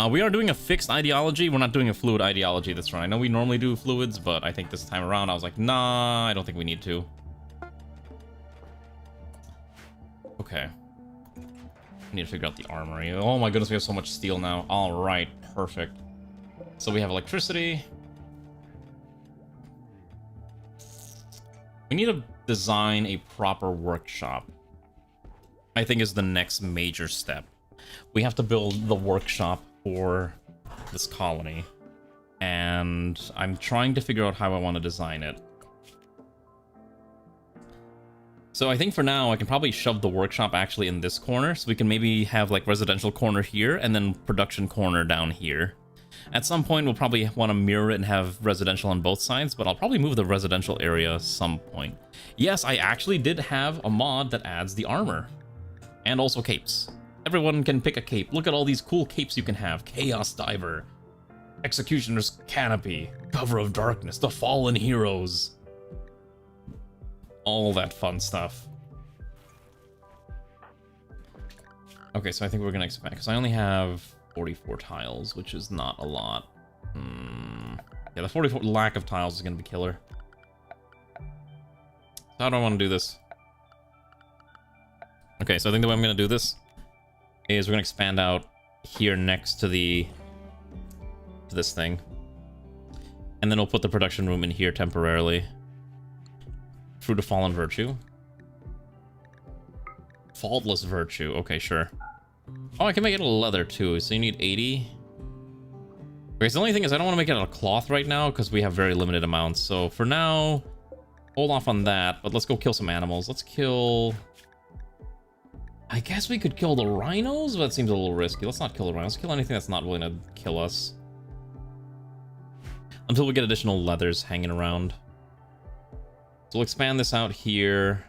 We are doing a fixed ideology. We're not doing a fluid ideology this run. I know we normally do fluids, but I think this time around I was like, nah, I don't think we need to. Okay. I need to figure out the armory. Oh my goodness, we have so much steel now. Alright, perfect. So we have electricity. We need to design a proper workshop. I think is the next major step. We have to build the workshop for this colony. And I'm trying to figure out how I want to design it. So I think for now I can probably shove the workshop actually in this corner, so we can maybe have like residential corner here and then production corner down here. At some point we'll probably want to mirror it and have residential on both sides, but I'll probably move the residential area some point. Yes, I actually did have a mod that adds the armor. And also capes. Everyone can pick a cape. Look at all these cool capes you can have. Chaos Diver, Executioner's Canopy, Cover of Darkness, the Fallen Heroes. All that fun stuff. Okay, so I think we're gonna expand, because I only have 44 tiles, which is not a lot. Yeah, the 44 lack of tiles is gonna be killer. So how do I want to do this? Okay, so I think the way I'm gonna do this is we're gonna expand out here next to this thing. And then we'll put the production room in here temporarily. Fruit of Fallen Virtue. Faultless Virtue. Okay, sure. Oh, I can make it a leather too, so you need 80. Okay, so the only thing is I don't want to make it out of cloth right now because we have very limited amounts. So for now, hold off on that, but let's go kill some animals. Let's kill... I guess we could kill the rhinos, but that seems a little risky. Let's not kill the rhinos. Let's kill anything that's not willing to kill us. Until we get additional leathers hanging around. So we'll expand this out here.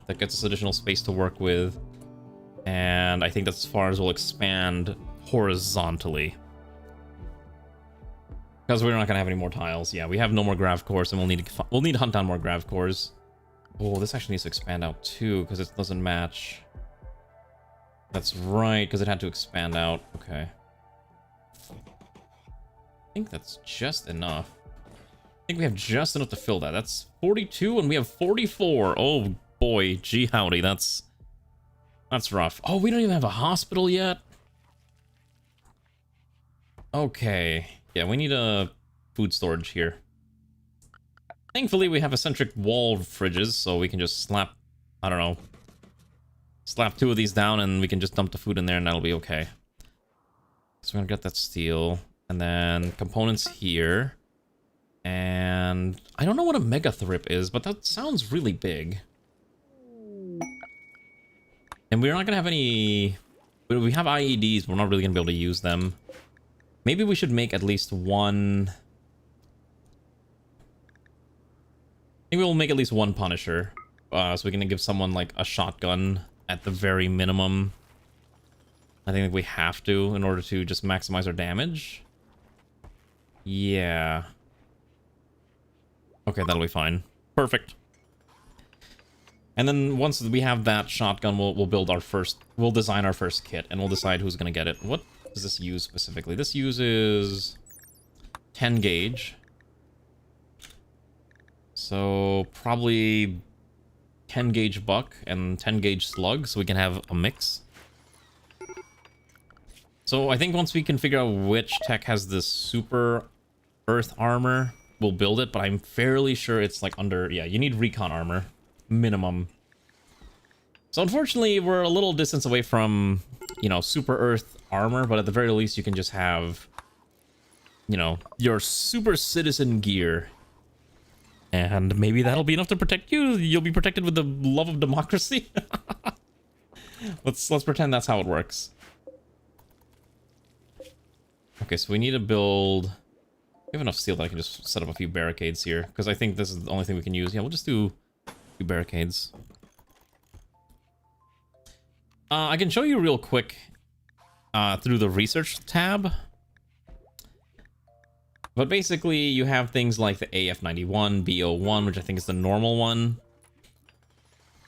That gets us additional space to work with. And I think that's as far as we'll expand horizontally. Because we're not going to have any more tiles. Yeah, we have no more grav cores, and we'll need to hunt down more grav cores. Oh, this actually needs to expand out too, because it doesn't match. That's right, because it had to expand out. Okay. I think that's just enough. I think we have just enough to fill that. That's 42 and we have 44. Oh boy, gee howdy, that's rough. Oh, we don't even have a hospital yet? Okay. Yeah, we need a food storage here. Thankfully, we have eccentric wall fridges, so we can just slap, I don't know, slap 2 of these down and we can just dump the food in there and that'll be okay. So we're gonna get that steel. And then components here. And I don't know what a mega thrip is, but that sounds really big. And we're not gonna have any... We have IEDs, but we're not really gonna be able to use them. Maybe we should make at least one... Maybe we'll make at least one Punisher. So we can give someone like a shotgun at the very minimum. I think we have to in order to just maximize our damage. Yeah. Okay, that'll be fine. Perfect. And then once we have that shotgun, we'll build our first... We'll design our first kit, and we'll decide who's gonna get it. What does this use specifically? This uses 10 gauge. So probably 10 gauge buck and 10 gauge slug, so we can have a mix. So I think once we can figure out which tech has this super earth armor, we'll build it, but I'm fairly sure it's like under... Yeah, you need recon armor. Minimum. So unfortunately, we're a little distance away from, you know, super earth armor, but at the very least you can just have, you know, your super citizen gear. And maybe that'll be enough to protect you. You'll be protected with the love of democracy. Let's pretend that's how it works. Okay, so we need to build... We have enough steel that I can just set up a few barricades here, because I think this is the only thing we can use. Yeah, we'll just do a few barricades. I can show you real quick through the research tab. But basically, you have things like the AF91, BO1, which I think is the normal one.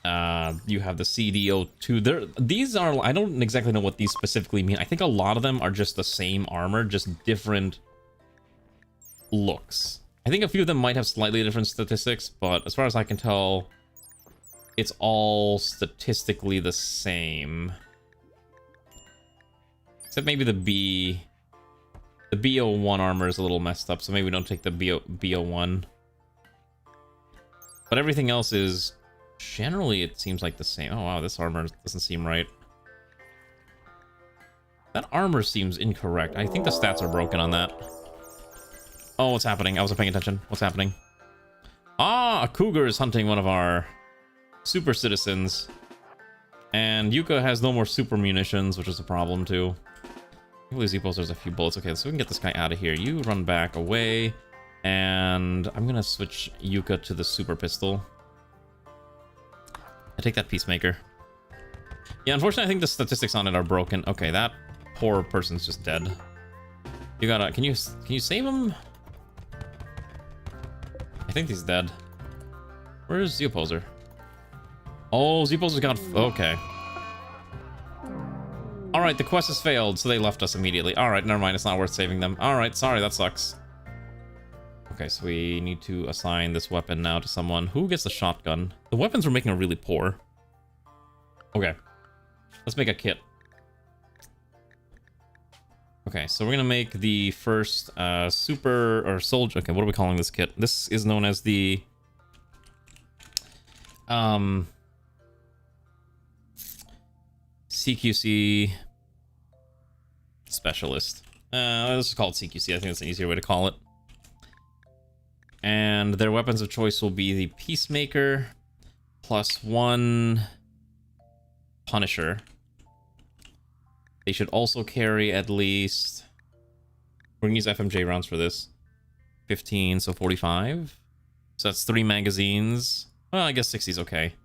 You have the CDO2. These are... I don't exactly know what these specifically mean. I think a lot of them are just the same armor, just different looks. I think a few of them might have slightly different statistics, but as far as I can tell, it's all statistically the same. Except maybe the BO1 armor is a little messed up, so maybe we don't take the BO1. But everything else is... Generally, it seems like the same. Oh, wow, this armor doesn't seem right. That armor seems incorrect. I think the stats are broken on that. Oh, what's happening? I wasn't paying attention. What's happening? Ah, a cougar is hunting one of our super citizens. And Yuka has no more super munitions, which is a problem, too. I believe Z-Pulse, there's a few bullets. Okay, so we can get this guy out of here. You run back away. And I'm gonna switch Yuka to the super pistol. I take that Peacemaker. Yeah, unfortunately, I think the statistics on it are broken. Okay, that poor person's just dead. You gotta... Can you save him? I think he's dead. Where's Z-Opposer? Oh, Z-Opposer got... Okay. Alright, the quest has failed, so they left us immediately. Alright, never mind, it's not worth saving them. Alright, sorry, that sucks. Okay, so we need to assign this weapon now to someone. Who gets the shotgun? The weapons we're making are really poor. Okay. Let's make a kit. Okay, so we're gonna make the first super or soldier. Okay, what are we calling this kit? This is known as the CQC specialist. Let's just call it CQC. I think that's an easier way to call it. And their weapons of choice will be the Peacemaker plus 1 Punisher. They should also carry at least... We're gonna use FMJ rounds for this. 15, so 45. So that's 3 magazines. Well, I guess 60 is okay.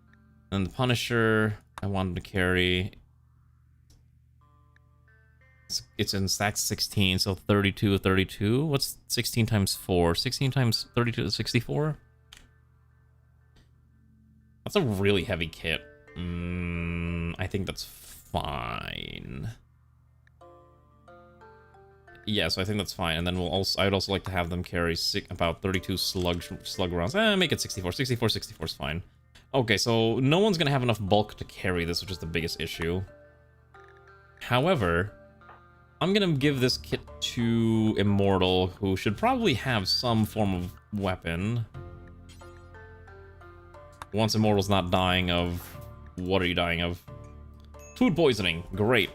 And the Punisher, I wanted to carry... It's in stacks 16, so 32, 32. What's 16 times 4? 16 times 32 is 64? That's a really heavy kit. I think that's fine. Yeah, so I think that's fine. And then I'd also like to have them carry about 32 slug rounds. Make it 64. 64 is fine. Okay, so no one's gonna have enough bulk to carry this, which is the biggest issue. However, I'm gonna give this kit to Immortal, who should probably have some form of weapon. Once Immortal's not dying of... What are you dying of? Food poisoning. Great.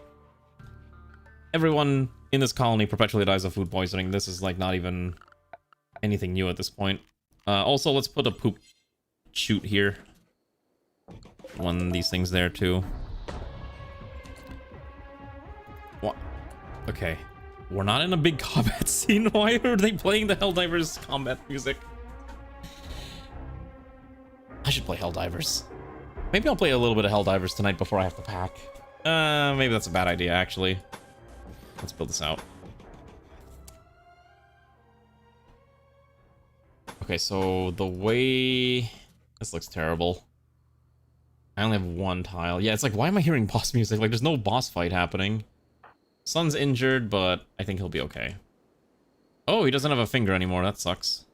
Everyone in this colony perpetually dies of food poisoning. This is, like, not even anything new at this point. Also, let's put a poop chute here. One of these things there, too. What? Okay. We're not in a big combat scene. Why are they playing the Helldivers combat music? I should play Helldivers. Maybe I'll play a little bit of Helldivers tonight before I have to pack. Maybe that's a bad idea, actually. Let's build this out. Okay, so the way... This looks terrible. I only have one tile. Yeah, it's like, why am I hearing boss music? Like, there's no boss fight happening. Sun's injured, but I think he'll be okay. Oh, he doesn't have a finger anymore. That sucks.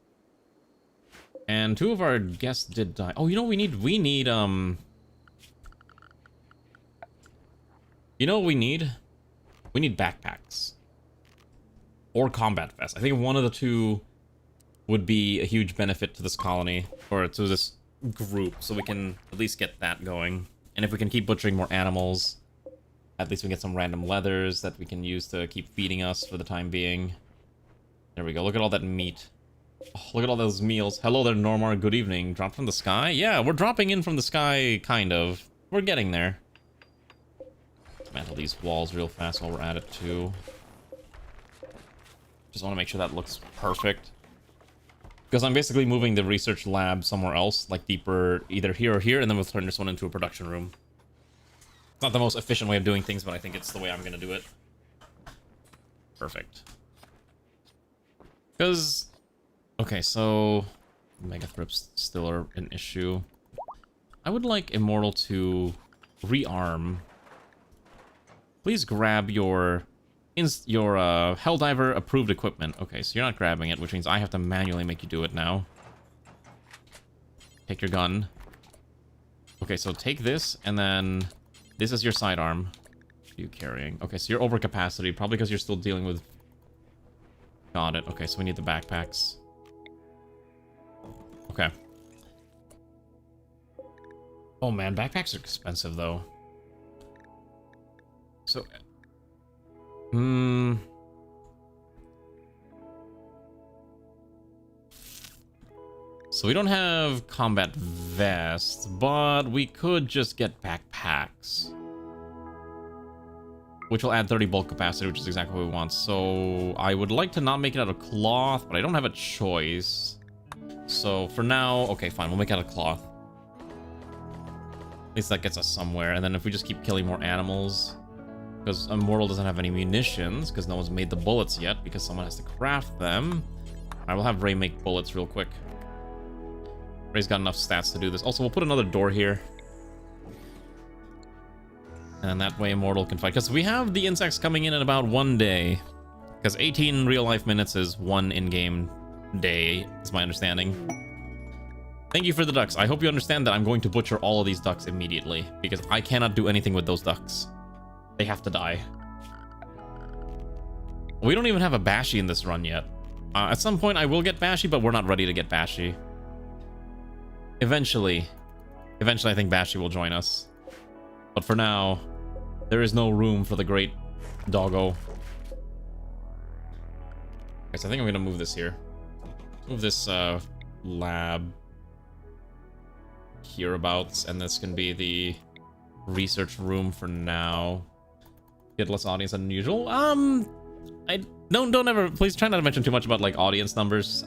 And 2 of our guests did die. Oh, you know what we need? We need, You know what we need? We need backpacks. Or combat vests. I think one of the two would be a huge benefit to this colony. Or to this group. So we can at least get that going. And if we can keep butchering more animals, at least we get some random leathers that we can use to keep feeding us for the time being. There we go. Look at all that meat. Oh, look at all those meals. Hello there, Normar. Good evening. Dropped from the sky? Yeah, we're dropping in from the sky, kind of. We're getting there. Dismantle these walls real fast while we're at it, too. Just want to make sure that looks perfect. Because I'm basically moving the research lab somewhere else, like deeper, either here or here, and then we'll turn this one into a production room. It's not the most efficient way of doing things, but I think it's the way I'm going to do it. Perfect. Because... Okay, so... Mega thrips still are an issue. I would like Immortal to rearm. Please grab your Helldiver approved equipment. Okay, so you're not grabbing it, which means I have to manually make you do it now. Take your gun. Okay, so take this, and then this is your sidearm. What are you carrying? Okay, so you're over capacity, probably because you're still dealing with... Got it. Okay, so we need the backpacks. Okay. Oh man, backpacks are expensive though. So... So we don't have combat vests, but we could just get backpacks. Which will add 30 bulk capacity, which is exactly what we want. So I would like to not make it out of cloth, but I don't have a choice. So for now, okay, fine, we'll make it out of cloth. At least that gets us somewhere. And then if we just keep killing more animals, because Immortal doesn't have any munitions, because no one's made the bullets yet, because someone has to craft them. I will have Ray make bullets real quick. Ray's got enough stats to do this. Also, we'll put another door here. And that way Immortal can fight. Because we have the insects coming in about 1 day. Because 18 real-life minutes is 1 in-game day, is my understanding. Thank you for the ducks. I hope you understand that I'm going to butcher all of these ducks immediately. Because I cannot do anything with those ducks. They have to die. We don't even have a Bashy in this run yet. At some point I will get Bashy, but we're not ready to get Bashy. Eventually I think Bashy will join us. But for now, there is no room for the great doggo. Okay, so I think I'm gonna move this here. Move this lab hereabouts, and this can be the research room for now. Get less audience than usual. I don't ever, please try not to mention too much about like audience numbers.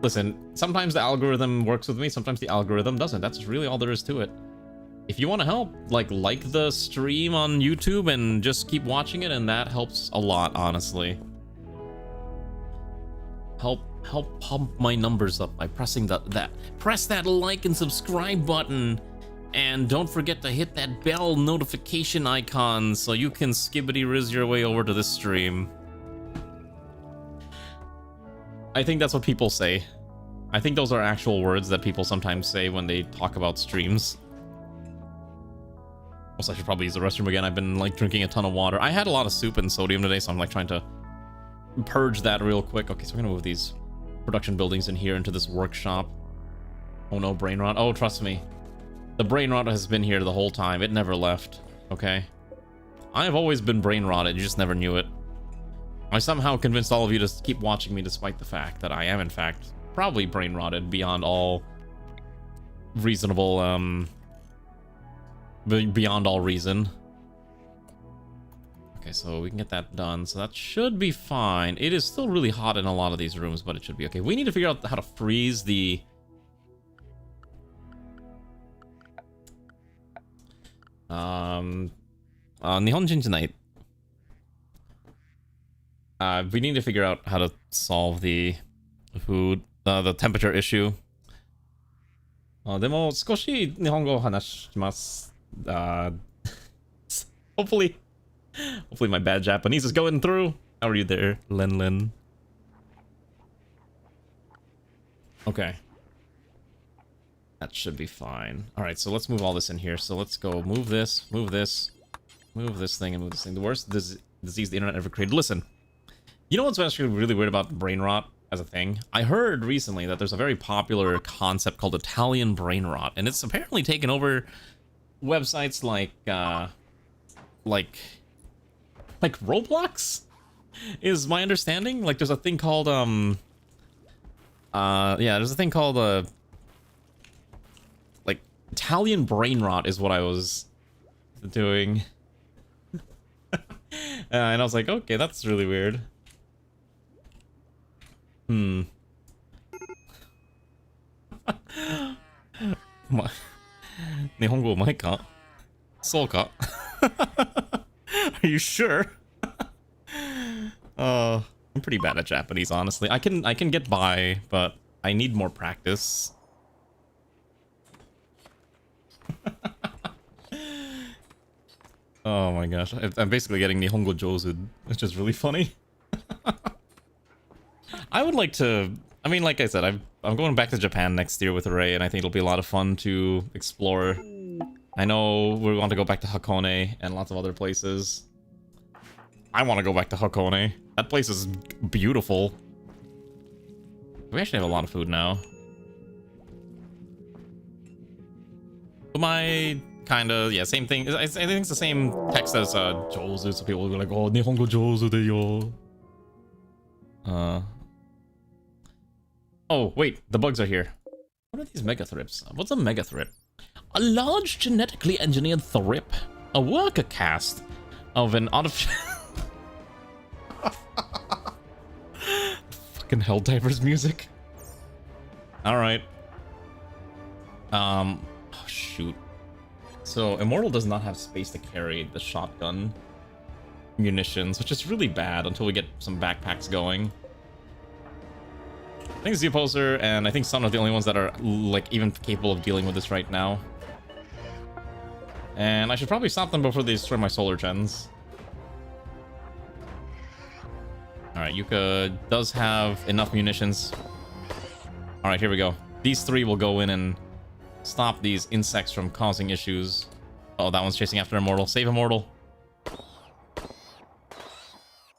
Listen, sometimes the algorithm works with me, sometimes the algorithm doesn't. That's really all there is to it. If you want to help, like the stream on YouTube and just keep watching it, and that helps a lot, honestly. Help help pump my numbers up by pressing press that like and subscribe button. And don't forget to hit that bell notification icon so you can skibbity-riz your way over to this stream. I think that's what people say. I think those are actual words that people sometimes say when they talk about streams. Also, I should probably use the restroom again. I've been like drinking a ton of water. I had a lot of soup and sodium today, so I'm like trying to purge that real quick. Okay, so we're gonna move these production buildings in here into this workshop. Oh no, brain rot. Oh, trust me. The brain rot has been here the whole time. It never left. Okay? I've always been brain rotted. You just never knew it. I somehow convinced all of you to keep watching me despite the fact that I am, in fact, probably brain rotted beyond all reasonable, beyond all reason. Okay, so we can get that done. So that should be fine. It is still really hot in a lot of these rooms, but it should be okay. We need to figure out how to freeze the... Nihonjin tonight. We need to figure out how to solve the food, the temperature issue. でも少し日本語を話します。Hopefully my bad Japanese is going through. How are you there, Len Len? Okay. That should be fine. Alright, so let's move all this in here. So let's go move this, move this, move this thing, and move this thing. The worst disease the internet ever created. Listen, you know what's actually really weird about brain rot as a thing? I heard recently that there's a very popular concept called Italian brain rot, and it's apparently taken over websites like Roblox, is my understanding. Like, there's a thing called, there's a thing called, like, Italian brain rot is what I was doing. And I was like, okay, that's really weird. Nihongo umaii ka? Sou ka? Are you sure? I'm pretty bad at Japanese, honestly. I can get by, but I need more practice. Oh my gosh, I'm basically getting Nihongo Jozu, which is really funny. I would like to... I mean, like I said, I'm going back to Japan next year with Ray, and I think it'll be a lot of fun to explore. I know we want to go back to Hakone and lots of other places. I want to go back to Hakone. That place is beautiful. We actually have a lot of food now. My kinda, yeah, same thing. I think it's the same text as Jozu, so people will be like, oh, Nihongo Jozu de yo. Oh, wait, the bugs are here. What are these megathrips? What's a megathrip? A large genetically engineered thrip. A worker cast of an artificial... Fucking Helldivers music. Alright. Oh, shoot. So, Immortal does not have space to carry the shotgun munitions, which is really bad until we get some backpacks going. I think the Opposer and I think Sun are the only ones that are, like, even capable of dealing with this right now. And I should probably stop them before they destroy my solar gens. Alright, Yuka does have enough munitions. Alright, here we go. These three will go in and stop these insects from causing issues. Oh, that one's chasing after Immortal. Save Immortal.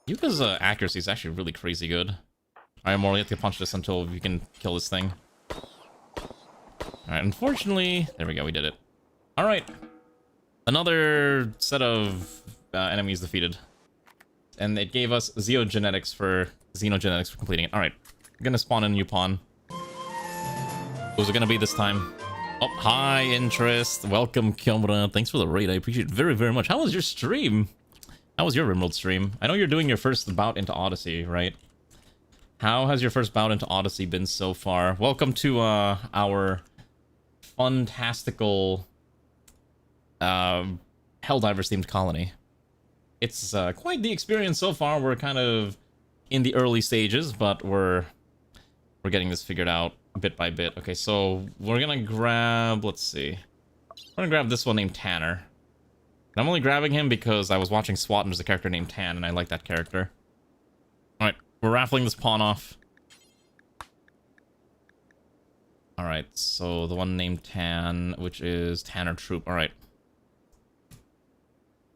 Yuka's accuracy is actually really crazy good. Alright, Immortal, you have to punch this until you can kill this thing. Alright, unfortunately... There we go, we did it. Alright. Another set of enemies defeated. And it gave us xenogenetics for completing it. Alright, we're gonna spawn in a new pawn. Who's it gonna be this time? Oh, hi, interest. Welcome, Kyomura. Thanks for the raid. I appreciate it very, very much. How was your stream? How was your Rimworld stream? I know you're doing your first bout into Odyssey, right? How has your first bout into Odyssey been so far? Welcome to our fantastical Helldivers themed colony. It's quite the experience so far. We're kind of in the early stages, but we're we're getting this figured out bit by bit. Okay, so we're gonna grab, let's see. We're gonna grab this one named Tanner. And I'm only grabbing him because I was watching SWAT and there's a character named Tan, and I like that character. Alright, we're raffling this pawn off. Alright, so the one named Tan, which is Tanner Troop. Alright.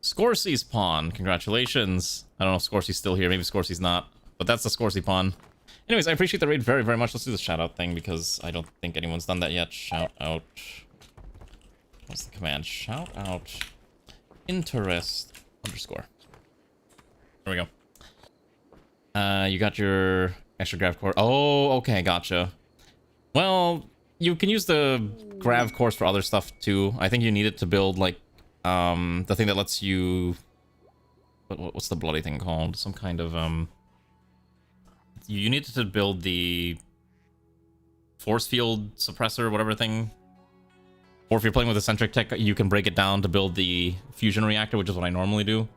Scorsy's pawn. Congratulations. I don't know if Scorsy's still here. Maybe Scorsy's not. But that's the Scorsy pawn. Anyways, I appreciate the raid very, very much. Let's do the shout-out thing because I don't think anyone's done that yet. Shout-out. What's the command? Shout-out. Interest underscore. There we go. You got your extra grav core. Oh, okay, gotcha. Well, you can use the grav cores for other stuff too. I think you need it to build like the thing that lets you, what's the bloody thing called? Some kind of you need to build the force field suppressor, whatever thing. Or if you're playing with eccentric tech, you can break it down to build the fusion reactor, which is what I normally do.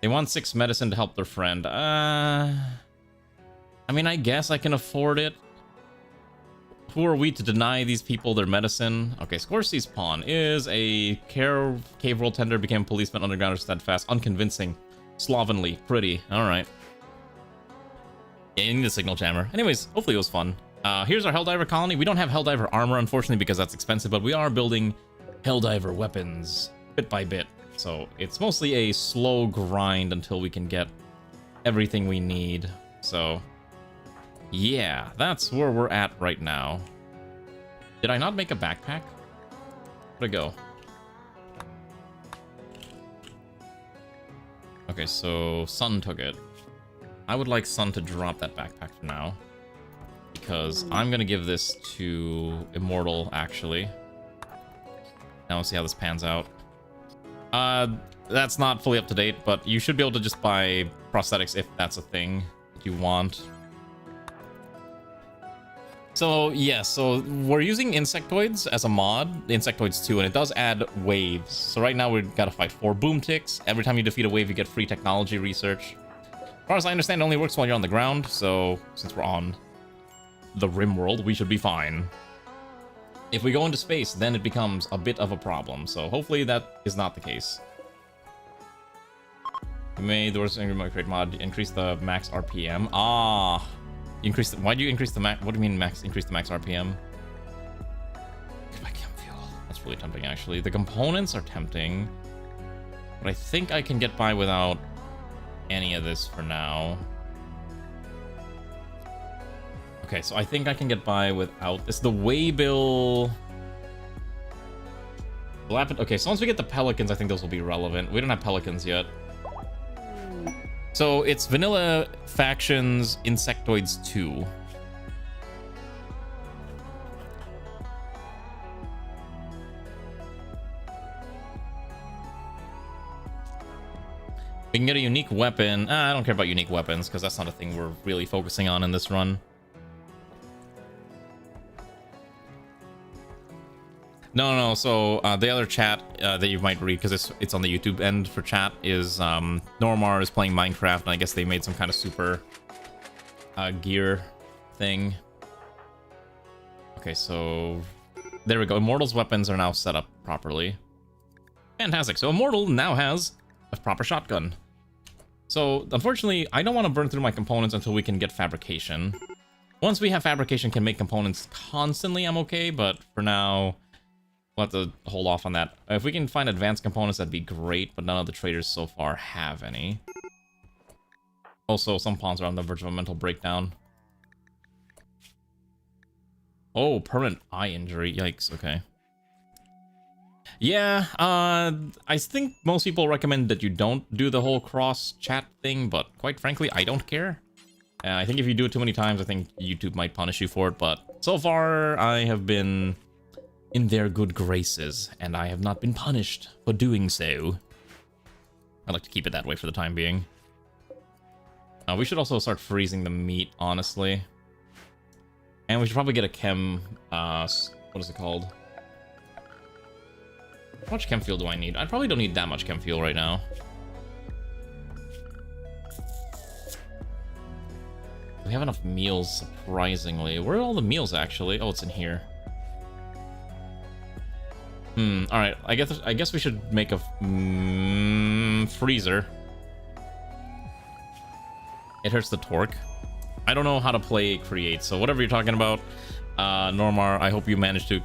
They want 6 medicine to help their friend. I mean, I guess I can afford it. Who are we to deny these people their medicine? Okay, Scorsy's pawn is a cave world tender, became policeman, underground, steadfast, unconvincing, slovenly, pretty. Alright. Yeah, you need a signal jammer. Anyways, hopefully it was fun. Here's our Helldiver colony. We don't have Helldiver armor, unfortunately, because that's expensive, but we are building Helldiver weapons bit by bit. So it's mostly a slow grind until we can get everything we need. So yeah, that's where we're at right now. Did I not make a backpack? Where'd it go? Okay, so Sun took it. I would like Sun to drop that backpack for now, because I'm gonna give this to Immortal, actually. Now we'll see how this pans out. That's not fully up to date, but you should be able to just buy prosthetics if that's a thing that you want. So, yeah, so we're using Insectoids as a mod, Insectoids 2, and it does add waves. So right now we've got to fight 4 boom ticks. Every time you defeat a wave, you get free technology research. As far as I understand, it only works while you're on the ground, so since we're on the Rimworld, we should be fine. If we go into space, then it becomes a bit of a problem, so hopefully that is not the case. You made the worst create mod, increase the max RPM. Ah, increase the, why do you increase the max? What do you mean max? Increase the max RPM? I can't feel. That's really tempting, actually. The components are tempting, but I think I can get by without any of this for now. Okay, so I think I can get by without this. The Waybill. Okay, so once we get the Pelicans, I think those will be relevant. We don't have Pelicans yet. So it's Vanilla Factions Insectoids 2. We can get a unique weapon. I don't care about unique weapons, because that's not a thing we're really focusing on in this run. No. So the other chat that you might read, because it's on the YouTube end for chat, is Normar is playing Minecraft, and I guess they made some kind of super gear thing. Okay, so there we go. Immortal's weapons are now set up properly. Fantastic. So Immortal now has a proper shotgun. So unfortunately, I don't want to burn through my components until we can get fabrication. Once we have fabrication, can make components constantly, I'm okay, but for now, we'll have to hold off on that. If we can find advanced components, that'd be great, but none of the traders so far have any. Also, some pawns are on the verge of a mental breakdown. Oh, permanent eye injury. Yikes, okay. Yeah, I think most people recommend that you don't do the whole cross-chat thing, but quite frankly, I don't care. I think if you do it too many times, I think YouTube might punish you for it, but so far, I have been in their good graces, and I have not been punished for doing so. I'd like to keep it that way for the time being. We should also start freezing the meat, honestly. And we should probably get a chem, what is it called? How much chem fuel do I need? I probably don't need that much chem fuel right now. Do we we have enough meals, surprisingly. Where are all the meals, actually? Oh, it's in here. Alright. I guess we should make a freezer. It hurts the torque. I don't know how to play create, so whatever you're talking about, Normar, I hope you manage to...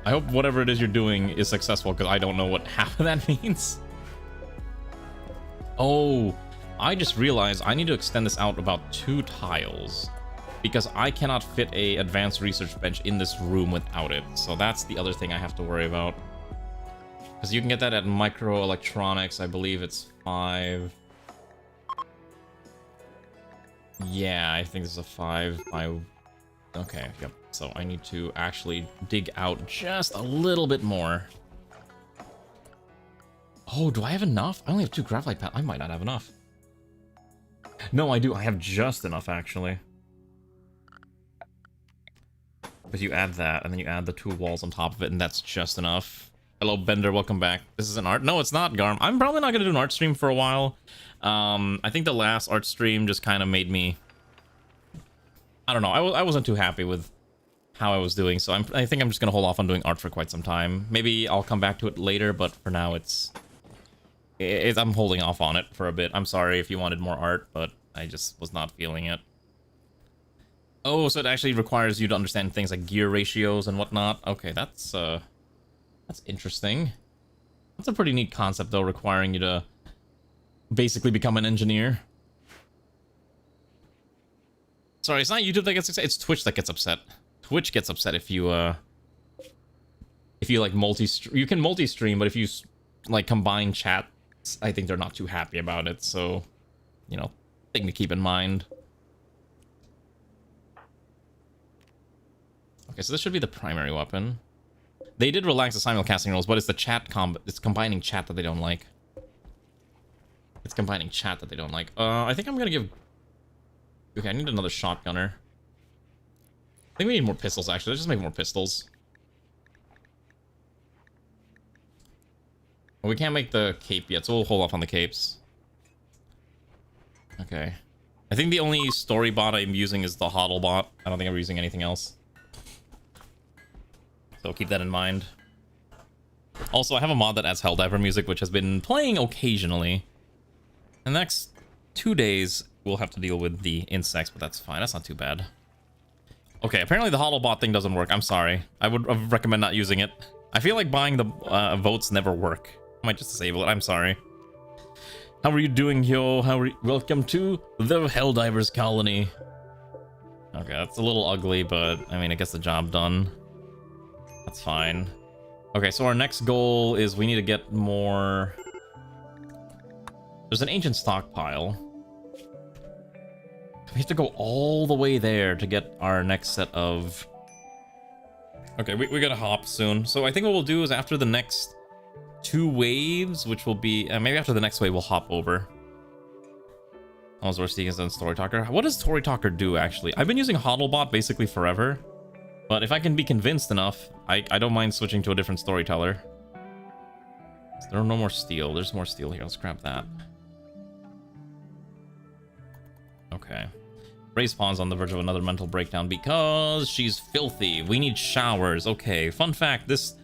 I hope whatever it is you're doing is successful, because I don't know what half of that means. Oh, I just realized I need to extend this out about 2 tiles, because I cannot fit a advanced research bench in this room without it. So that's the other thing I have to worry about. Because you can get that at microelectronics. I believe it's 5. Yeah, I think this is a 5. Okay, yep. So I need to actually dig out just a little bit more. Oh, do I have enough? I only have 2 graphite pad. I might not have enough. No, I do. I have just enough, actually. But you add that, and then you add the 2 walls on top of it, and that's just enough. Hello, Bender. Welcome back. This is an art. No, it's not, Garm. I'm probably not going to do an art stream for a while. I think the last art stream just kind of made me... I don't know. I wasn't too happy with how I was doing, so I think I'm just going to hold off on doing art for quite some time. Maybe I'll come back to it later, but for now I'm holding off on it for a bit. I'm sorry if you wanted more art, but I just was not feeling it. Oh, so it actually requires you to understand things like gear ratios and whatnot. Okay, that's interesting. That's a pretty neat concept, though, requiring you to basically become an engineer. Sorry, it's not YouTube that gets upset, it's Twitch that gets upset. Twitch gets upset if you like you can multi-stream, but if you like combine chats, I think they're not too happy about it, so, you know, thing to keep in mind. Okay, so this should be the primary weapon. They did relax the simulcasting rules, but it's the chat it's combining chat that they don't like. It's combining chat that they don't like. I think I'm gonna give... Okay, I need another shotgunner. I think we need more pistols, actually. Let's just make more pistols. Well, we can't make the cape yet, so we'll hold off on the capes. Okay. I think the only story bot I'm using is the HODL bot. I don't think I'm using anything else. So keep that in mind. Also, I have a mod that adds Helldiver music, which has been playing occasionally. The next 2 days, we'll have to deal with the insects, but that's fine. That's not too bad. Okay, apparently the HODL bot thing doesn't work. I'm sorry. I would recommend not using it. I feel like buying the votes never work. I might just disable it. I'm sorry. How are you doing, yo? Welcome to the Helldivers colony. Okay, that's a little ugly, but I mean, it gets the job done. That's fine. Okay, so our next goal is we need to get more... There's an ancient stockpile. We have to go all the way there to get our next set of... Okay, we gotta hop soon. So I think what we'll do is after the next 2 waves, which will be... maybe after the next wave, we'll hop over. Ellsworth Stevens and Story Talker. What does Story Talker do, actually? I've been using HODLbot basically forever. But if I can be convinced enough, I don't mind switching to a different storyteller. There are no more steel. There's more steel here. Let's grab that. Okay. Ray spawns on the verge of another mental breakdown because she's filthy. We need showers. Okay, fun fact, this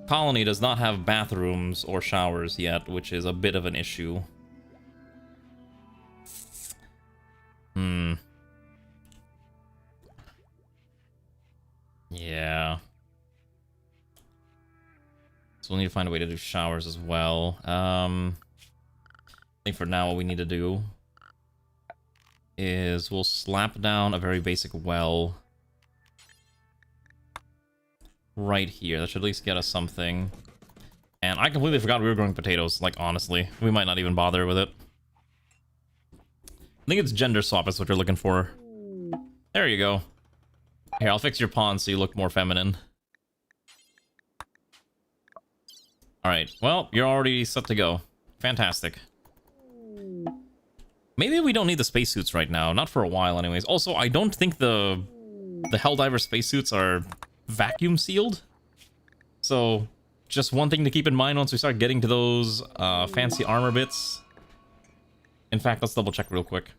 colony does not have bathrooms or showers yet, which is a bit of an issue. Yeah. So we'll need to find a way to do showers as well. I think for now what we need to do is we'll slap down a very basic well right here. That should at least get us something. And I completely forgot we were growing potatoes, like, honestly. We might not even bother with it. I think it's gender swap is what you're looking for. There you go. Here, I'll fix your pawn so you look more feminine. Alright, well, you're already set to go. Fantastic. Maybe we don't need the spacesuits right now. Not for a while, anyways. Also, I don't think the Helldiver spacesuits are vacuum sealed. So, just one thing to keep in mind once we start getting to those fancy armor bits. In fact, let's double check real quick.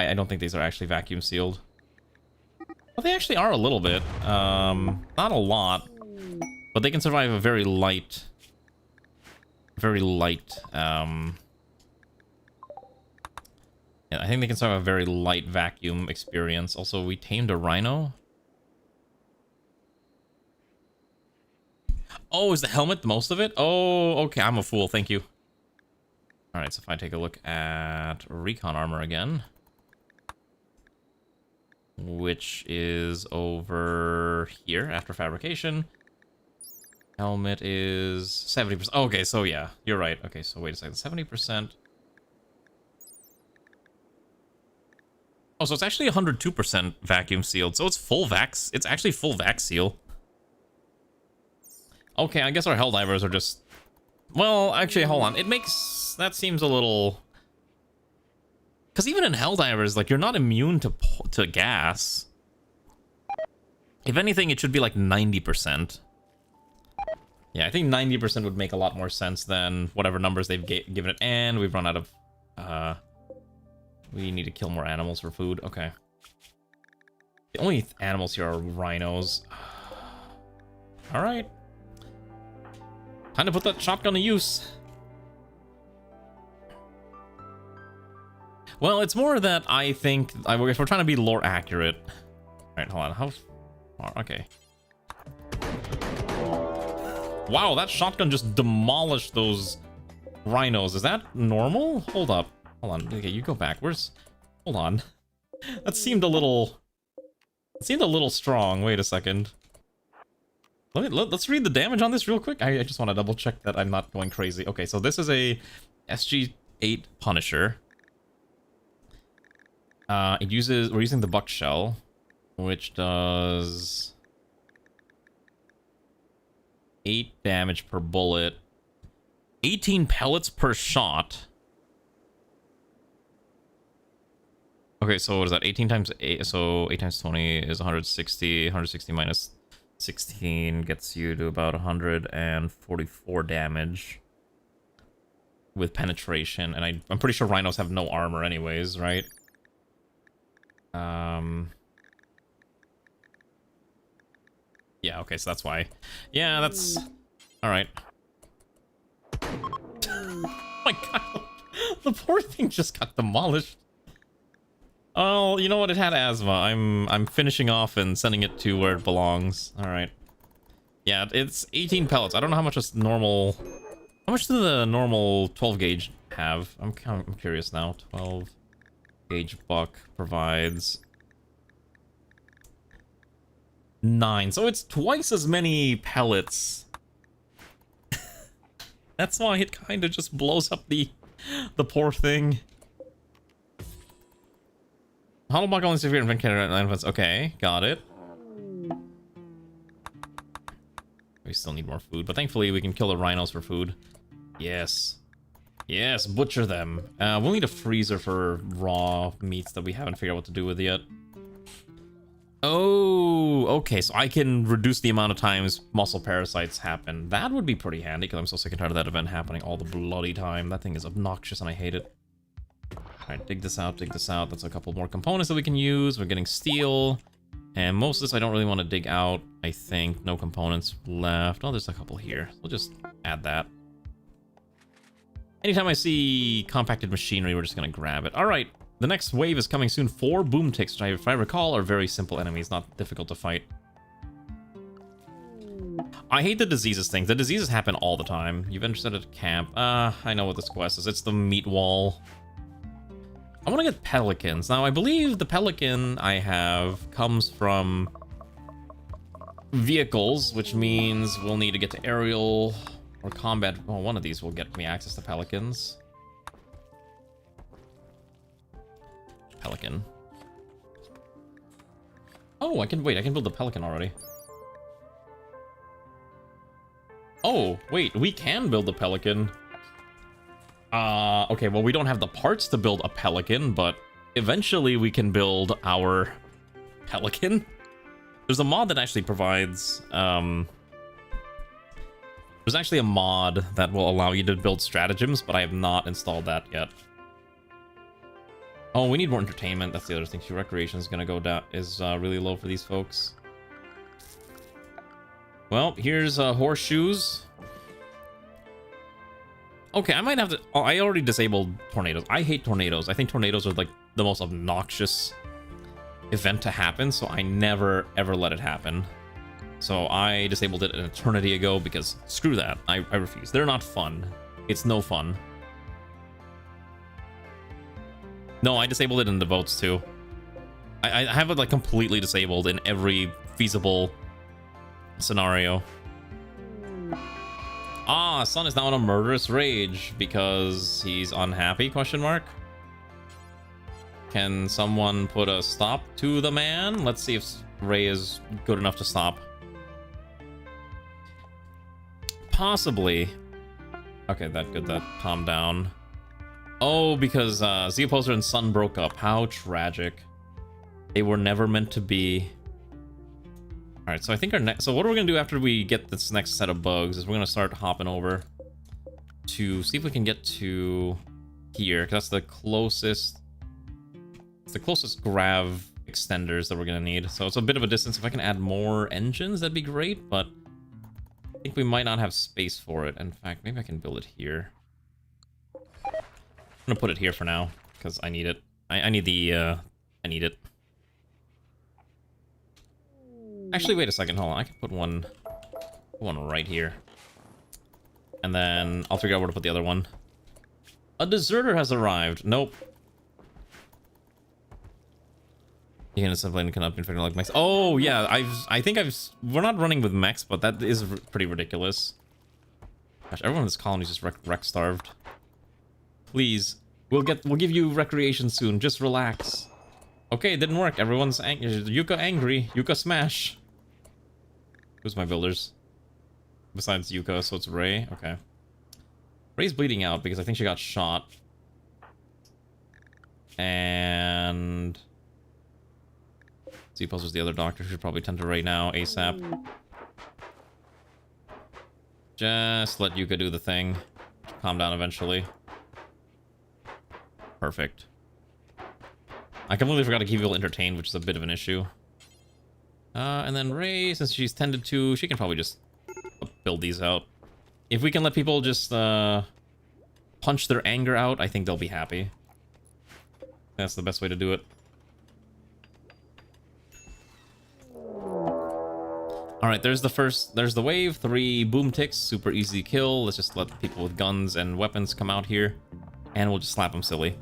I don't think these are actually vacuum sealed. Well, they actually are a little bit. Not a lot, but they can survive a very light. Yeah, I think they can survive a very light vacuum experience. Also, we tamed a rhino. Oh, is the helmet the most of it? Oh, okay. I'm a fool. Thank you. All right, so if I take a look at recon armor again, which is over here after fabrication. Helmet is 70%. Okay, so yeah, you're right. Okay, so wait a second. 70%. Oh, so it's actually 102% vacuum sealed. So it's full vax. It's actually full vac seal. Okay, I guess our Helldivers are just... Well, actually, hold on. It makes... That seems a little... Because even in Helldivers, like, you're not immune to gas. If anything, it should be like 90%. Yeah, I think 90% would make a lot more sense than whatever numbers they've given it. And we've run out of... We need to kill more animals for food. Okay. The only animals here are rhinos. Alright. Time to put that shotgun to use. Well, it's more that I think... if we're trying to be lore accurate... Alright, hold on. How far? Okay. Wow, that shotgun just demolished those rhinos. Is that normal? Hold up. Hold on. Okay, you go back. Hold on. That seemed a little... It seemed a little strong. Wait a second. Let's read the damage on this real quick. I just want to double check that I'm not going crazy. Okay, so this is a SG-8 Punisher. We're using the buck shell, which does 8 damage per bullet, 18 pellets per shot. Okay, so what is that? 18 times 8, so 8 times 20 is 160. 160 minus 16 gets you to about 144 damage with penetration. And I'm pretty sure rhinos have no armor anyways, right? Yeah, okay, so that's why. Yeah, that's... Alright. Oh my god. The poor thing just got demolished. Oh, you know what? It had asthma. I'm finishing off and sending it to where it belongs. All right. Yeah, it's 18 pellets. I don't know how much is normal. How much do the normal 12 gauge have? I'm curious now. 12 gauge buck provides 9. So it's twice as many pellets. That's why it kind of just blows up the poor thing. Hollow block only severe infants. Okay, got it. We still need more food, but thankfully we can kill the rhinos for food. Yes. Yes, butcher them. We'll need a freezer for raw meats that we haven't figured out what to do with yet. Oh, okay, so I can reduce the amount of times muscle parasites happen. That would be pretty handy, because I'm so sick and tired of that event happening all the bloody time. That thing is obnoxious and I hate it. Alright, dig this out, dig this out. That's a couple more components that we can use. We're getting steel. And most of this I don't really want to dig out, I think. No components left. Oh, there's a couple here. We'll just add that. Anytime I see compacted machinery, we're just going to grab it. Alright, the next wave is coming soon. 4 boom ticks, which if I recall are very simple enemies, not difficult to fight. I hate the diseases thing. The diseases happen all the time. You've entered at camp. I know what this quest is. It's the meat wall. I want to get pelicans. Now, I believe the pelican I have comes from vehicles, which means we'll need to get to aerial or combat. Well, one of these will get me access to pelicans. Pelican. Oh, I can build the pelican already. Oh, wait, we can build the pelican. Okay, well, we don't have the parts to build a pelican, but eventually we can build our pelican. There's a mod that actually provides, there's actually a mod that will allow you to build stratagems, but I have not installed that yet. Oh, we need more entertainment. That's the other thing. Recreation is gonna go down. Is really low for these folks. Well, here's horseshoes. Okay, I might have to... Oh, I already disabled tornadoes. I hate tornadoes. I think tornadoes are like the most obnoxious event to happen, so I never ever let it happen. So I disabled it an eternity ago because screw that. I refuse. They're not fun. It's no fun. No, I disabled it in the votes too. I have it like completely disabled in every feasible scenario. Ah, Sun is now in a murderous rage because he's unhappy, question mark. Can someone put a stop to the man? Let's see if Ray is good enough to stop. Possibly. Okay, that calmed down. Oh, because Z Opposer and Sun broke up. How tragic. They were never meant to be. Alright, so I think our next... So what we're going to do after we get this next set of bugs is we're going to start hopping over to see if we can get to here, because that's the closest... It's the closest grav extenders that we're going to need. So it's a bit of a distance. If I can add more engines, that'd be great, but I think we might not have space for it. In fact, maybe I can build it here. I'm going to put it here for now, because I need it. I need the... I need it. Actually, wait a second. Hold on. I can put one right here. And then I'll figure out where to put the other one. A deserter has arrived. Nope. You can simply cannot be figured like mechs. Oh, yeah. I think we're not running with mechs, but that is pretty ridiculous. Gosh, everyone in this colony is just wreck starved. Please. We'll give you recreation soon. Just relax. Okay, it didn't work. Everyone's angry. Yuka angry. Yuka smash. Who's my builders? Besides Yuka, so it's Ray. Okay. Ray's bleeding out because I think she got shot. And... Z-Pulser's the other doctor. Should probably tend to Ray now, ASAP. Just let Yuka do the thing. Calm down eventually. Perfect. I completely forgot to keep people entertained, which is a bit of an issue. And then Ray, since she's tended to, she can probably just build these out. If we can let people just punch their anger out, I think they'll be happy. That's the best way to do it. Alright, there's the wave, 3 boom ticks, super easy kill. Let's just let people with guns and weapons come out here, and we'll just slap them silly.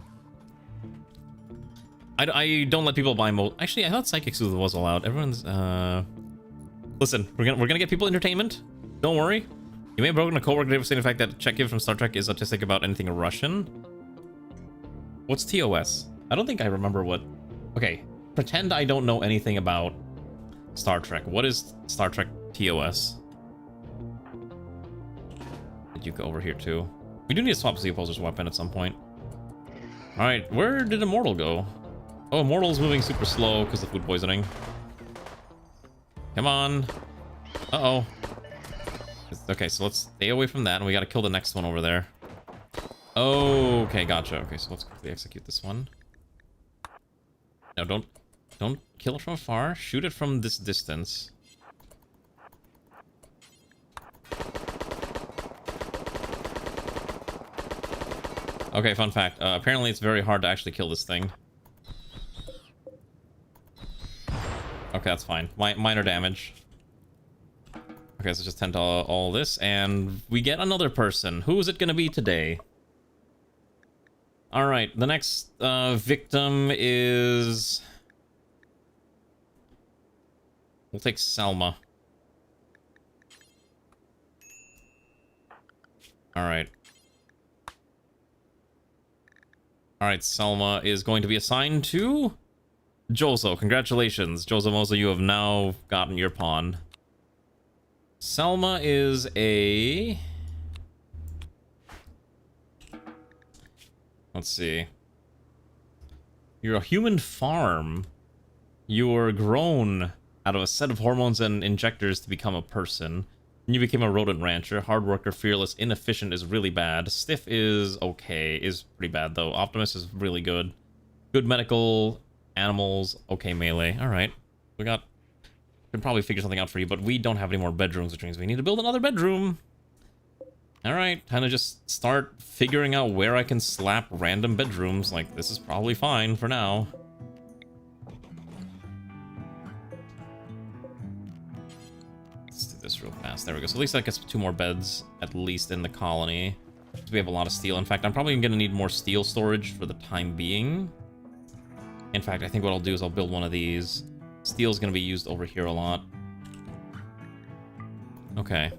I don't let people buy Actually, I thought Psychic Soothe was allowed. Everyone's, Listen, we're gonna get people entertainment. Don't worry. You may have broken a coworker stating the fact that Chekhov from Star Trek is autistic about anything Russian. What's TOS? I don't think I remember what... Okay, pretend I don't know anything about Star Trek. What is Star Trek TOS? Did you go over here too? We do need to swap Z Opposer's weapon at some point. Alright, where did Immortal go? Oh, Immortal's moving super slow because of food poisoning. Come on. Uh-oh. Okay, so let's stay away from that, and we gotta kill the next one over there. Oh, okay, gotcha. Okay, so let's quickly execute this one. No, don't kill it from afar. Shoot it from this distance. Okay, fun fact. Apparently it's very hard to actually kill this thing. Okay, that's fine. Minor damage. Okay, so just tend to all this, and we get another person. Who is it gonna be today? Alright, the next victim is... We'll take Selma. Alright. Alright, Selma is going to be assigned to... Jozo. Congratulations. Jozo Mozo, you have now gotten your pawn. Selma is a... Let's see. You're a human farm. You're grown out of a set of hormones and injectors to become a person. And you became a rodent rancher. Hard worker, fearless, inefficient is really bad. Stiff is okay. Is pretty bad, though. Optimus is really good. Good medical, animals, okay melee. Alright. We can probably figure something out for you, but we don't have any more bedrooms, which means we need to build another bedroom. Alright, kind of just start figuring out where I can slap random bedrooms. Like, this is probably fine for now. Let's do this real fast. There we go. So at least that gets 2 more beds, at least in the colony. We have a lot of steel. In fact, I'm probably going to need more steel storage for the time being. In fact, I think what I'll do is I'll build one of these. Steel's going to be used over here a lot. Okay.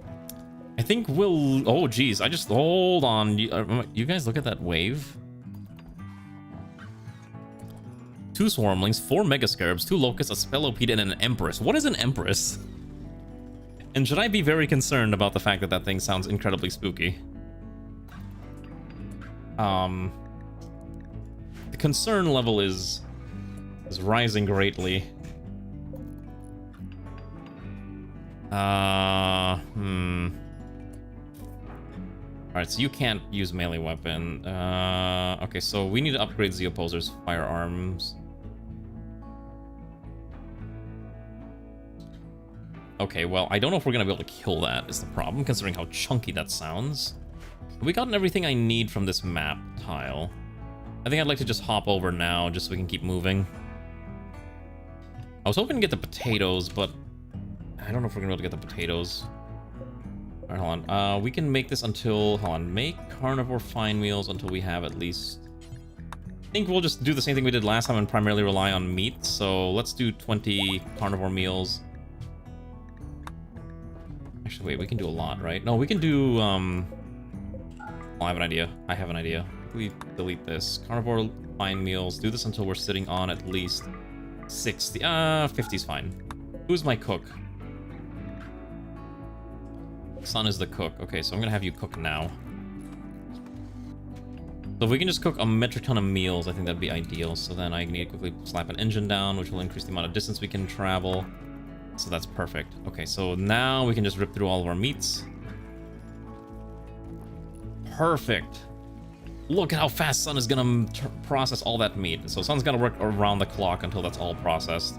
I think we'll... Oh, geez. I just... Hold on. You guys look at that wave. 2 swarmlings, 4 megascarabs, 2 locusts, a spelopede, and an empress. What is an empress? And should I be very concerned about the fact that that thing sounds incredibly spooky? The concern level is rising greatly. Alright, so you can't use melee weapon. Okay, so we need to upgrade the opposer's firearms. Okay, well, I don't know if we're gonna be able to kill that, is the problem, considering how chunky that sounds. Have we gotten everything I need from this map tile? I think I'd like to just hop over now, just so we can keep moving. I was hoping to get the potatoes, but I don't know if we're gonna be able to get the potatoes. Alright, hold on. We can make this until... Hold on. Make carnivore fine meals until we have at least... I think we'll just do the same thing we did last time and primarily rely on meat. So let's do 20 carnivore meals. Actually, wait. We can do a lot, right? No, we can do... Oh, I have an idea. I have an idea. We delete this. Carnivore fine meals. Do this until we're sitting on at least 60. 50's fine. Who's my cook? Son is the cook. Okay, so I'm gonna have you cook now. So if we can just cook a metric ton of meals, I think that'd be ideal. So then I need to quickly slap an engine down, which will increase the amount of distance we can travel. So that's perfect. Okay, so now we can just rip through all of our meats. Perfect. Look at how fast Sun is gonna process all that meat. So Sun's gonna work around the clock until that's all processed.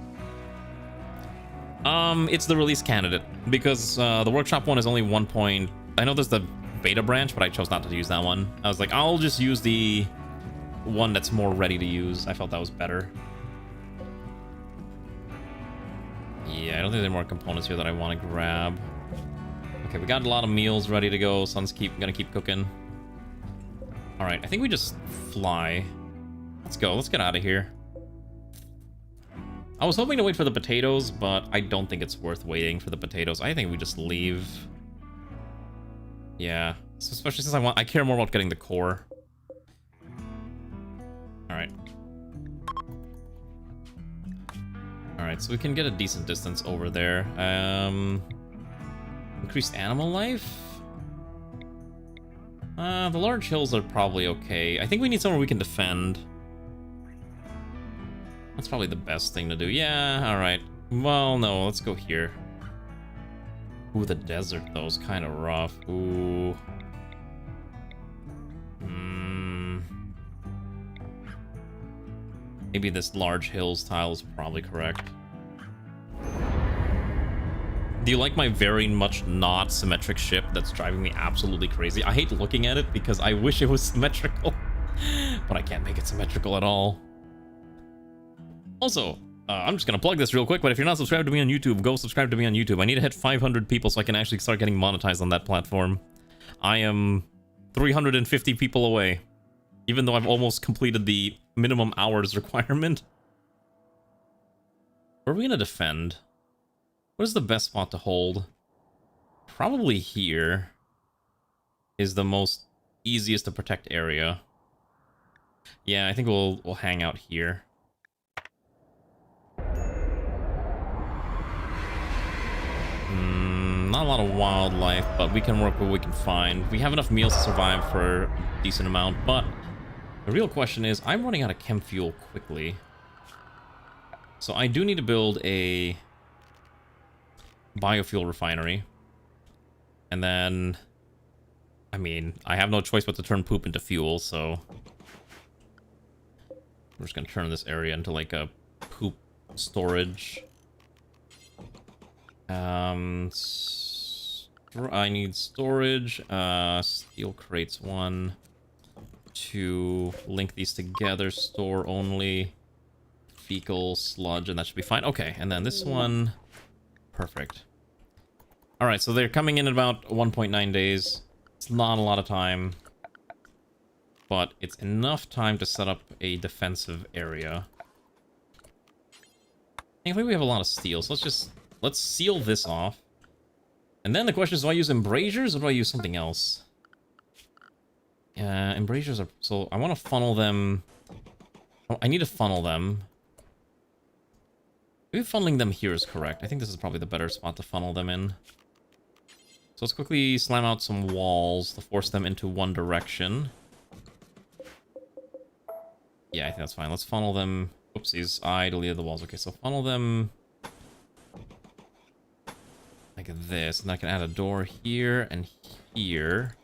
It's the release candidate, because the workshop one is only 1 point. I know there's the beta branch, but I chose not to use that one. I was like, I'll just use the one that's more ready to use. I felt that was better. Yeah, I don't think there are more components here that I want to grab. Okay, we got a lot of meals ready to go. Sun's gonna keep cooking. All right, I think we just fly. Let's go. Let's get out of here. I was hoping to wait for the potatoes, but I don't think it's worth waiting for the potatoes. I think we just leave. Yeah, so especially since I care more about getting the core. All right. All right, so we can get a decent distance over there. Increased animal life. The large hills are probably okay. I think we need somewhere we can defend. That's probably the best thing to do. Yeah, alright. Well, no, let's go here. Ooh, the desert, though, is kind of rough. Ooh. Maybe this large hills tile is probably correct. Do you like my very much not symmetric ship that's driving me absolutely crazy? I hate looking at it because I wish it was symmetrical, but I can't make it symmetrical at all. Also, I'm just going to plug this real quick, but if you're not subscribed to me on YouTube, go subscribe to me on YouTube. I need to hit 500 people so I can actually start getting monetized on that platform. I am 350 people away, even though I've almost completed the minimum hours requirement. Where are we going to defend? What is the best spot to hold? Probably here is the most easiest to protect area. Yeah, I think we'll hang out here. Not a lot of wildlife, but we can work what we can find. We have enough meals to survive for a decent amount, but the real question is, I'm running out of chem fuel quickly. So I do need to build a biofuel refinery. And then, I mean, I have no choice but to turn poop into fuel, so We're just gonna turn this area into like a poop storage. I need storage. Steel crates 1, 2. Link these together. Store only. Fecal sludge, and that should be fine. Okay, and then this one. Perfect. All right, so they're coming in about 1.9 days. It's not a lot of time, but it's enough time to set up a defensive area. Anyway, we have a lot of steel, so let's seal this off. And then the question is, do I use embrasures or do I use something else? Embrasures are... So I want to funnel them... Oh, I need to funnel them. Maybe funneling them here is correct. I think this is probably the better spot to funnel them in. So let's quickly slam out some walls to force them into one direction. Yeah, I think that's fine. Let's funnel them... Oopsies, I deleted the walls. Okay, so funnel them... like this. And I can add a door here and here.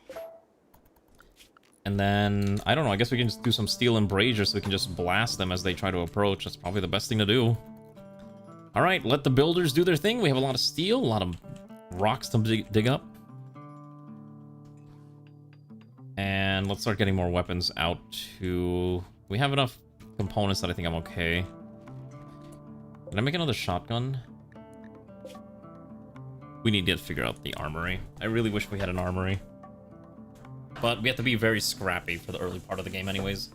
And then, I don't know, I guess we can just do some steel embrasures so we can just blast them as they try to approach. That's probably the best thing to do. Alright, let the builders do their thing. We have a lot of steel, a lot of rocks to dig up. And let's start getting more weapons out to... We have enough components that I think I'm okay. Did I make another shotgun? We need to figure out the armory. I really wish we had an armory. But we have to be very scrappy for the early part of the game anyways.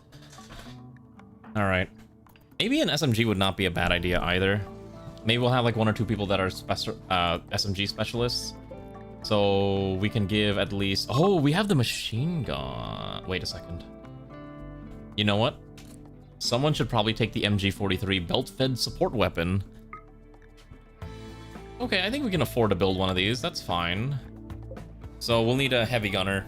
Alright. Maybe an SMG would not be a bad idea either. Maybe we'll have like 1 or 2 people that are SMG specialists. So we can give at least... Oh, we have the machine gun. Wait a second. You know what? Someone should probably take the MG43 belt-fed support weapon. Okay, I think we can afford to build one of these. That's fine. So we'll need a heavy gunner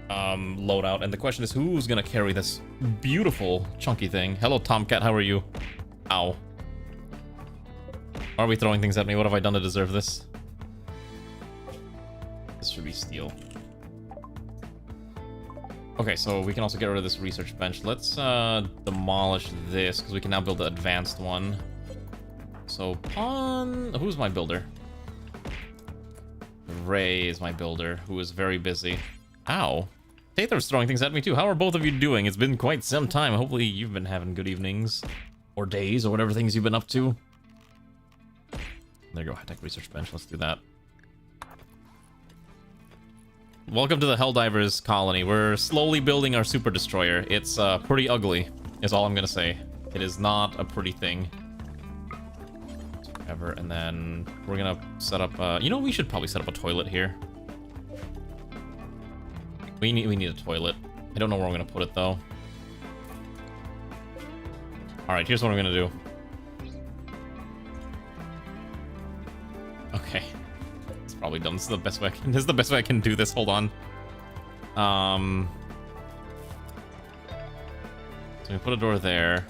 loadout. And the question is, who's gonna carry this beautiful chunky thing? Hello, Tomcat. How are you? Ow. Why are we throwing things at me? What have I done to deserve this? This should be steel. Okay, so we can also get rid of this research bench. Let's demolish this, because we can now build the advanced one. So, who's my builder? Ray is my builder, who is very busy. Ow. Tathar's throwing things at me, too. How are both of you doing? It's been quite some time. Hopefully you've been having good evenings. Or days, or whatever things you've been up to. There you go, high-tech research bench. Let's do that. Welcome to the Helldivers colony. We're slowly building our super destroyer. It's pretty ugly, is all I'm gonna say. It is not a pretty thing. Ever, and then we're gonna set up. You know, we should probably set up a toilet here. We need a toilet. I don't know where I'm gonna put it though. All right, here's what I'm gonna do. Okay. Probably dumb. This is the best way I can do this. Hold on. So we put a door there.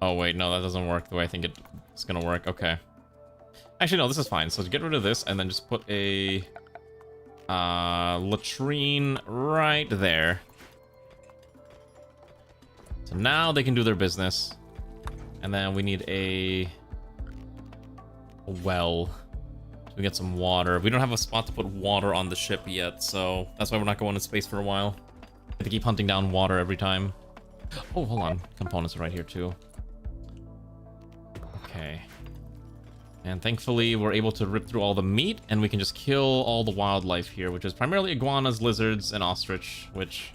Oh wait, no, that doesn't work the way I think it's gonna work. Okay. Actually, no, this is fine. So get rid of this and then just put a latrine right there. So now they can do their business. And then we need a well, so we get some water. We don't have a spot to put water on the ship yet, so that's why we're not going to space for a while. We have to keep hunting down water every time. Oh, hold on. Components are right here too. Okay. And thankfully, we're able to rip through all the meat, and we can just kill all the wildlife here, which is primarily iguanas, lizards, and ostrich, which...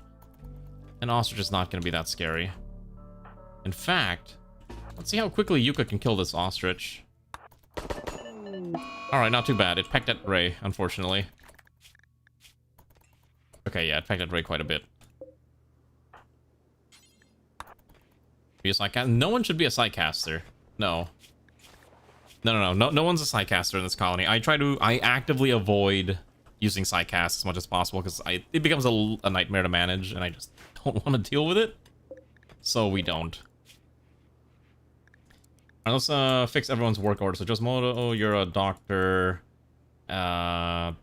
An ostrich is not going to be that scary. In fact, let's see how quickly Yuka can kill this ostrich. Alright, not too bad. It pecked at Ray, unfortunately. Okay, yeah, it pecked at Ray quite a bit. Be a psycaster? No one should be a psycaster. No. No one's a psycaster in this colony. I actively avoid using psycast as much as possible because it becomes a nightmare to manage and I just don't want to deal with it. So we don't. Alright, let's fix everyone's work order. So Josmoto, you're a doctor. Kobayashi,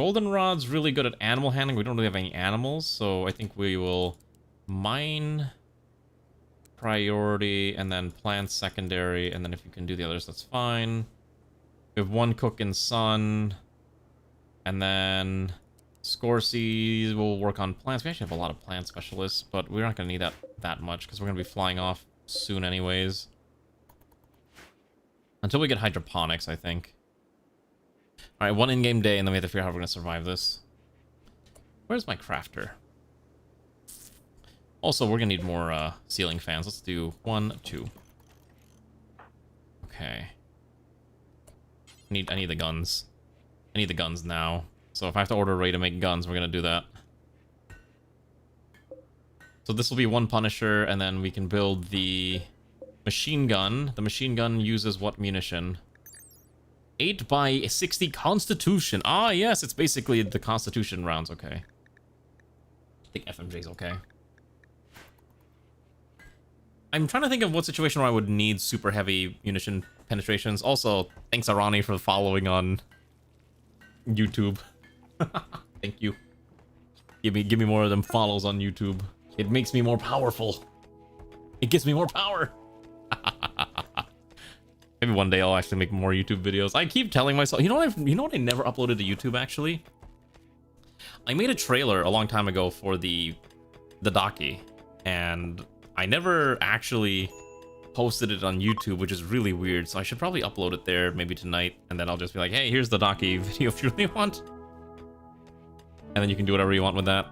Goldenrod's really good at animal handling. We don't really have any animals, so I think we will mine priority and then plant secondary, and then if you can do the others, that's fine. We have one cook and sun, and then Scorsese will work on plants. We actually have a lot of plant specialists, but we're not going to need that much because we're going to be flying off soon anyways. Until we get hydroponics, I think. Alright, one in-game day, and then we have to figure out how we're going to survive this. Where's my crafter? Also, we're going to need more ceiling fans. Let's do 1, 2. Okay. I need the guns. I need the guns now. So if I have to order a ray to make guns, we're going to do that. So this will be one Punisher, and then we can build the machine gun. The machine gun uses what munition? 8x60 Constitution. Ah, yes, it's basically the Constitution rounds. Okay. I think FMJ's okay. I'm trying to think of what situation where I would need super heavy munition penetrations. Also, thanks Arani for following on YouTube. Thank you. Give me more of them follows on YouTube. It makes me more powerful. It gives me more power. Maybe one day I'll actually make more YouTube videos. I keep telling myself, you know what I never uploaded to YouTube actually? I made a trailer a long time ago for the Daki, and I never actually posted it on YouTube, which is really weird. So I should probably upload it there maybe tonight, and then I'll just be like, hey, here's the Daki video if you really want. And then you can do whatever you want with that.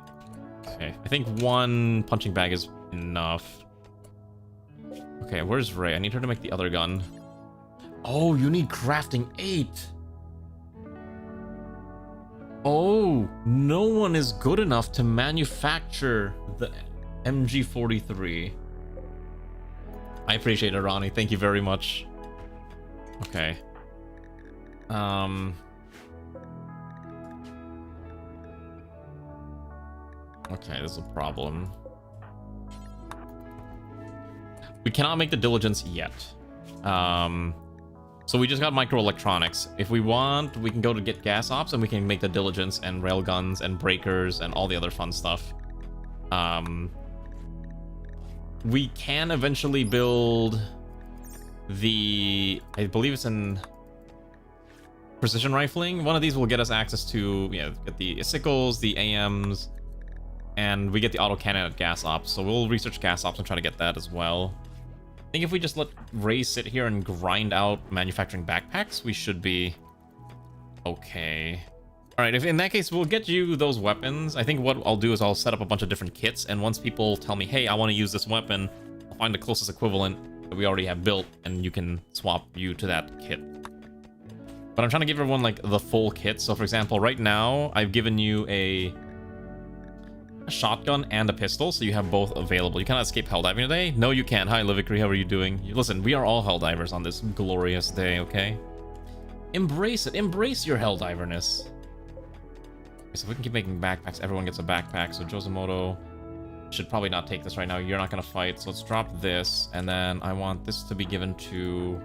Okay, I think one punching bag is enough. Okay, where's Ray? I need her to make the other gun. Oh, you need crafting 8. Oh, no one is good enough to manufacture the MG43. I appreciate it, Ronnie. Thank you very much. Okay. Okay, this is a problem. We cannot make the diligence yet. So we just got microelectronics. If we want, we can go to get gas ops and we can make the diligence and railguns and breakers and all the other fun stuff. We can eventually build the, I believe it's in precision rifling. One of these will get us access to, yeah, get the sickles, the AMs, and we get the autocannon at gas ops. So we'll research gas ops and try to get that as well. I think if we just let Ray sit here and grind out manufacturing backpacks, we should be okay. All right, if in that case, we'll get you those weapons. I think what I'll do is I'll set up a bunch of different kits, and once people tell me, hey, I want to use this weapon, I'll find the closest equivalent that we already have built, and you can swap you to that kit. But I'm trying to give everyone, like, the full kit. So, for example, right now, I've given you a shotgun and a pistol, so you have both available. You cannot escape Helldiving today? No, you can't. Hi, Livicry, how are you doing? Listen, we are all Helldivers on this glorious day, okay? Embrace it. Embrace your Helldiverness. Okay, so if we can keep making backpacks, everyone gets a backpack. So Josumoto should probably not take this right now. You're not going to fight, so let's drop this. And then I want this to be given to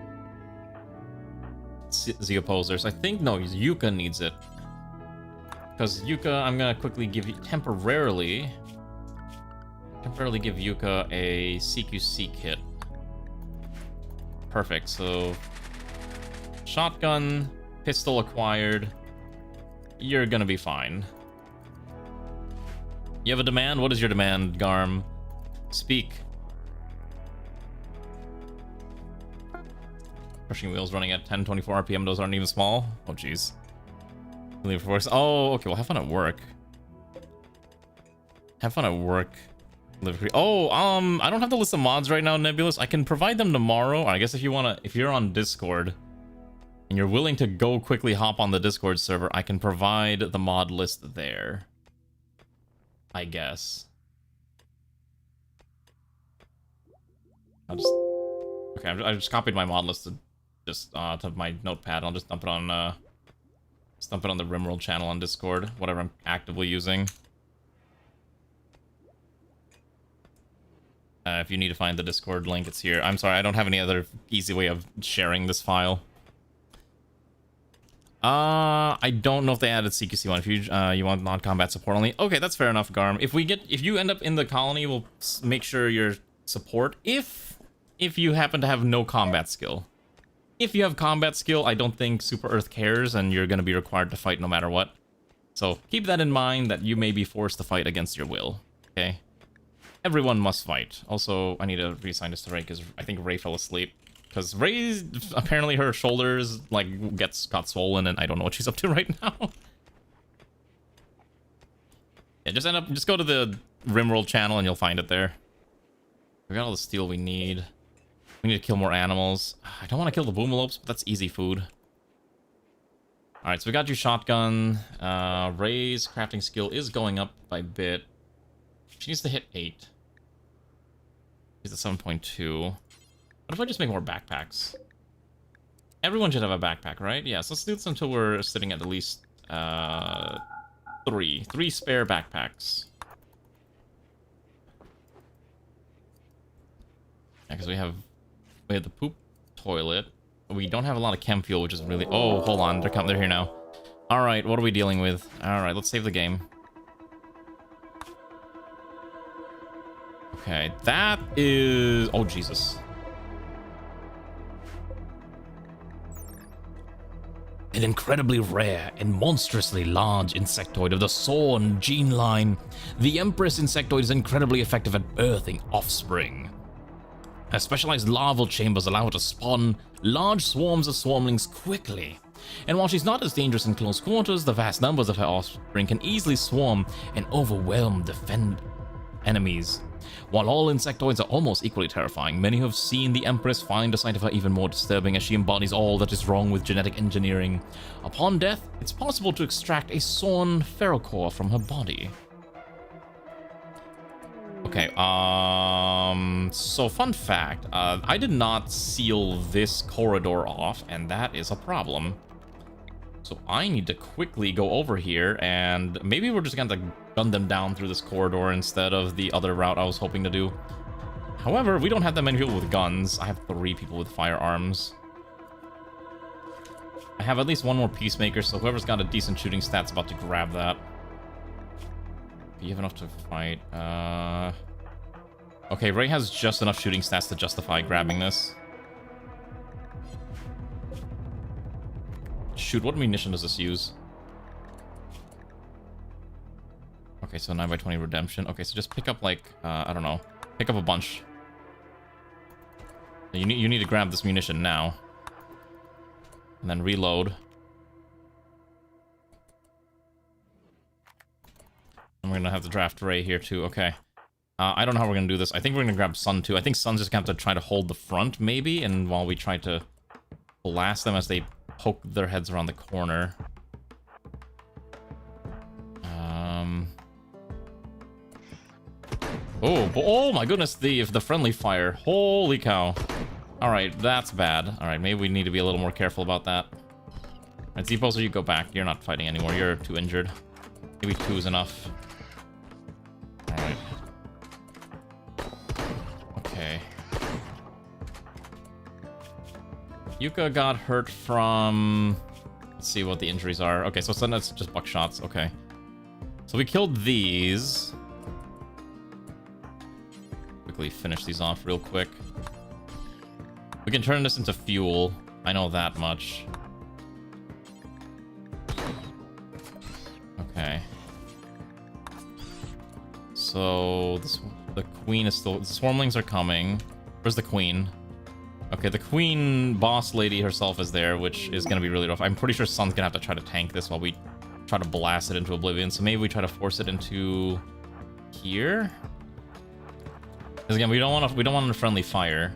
the opposers. I think, no, Yuka needs it. Because Yuka, I'm going to quickly give you, temporarily give Yuka a CQC kit. Perfect, so shotgun, pistol acquired. You're going to be fine. You have a demand? What is your demand, Garm? Speak. Crushing wheels running at 1024 RPM, those aren't even small. Oh, jeez. Oh, okay, well, have fun at work. Have fun at work. Oh, I don't have the list of mods right now, Nebulous. I can provide them tomorrow. I guess if you wanna, if you're on Discord and you're willing to go quickly hop on the Discord server, I can provide the mod list there. I guess. I just copied my mod list to just to my notepad. I'll just dump it on the Rimworld channel on Discord, whatever I'm actively using. If you need to find the Discord link, it's here. I'm sorry, I don't have any other easy way of sharing this file. I don't know if they added CQC one. If you want non-combat support only, okay, that's fair enough, Garm. If you end up in the colony, we'll make sure you're support. If you happen to have no combat skill, if you have combat skill, I don't think Super Earth cares, and you're gonna be required to fight no matter what. So keep that in mind, that you may be forced to fight against your will. Okay, everyone must fight. Also, I need to reassign this to Ray because I think Ray fell asleep. Because Ray, apparently her shoulders, like, got swollen, and I don't know what she's up to right now. Yeah, just go to the Rimworld channel, and you'll find it there. We got all the steel we need. We need to kill more animals. I don't want to kill the boomalopes, but that's easy food. Alright, so we got your shotgun. Ray's crafting skill is going up by a bit. She needs to hit 8. She's at 7.2. What if I just make more backpacks? Everyone should have a backpack, right? Yeah, so let's do this until we're sitting at least 3 spare backpacks. Yeah, because we have the poop toilet. We don't have a lot of chem fuel, which is really... Oh, hold on, they're here now. All right, what are we dealing with? All right, let's save the game. Okay, that is... Oh, Jesus. An incredibly rare and monstrously large insectoid of the Sorn gene line, the Empress insectoid is incredibly effective at birthing offspring. Her specialized larval chambers allow her to spawn large swarms of swarmlings quickly. And while she's not as dangerous in close quarters, the vast numbers of her offspring can easily swarm and overwhelm defend enemies. While all insectoids are almost equally terrifying, many who have seen the Empress find the sight of her even more disturbing, as she embodies all that is wrong with genetic engineering. Upon death, it's possible to extract a Sorn ferrocore from her body. Okay, so fun fact, I did not seal this corridor off, and that is a problem. So I need to quickly go over here, and maybe we're just going to gun them down through this corridor instead of the other route I was hoping to do. However, we don't have that many people with guns. I have 3 people with firearms. I have at least 1 more peacemaker, so whoever's got a decent shooting stat's about to grab that. You have enough to fight. Okay, Ray has just enough shooting stats to justify grabbing this. Shoot, what munition does this use? Okay, so 9x20 redemption. Okay, so just pick up, like, I don't know. Pick up a bunch. You need to grab this munition now. And then reload. And we're gonna have to draft Ray here too. Okay. I don't know how we're gonna do this. I think we're gonna grab Sun too. I think Sun's just gonna have to try to hold the front, maybe, and while we try to blast them as they poke their heads around the corner. Oh my goodness, the friendly fire. Holy cow. Alright, that's bad. Alright, maybe we need to be a little more careful about that. Alright, Z-Poser, you go back. You're not fighting anymore. You're too injured. Maybe 2 is enough. Alright. Okay. Yuka got hurt from... Let's see what the injuries are. Okay, so that's just buckshots. Okay. So we killed these. Quickly finish these off real quick. We can turn this into fuel. I know that much. Okay. So the queen is still... The swarmlings are coming. Where's the queen? Okay, the queen boss lady herself is there, which is going to be really rough. I'm pretty sure Sun's going to have to try to tank this while we try to blast it into oblivion. So maybe we try to force it into here. Because again, we don't want a friendly fire.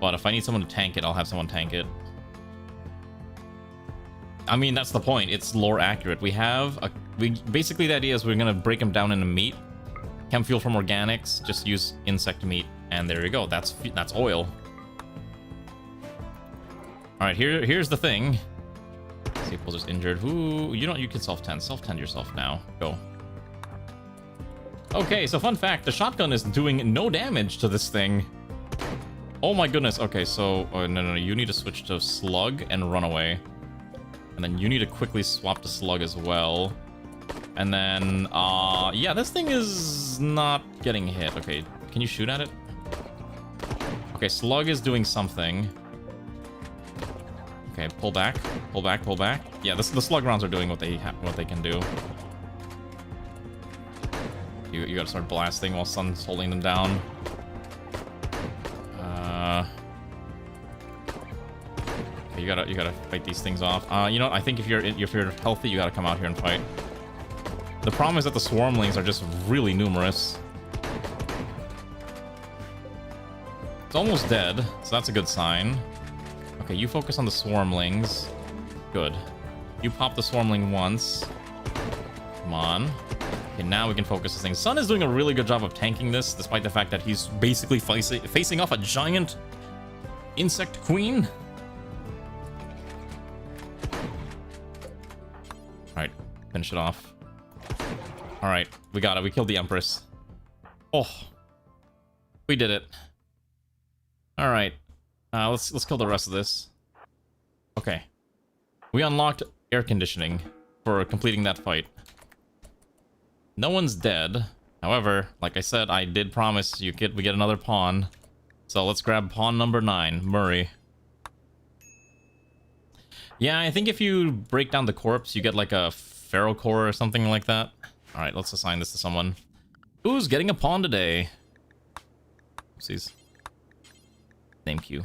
But if I need someone to tank it, I'll have someone tank it. I mean, that's the point. It's lore accurate. Basically the idea is we're gonna break them down into meat. Chem fuel from organics. Just use insect meat, and there you go. That's oil. All right, here's the thing. See if we'll just injured. Ooh, you can self-tend. Self-tend yourself now. Go. Okay, so fun fact: the shotgun is doing no damage to this thing. Oh my goodness. Okay, so no, you need to switch to slug and run away. And then you need to quickly swap to Slug as well. And then, yeah, this thing is not getting hit. Okay, can you shoot at it? Okay, Slug is doing something. Okay, pull back, pull back, pull back. Yeah, the Slug rounds are doing what they can do. You gotta start blasting while Sun's holding them down. Okay, you gotta fight these things off. You know, I think if you're healthy, you gotta come out here and fight. The problem is that the Swarmlings are just really numerous. It's almost dead, so that's a good sign. Okay, you focus on the Swarmlings. Good. You pop the Swarmling once. Come on. Okay, now we can focus this thing. Sun is doing a really good job of tanking this, despite the fact that he's basically facing off a giant insect queen. Alright, finish it off. Alright, we got it. We killed the Empress. Oh. We did it. Alright. Let's kill the rest of this. Okay. We unlocked air conditioning for completing that fight. No one's dead. However, like I said, I did promise we get another pawn. So let's grab pawn number 9, Murray. Yeah, I think if you break down the corpse, you get like a feral core or something like that. Alright, let's assign this to someone. Who's getting a pawn today? Oopsies. Thank you.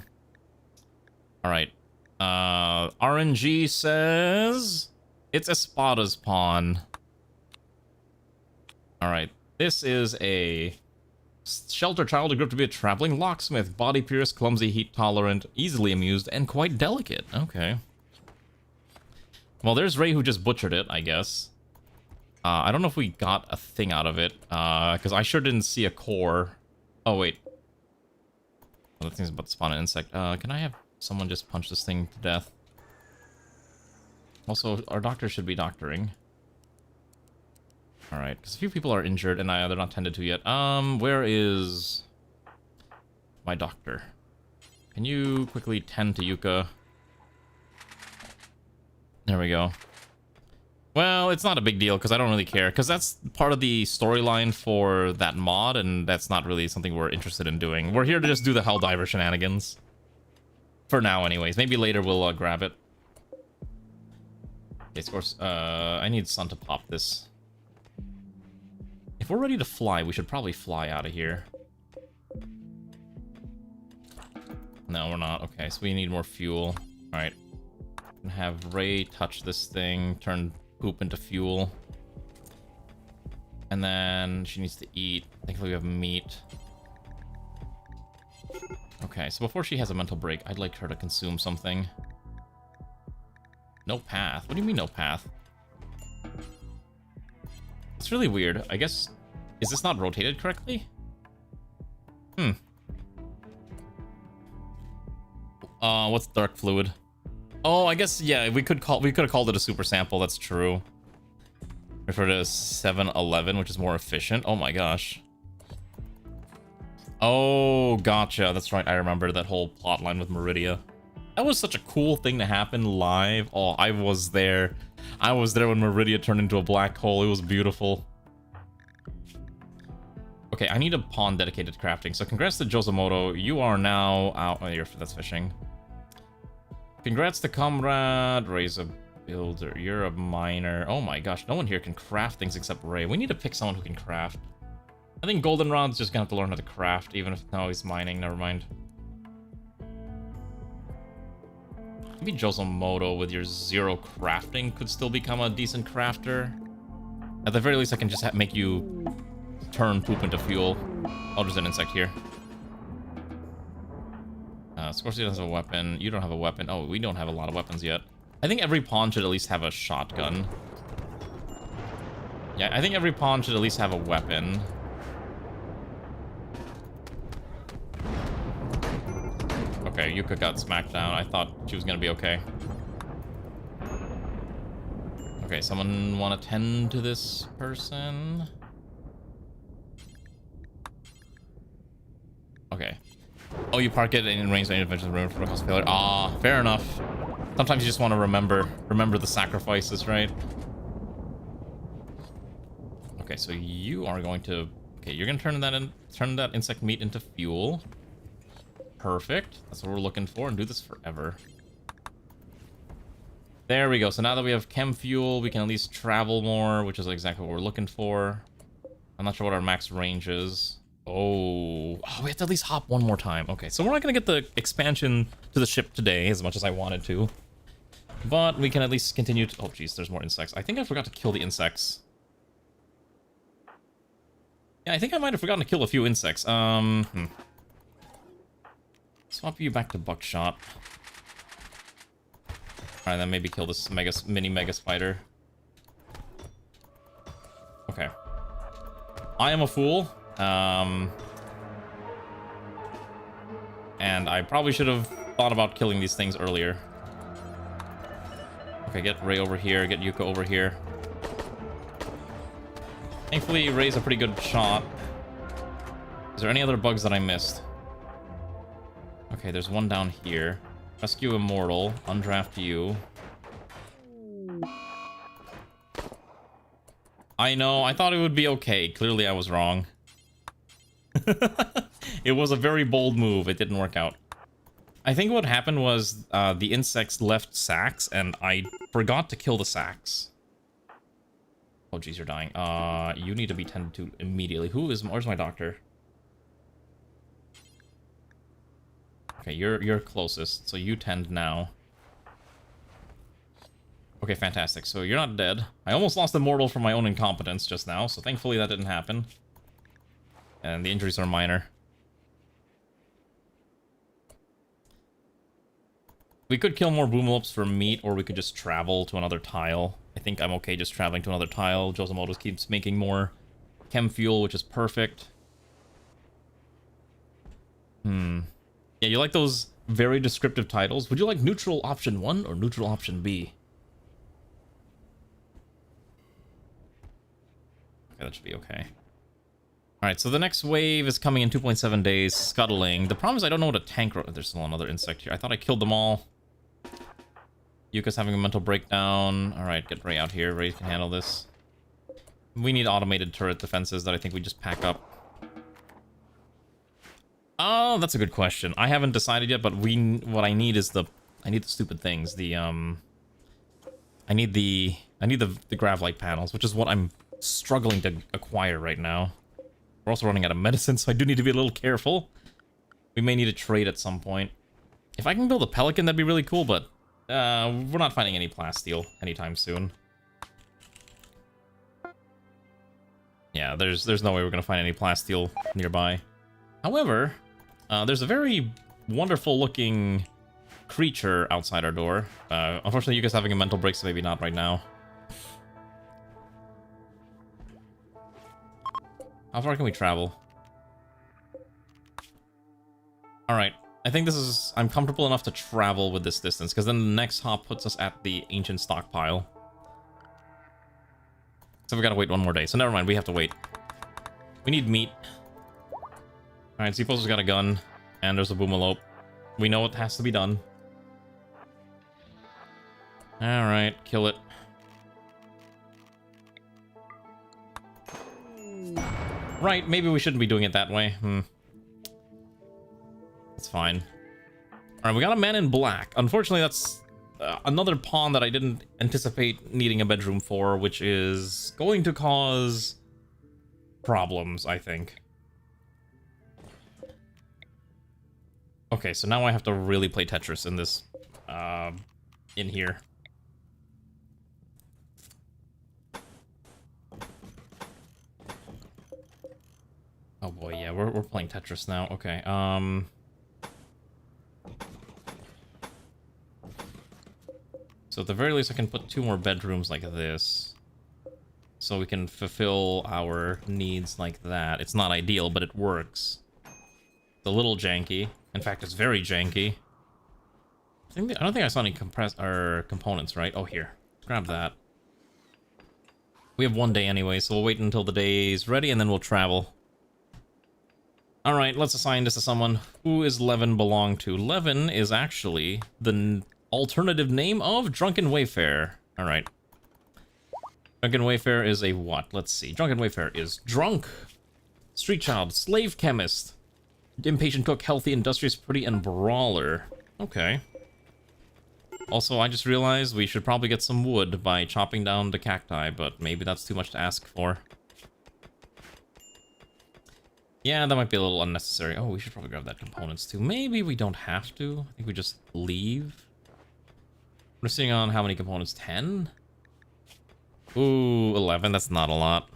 Alright. RNG says it's Espada's pawn. Alright. This is a shelter child who grew up to be a traveling locksmith. Body pierced, clumsy, heat tolerant, easily amused, and quite delicate. Okay. Well, there's Ray who just butchered it, I guess. I don't know if we got a thing out of it, because I sure didn't see a core. Oh, wait. Oh, that thing's about to spawn an insect. Can I have someone just punch this thing to death? Also, our doctor should be doctoring. Alright, because a few people are injured and they're not tended to yet. Where is my doctor? Can you quickly tend to Yuka? There we go. Well, it's not a big deal because I don't really care, because that's part of the storyline for that mod, and that's not really something we're interested in doing. We're here to just do the Helldiver shenanigans. For now, anyways. Maybe later we'll grab it. Okay, of course, I need Sun to pop this. If we're ready to fly, we should probably fly out of here. No, we're not. Okay, so we need more fuel. Alright. Have Ray touch this thing, turn poop into fuel. And then she needs to eat. Thankfully we have meat. Okay, so before she has a mental break, I'd like her to consume something. No path? What do you mean no path? It's really weird. I guess... Is this not rotated correctly? What's dark fluid? Oh, I guess, yeah, we could have called it a super sample, that's true. Refer to 7-11, which is more efficient. Oh my gosh. Oh, gotcha. That's right, I remember that whole plotline with Meridia. That was such a cool thing to happen live. Oh, I was there. I was there when Meridia turned into a black hole. It was beautiful. Okay, I need a pawn dedicated to crafting. So congrats to Josamoto. You are now out. Oh, that's fishing. Congrats to Comrade. Ray's a builder. You're a miner. Oh my gosh, no one here can craft things except Ray. We need to pick someone who can craft. I think Goldenrod's just gonna have to learn how to craft, even if no, he's mining. Never mind. Maybe Josamoto with your 0 crafting could still become a decent crafter. At the very least, I can just make you turn poop into fuel. Oh, there's an insect here. Scorsese doesn't have a weapon. You don't have a weapon. Oh, we don't have a lot of weapons yet. I think every pawn should at least have a shotgun. Yeah, I think every pawn should at least have a weapon. Okay, Yuka got smacked down. I thought she was gonna be okay. Okay, someone want to tend to this person? Okay. Oh, you park it in range of intervention room for cost failure. Ah, fair enough. Sometimes you just want to remember the sacrifices, right? Okay, so you are going to... Okay, you're going to turn that insect meat into fuel. Perfect. That's what we're looking for, and do this forever. There we go. So now that we have chem fuel, we can at least travel more, which is exactly what we're looking for. I'm not sure what our max range is. Oh, we have to at least hop one more time. Okay, so we're not going to get the expansion to the ship today as much as I wanted to. But we can at least continue to... Oh, jeez, there's more insects. I think I forgot to kill the insects. Yeah, I think I might have forgotten to kill a few insects. Swap you back to buckshot. Alright, then maybe kill this mini mega spider. Okay. I am a fool. And I probably should have thought about killing these things earlier. Okay, get Ray over here, get Yuka over here. Thankfully, Ray's a pretty good shot. Is there any other bugs that I missed? Okay, there's one down here. Rescue Immortal, undraft you. I know, I thought it would be okay. Clearly I was wrong. It was a very bold move. It didn't work out. I think what happened was the insects left sacks, and I forgot to kill the sacks. Oh, geez, you're dying. You need to be tended to immediately. Where's my doctor? Okay, you're closest, so you tend now. Okay, fantastic. So you're not dead. I almost lost Immortal from my own incompetence just now, so thankfully that didn't happen. And the injuries are minor. We could kill more Boomalops for meat, or we could just travel to another tile. I think I'm okay just traveling to another tile. Josamoto keeps making more chem fuel, which is perfect. Yeah, you like those very descriptive titles? Would you like neutral option 1 or neutral option B? Okay, that should be okay. Alright, so the next wave is coming in 2.7 days, scuttling. The problem is I don't know what a tank... There's still another insect here. I thought I killed them all. Yuka's having a mental breakdown. Alright, get Ray out here. Ray can handle this. We need automated turret defenses that I think we just pack up. Oh, that's a good question. I haven't decided yet, but what I need is I need the stupid things. I need the Gravlight panels, which is what I'm struggling to acquire right now. We're also running out of medicine, so I do need to be a little careful. We may need to trade at some point. If I can build a Pelican, that'd be really cool, but we're not finding any plasteel anytime soon. Yeah, there's no way we're gonna find any plasteel nearby. However, there's a very wonderful looking creature outside our door. Unfortunately, you guys having a mental break, so maybe not right now. How far can we travel? Alright, I think I'm comfortable enough to travel with this distance, because then the next hop puts us at the ancient stockpile. So we gotta wait one more day, so never mind, we have to wait. We need meat. Alright, Zepo's got a gun, and there's a Boomalope. We know what has to be done. Alright, kill it. Right, maybe we shouldn't be doing it that way. That's fine. Alright, we got a man in black. Unfortunately, that's another pawn that I didn't anticipate needing a bedroom for, which is going to cause problems, I think. Okay, so now I have to really play Tetris in this, in here. Oh boy, yeah, we're playing Tetris now. Okay, so at the very least I can put 2 more bedrooms like this. So we can fulfill our needs like that. It's not ideal, but it works. It's a little janky. In fact, it's very janky. I don't think I saw any components, right? Oh, here. Grab that. We have 1 day anyway, so we'll wait until the day's ready and then we'll travel. Alright, let's assign this to someone. Who is Levin belong to? Levin is actually the alternative name of Drunken Wayfarer. All right. Drunken Wayfarer is a what? Let's see. Drunken Wayfarer is drunk, street child, slave chemist, impatient cook, healthy, industrious, pretty, and brawler. Okay. Also, I just realized we should probably get some wood by chopping down the cacti, but maybe that's too much to ask for. Yeah, that might be a little unnecessary. Oh, we should probably grab that components too. Maybe we don't have to. I think we just leave. We're sitting on how many components? 10? Ooh, 11. That's not a lot.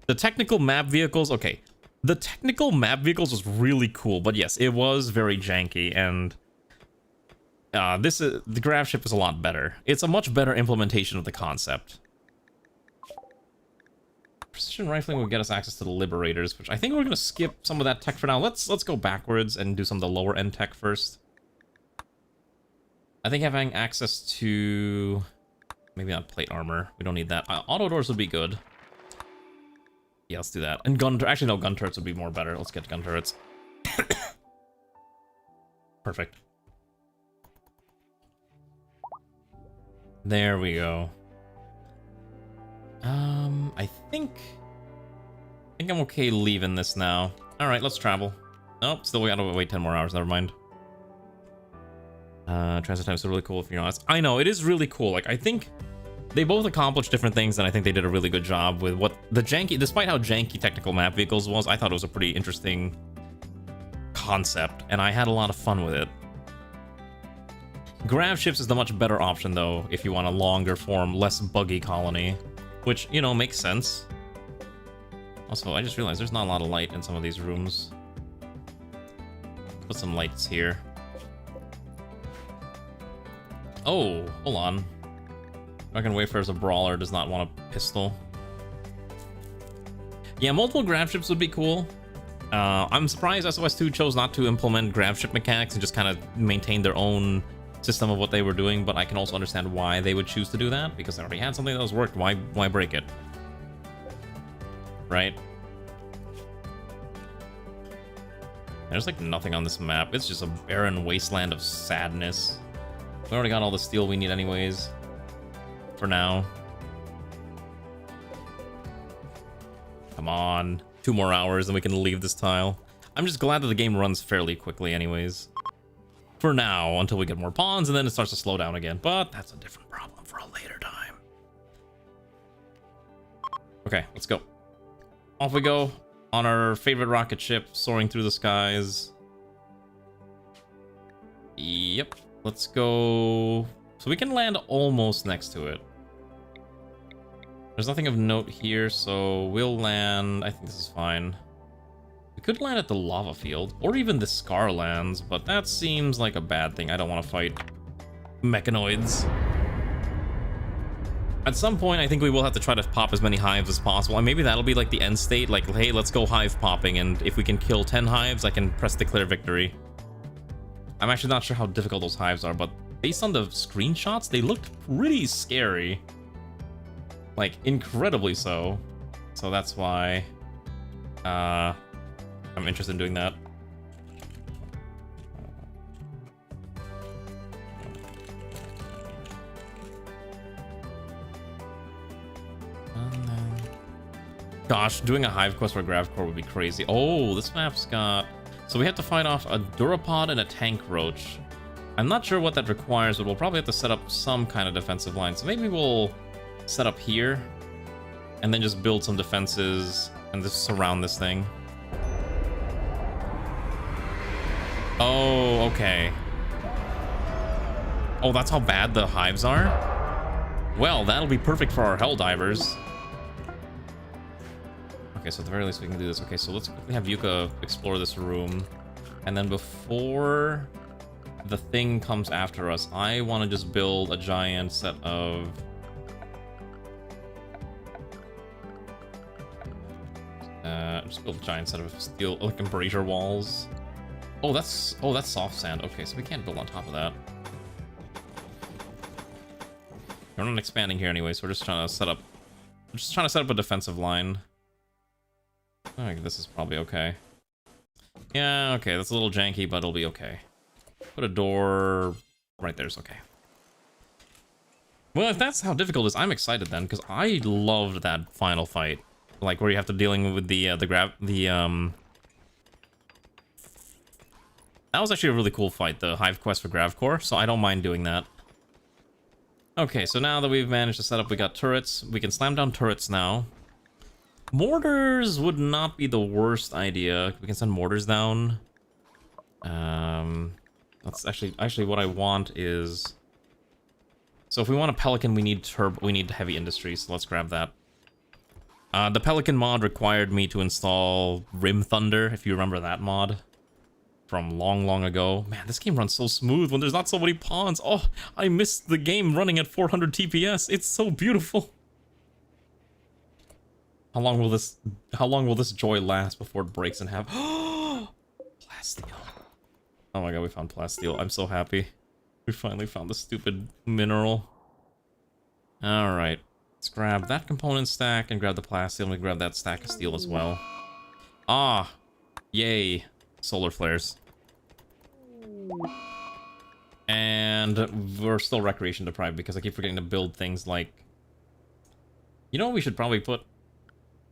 The technical map vehicles, okay. The technical map vehicles was really cool, but yes, it was very janky, and the grav ship is a lot better. It's a much better implementation of the concept. Precision rifling will get us access to the liberators, which I think we're gonna skip some of that tech for now. Let's go backwards and do some of the lower end tech first. I think having access to maybe not plate armor. We don't need that. Auto doors would be good. Yeah, let's do that. And actually no, gun turrets would be more better. Let's get gun turrets. Perfect. There we go. I think I'm okay leaving this now. All right, let's travel. Nope, still we gotta wait 10 more hours. Never mind. Transit time is really cool if you're honest. I know, it is really cool. Like, I think they both accomplished different things, and I think they did a really good job with what the janky, despite how janky technical map vehicles was, I thought it was a pretty interesting concept, and I had a lot of fun with it. Grav ships is the much better option, though, if you want a longer form, less buggy colony, which, you know, makes sense. Also, I just realized there's not a lot of light in some of these rooms. Put some lights here. Oh, hold on. Drunken Wayfarer as a brawler does not want a pistol. Yeah, multiple grav ships would be cool. I'm surprised SOS 2 chose not to implement grav ship mechanics and just kind of maintain their own system of what they were doing, but I can also understand why they would choose to do that, because they already had something that was worked. Why break it? Right? There's like nothing on this map. It's just a barren wasteland of sadness. We already got all the steel we need anyways. For now. Come on. 2 more hours and we can leave this tile. I'm just glad that the game runs fairly quickly anyways. For now, until we get more pawns, and then it starts to slow down again. But that's a different problem for a later time. Okay, let's go. Off we go on our favorite rocket ship, soaring through the skies. Yep, let's go. So we can land almost next to it. There's nothing of note here, so we'll land. I think this is fine. We could land at the lava field, or even the Scar lands, but that seems like a bad thing. I don't want to fight mechanoids. At some point, I think we will have to try to pop as many hives as possible, and maybe that'll be like the end state, like, hey, let's go hive popping, and if we can kill 10 hives, I can press declare victory. I'm actually not sure how difficult those hives are, but based on the screenshots, they looked pretty scary. Like, incredibly so. So that's why I'm interested in doing that. Gosh, doing a hive quest for Grav Core would be crazy. Oh, this map's got... So we have to fight off a Durapod and a Tank Roach. I'm not sure what that requires, but we'll probably have to set up some kind of defensive line. So maybe we'll set up here and then just build some defenses and just surround this thing. Oh, okay. Oh, that's how bad the hives are? Well, that'll be perfect for our Helldivers. Okay, so at the very least we can do this. Okay, so let's quickly have Yuka explore this room. And then before the thing comes after us, I want to just build a giant set of... just build a giant set of steel, like embrasure walls. Oh, that's soft sand. Okay, so we can't build on top of that. We're not expanding here anyway, so we're just trying to set up... I'm just trying to set up a defensive line. I think this is probably okay. Yeah, okay, that's a little janky, but it'll be okay. Put a door Right there's okay. Well, if that's how difficult it is, I'm excited then, because I loved that final fight. Like, where you have to dealing with that was actually a really cool fight, the Hive Quest for Gravcore, so I don't mind doing that. Okay, so now that we've managed to set up, we got turrets. We can slam down turrets now. Mortars would not be the worst idea. We can send mortars down. That's actually what I want is... So if we want a Pelican, we need heavy industry, so let's grab that. The Pelican mod required me to install Rim Thunder, if you remember that mod from long ago. Man, this game runs so smooth when there's not so many pawns. Oh, I missed the game running at 400 TPS. It's so beautiful. How long will this joy last before it breaks in half? Plasteel. Oh my god, we found plasteel. I'm so happy. We finally found the stupid mineral. Alright. Let's grab that component stack and grab the plasteel, and we grab that stack of steel as well. Ah! Yay. Solar flares. And we're still recreation deprived because I keep forgetting to build things like... You know what we should probably put...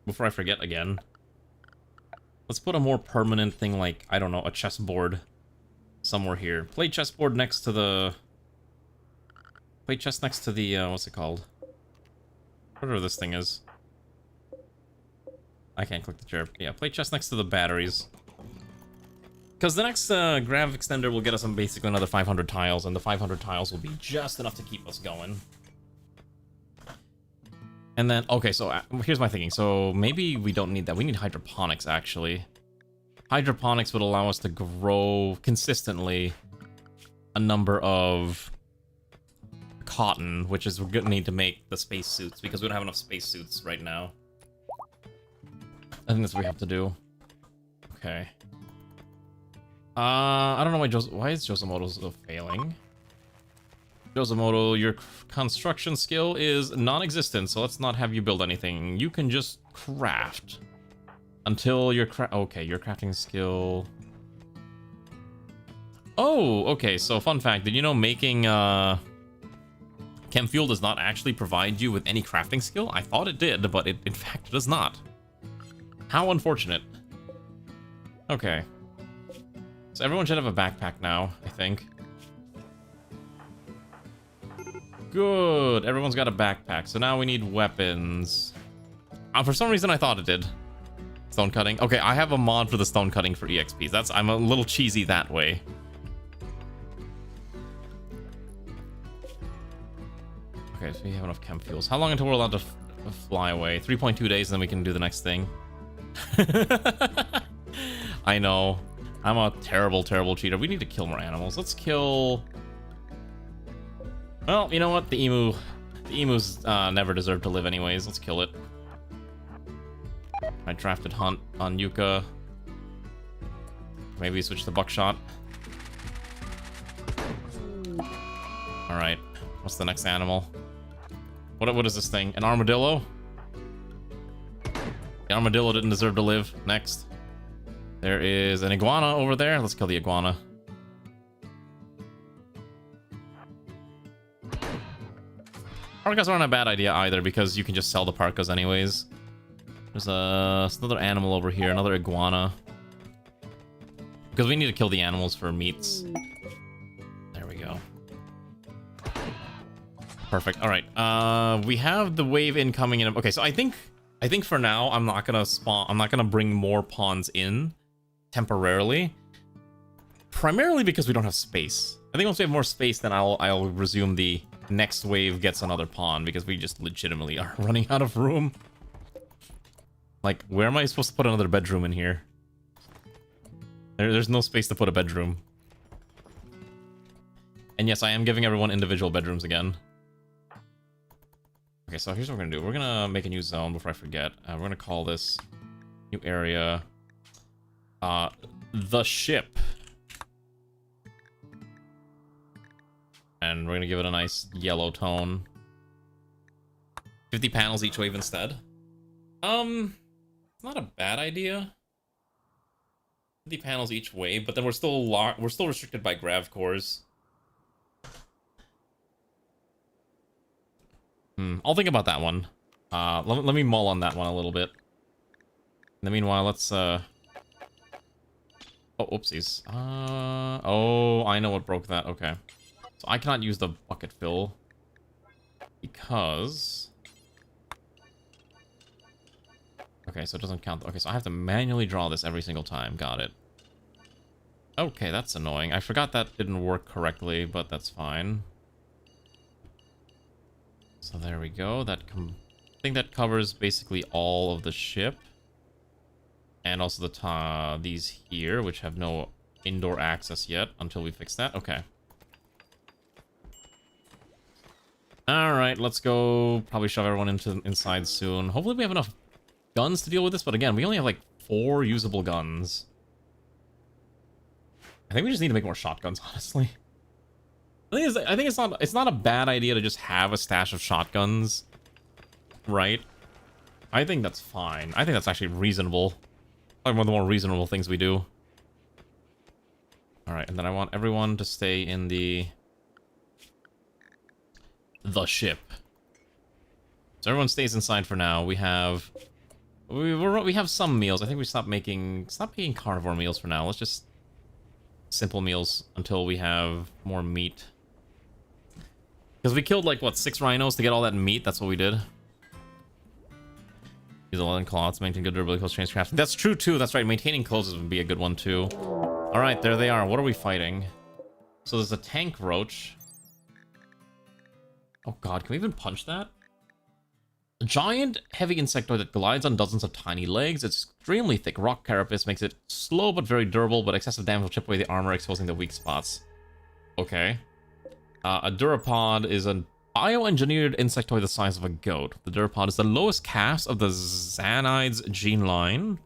Before I forget again. Let's put a more permanent thing like, I don't know, a chessboard somewhere here. Play chessboard next to the... Play chess next to the, what's it called? Whatever this thing is. I can't click the chair. Yeah, play chess next to the batteries. Because the next grav extender will get us basically another 500 tiles, and the 500 tiles will be just enough to keep us going. And then, okay, so here's my thinking. So maybe we don't need that. We need hydroponics, actually. Hydroponics would allow us to grow consistently a number of cotton, which is we're gonna need to make the spacesuits, because we don't have enough spacesuits right now. I think that's what we have to do. Okay. I don't know why is Josamoto still failing? Josamoto, your construction skill is non-existent, so let's not have you build anything. You can just craft. Until your okay, your crafting skill... Oh, okay, so fun fact, did you know making, chem fuel does not actually provide you with any crafting skill? I thought it did, but it in fact does not. How unfortunate. Okay. So everyone should have a backpack now, I think. Good, everyone's got a backpack, so now we need weapons. For some reason I thought it did. Stone cutting. Okay, I have a mod for the stone cutting for EXPs. I'm a little cheesy that way. Okay, so we have enough chem fuels. How long until we're allowed to fly away? 3.2 days, and then we can do the next thing. I know. I'm a terrible cheater. We need to kill more animals. Let's kill... Well, you know what? The emus never deserve to live anyways. Let's kill it. I drafted hunt on Yuka. Maybe switch to buckshot. Alright. What's the next animal? What is this thing? An armadillo? The armadillo didn't deserve to live. Next. There is an iguana over there. Let's kill the iguana. Parkas aren't a bad idea either, because you can just sell the parkas anyways. There's another animal over here, another iguana. Because we need to kill the animals for meats. There we go. Perfect. All right. We have the wave incoming in. Okay, so I think for now I'm not gonna bring more pawns in temporarily. Primarily because we don't have space. I think once we have more space, then I'll resume the next wave gets another pawn, because we just legitimately are running out of room. Like, where am I supposed to put another bedroom in here? There's no space to put a bedroom. And yes, I am giving everyone individual bedrooms again. Okay, so here's what we're gonna do. We're gonna make a new zone before I forget. We're gonna call this new area the ship. And we're gonna give it a nice yellow tone. 50 panels each wave instead. Not a bad idea. 50 panels each wave, but then we're still restricted by grav cores. I'll think about that one. Let me mull on that one a little bit. In the meanwhile, let's, Oh, whoopsies. Oh, I know what broke that. Okay. So I cannot use the bucket fill. Because... Okay, so it doesn't count. Okay, so I have to manually draw this every single time. Got it. Okay, that's annoying. I forgot that didn't work correctly, but that's fine. So there we go. I think that covers basically all of the ship. And also these here, which have no indoor access yet until we fix that. Okay. Alright, let's go probably shove everyone inside soon. Hopefully we have enough guns to deal with this, but again, we only have like 4 usable guns. I think we just need to make more shotguns, honestly. I think it's not a bad idea to just have a stash of shotguns, right? I think that's fine. I think that's actually reasonable. Probably one of the more reasonable things we do. Alright, and then I want everyone to stay in the ship. So everyone stays inside for now. We have some meals. I think we stop making carnivore meals for now. Let's just simple meals until we have more meat. Because we killed like what 6 rhinos to get all that meat. That's what we did. Use 11 cloths, maintain good durability, close change crafting. That's true too. That's right. Maintaining clothes would be a good one too. All right, there they are. What are we fighting? So there's a tank roach. Oh god, can we even punch that? A giant, heavy insectoid that glides on dozens of tiny legs. It's extremely thick rock carapace makes it slow but very durable, but excessive damage will chip away the armor, exposing the weak spots. Okay. A durapod is a bioengineered insectoid the size of a goat. The durapod is the lowest caste of the Xanides gene line,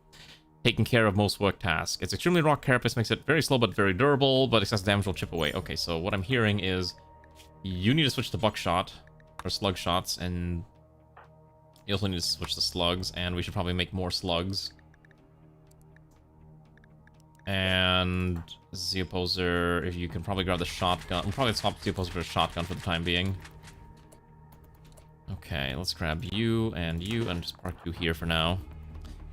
taking care of most work tasks. Its extremely rock carapace makes it very slow but very durable, but excessive damage will chip away. Okay, so what I'm hearing is you need to switch to buckshot, or slug shots, and you also need to switch to slugs, and we should probably make more slugs. And Zeoposer, if you can probably grab the shotgun. We'll probably swap Zeoposer for a shotgun for the time being. Okay, let's grab you, and just park you here for now.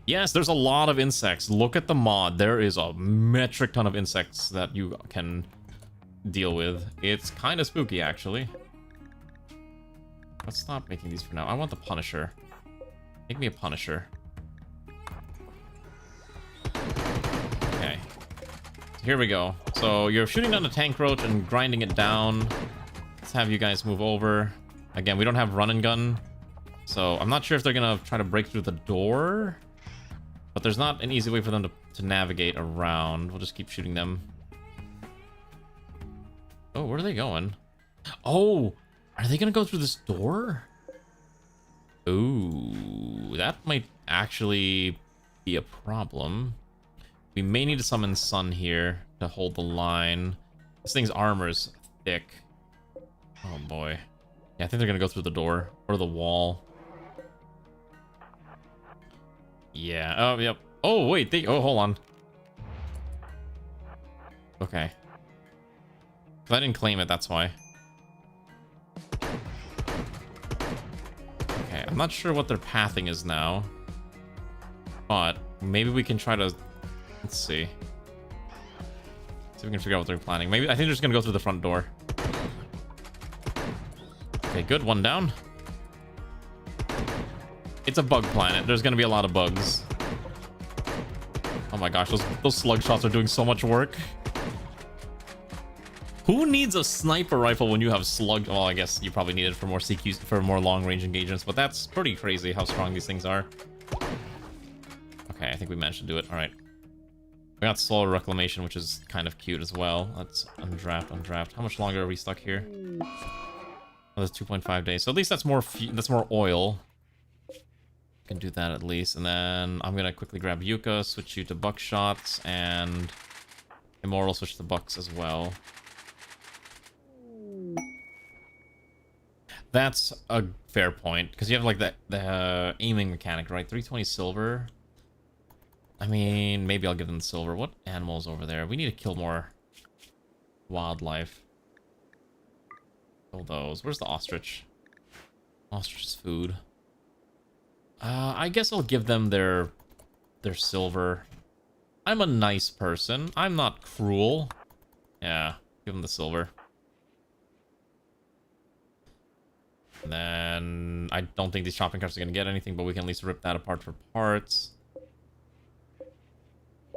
Yes, there's a lot of insects. Look at the mod. There is a metric ton of insects that you can deal with. It's kind of spooky, actually. Let's stop making these for now. I want the Punisher. Make me a Punisher. Okay. Here we go. So you're shooting down the tank roach and grinding it down. Let's have you guys move over. Again, we don't have run and gun. So I'm not sure if they're going to try to break through the door. But there's not an easy way for them to navigate around. We'll just keep shooting them. Oh, where are they going? Oh! Are they gonna go through this door? Ooh, that might actually be a problem. We may need to summon Sun here to hold the line. This thing's armor is thick. Oh boy. Yeah, I think they're gonna go through the door or the wall. Yeah. Oh, yep. Oh, wait. Oh, hold on. Okay. 'Cause I didn't claim it, that's why. Okay, I'm not sure what their pathing is now. But maybe we can try to... Let's see. See if we can figure out what they're planning. Maybe I think they're just gonna go through the front door. Okay, good. One down. It's a bug planet. There's gonna be a lot of bugs. Oh my gosh, those slug shots are doing so much work. Who needs a sniper rifle when you have slug? Well, I guess you probably need it for more CQs, for more long-range engagements, but that's pretty crazy how strong these things are. Okay, I think we managed to do it. All right. We got slow reclamation, which is kind of cute as well. Let's undraft. How much longer are we stuck here? Oh, that's 2.5 days. So at least that's more oil. Can do that at least. And then I'm gonna quickly grab Yuka, switch you to buckshots, and Immortal switch to bucks as well. That's a fair point, because you have like the aiming mechanic, right? 320 silver. I mean, maybe I'll give them the silver. What animals over there? We need to kill more wildlife. Kill those. Where's the ostrich? Ostrich's food. I guess I'll give them their silver. I'm a nice person. I'm not cruel. Yeah, give them the silver. And then I don't think these shopping carts are gonna get anything, but we can at least rip that apart for parts.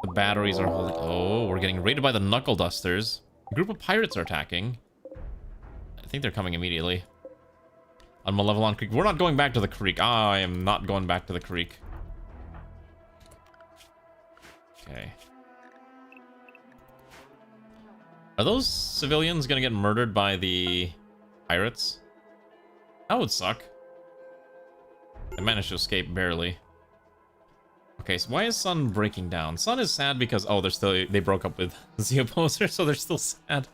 The batteries are holding. Oh, we're getting raided by the knuckle dusters. A group of pirates are attacking. I think they're coming immediately. On Malevolon Creek. We're not going back to the creek. I am not going back to the creek. Okay. Are those civilians gonna get murdered by the pirates? That would suck. I managed to escape barely. Okay, so why is Sun breaking down? Sun is sad because they broke up with the opposer, so they're still sad.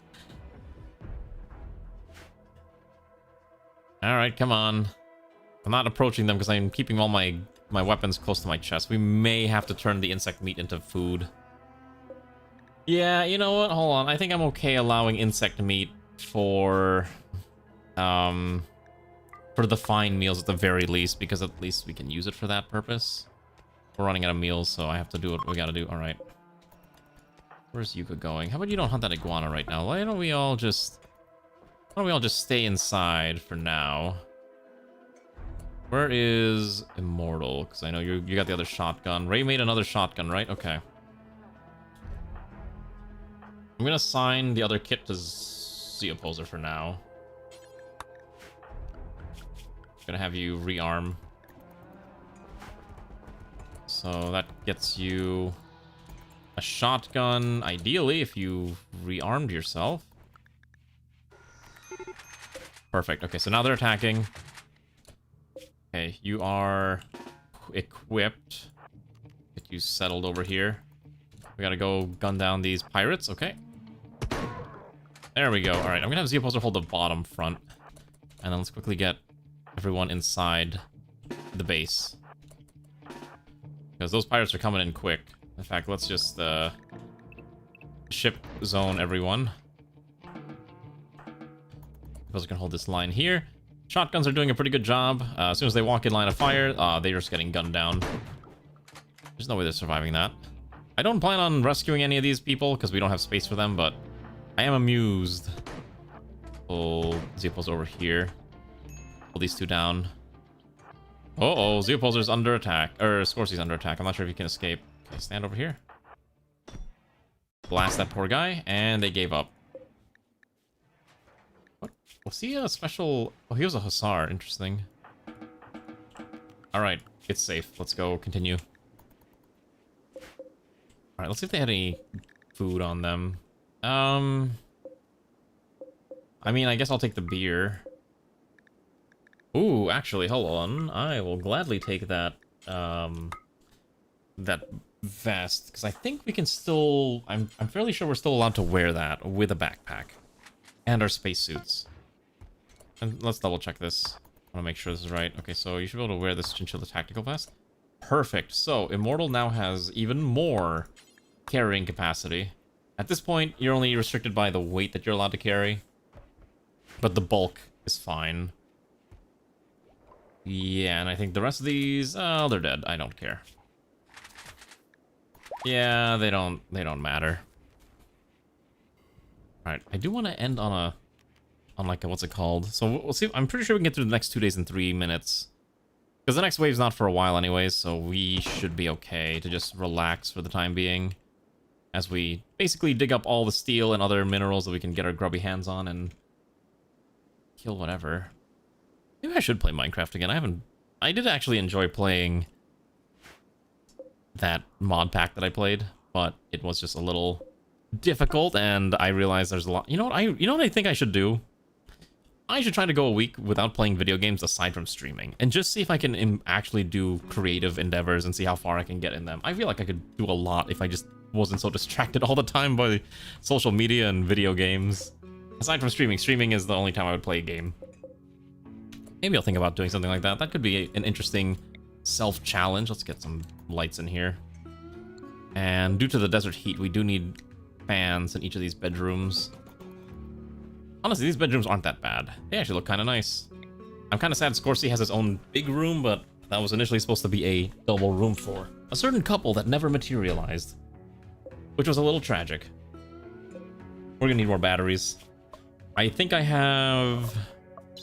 Alright, come on. I'm not approaching them because I'm keeping all my weapons close to my chest. We may have to turn the insect meat into food. Yeah, you know what? Hold on. I think I'm okay allowing insect meat for the fine meals at the very least, because at least we can use it for that purpose. We're running out of meals, so I have to do what we gotta do. Alright. Where's Yuka going? How about you don't hunt that iguana right now? Why don't we all just stay inside for now? Where is Immortal? Because I know you got the other shotgun. Ray made another shotgun, right? Okay. I'm gonna assign the other kit to Z Opposer for now. Gonna have you rearm. So that gets you a shotgun, ideally, if you rearmed yourself. Perfect. Okay, so now they're attacking. Okay, you are equipped. Get you settled over here. We gotta go gun down these pirates. Okay. There we go. All right, I'm gonna have Z Opposer hold the bottom front. And then let's quickly get everyone inside the base. Because those pirates are coming in quick. In fact, let's just ship zone everyone. Opposer can hold this line here. Shotguns are doing a pretty good job. As soon as they walk in line of fire, they're just getting gunned down. There's no way they're surviving that. I don't plan on rescuing any of these people because we don't have space for them, but I am amused. Pull Z Opposer over here. Pull these two down. Uh-oh, Z Opposer's under attack. Or Scorcy's under attack. I'm not sure if he can escape. Okay, stand over here. Blast that poor guy, and they gave up. What? Was he a special... Oh, he was a Hussar. Interesting. Alright, it's safe. Let's go continue. Alright, let's see if they had any food on them. I mean, I guess I'll take the beer. Ooh, actually, hold on. I will gladly take that, that vest, because I think we can still... I'm fairly sure we're still allowed to wear that with a backpack. And our spacesuits. And let's double check this. I want to make sure this is right. Okay, so you should be able to wear this chinchilla tactical vest. Perfect. So, Immortal now has even more carrying capacity. At this point, you're only restricted by the weight that you're allowed to carry. But the bulk is fine. Yeah, and I think the rest of these, oh, they're dead. I don't care. Yeah, they don't matter. Alright, I do want to end on like a, what's it called? So we'll see. I'm pretty sure we can get through the next 2 days in 3 minutes. Because the next wave's not for a while anyways, so we should be okay to just relax for the time being. As we basically dig up all the steel and other minerals that we can get our grubby hands on and kill whatever. Maybe I should play Minecraft again. I did actually enjoy playing that mod pack that I played, but it was just a little difficult, and I realized there's a lot. You know what I think I should do? I should try to go a week without playing video games aside from streaming, and just see if I can actually do creative endeavors and see how far I can get in them. I feel like I could do a lot if I just wasn't so distracted all the time by social media and video games. Aside from streaming. Streaming is the only time I would play a game. Maybe I'll think about doing something like that. That could be an interesting self-challenge. Let's get some lights in here. And due to the desert heat, we do need fans in each of these bedrooms. Honestly, these bedrooms aren't that bad. They actually look kind of nice. I'm kind of sad Scorsese has his own big room, but that was initially supposed to be a double room for a certain couple that never materialized, which was a little tragic. We're gonna need more batteries. I think I have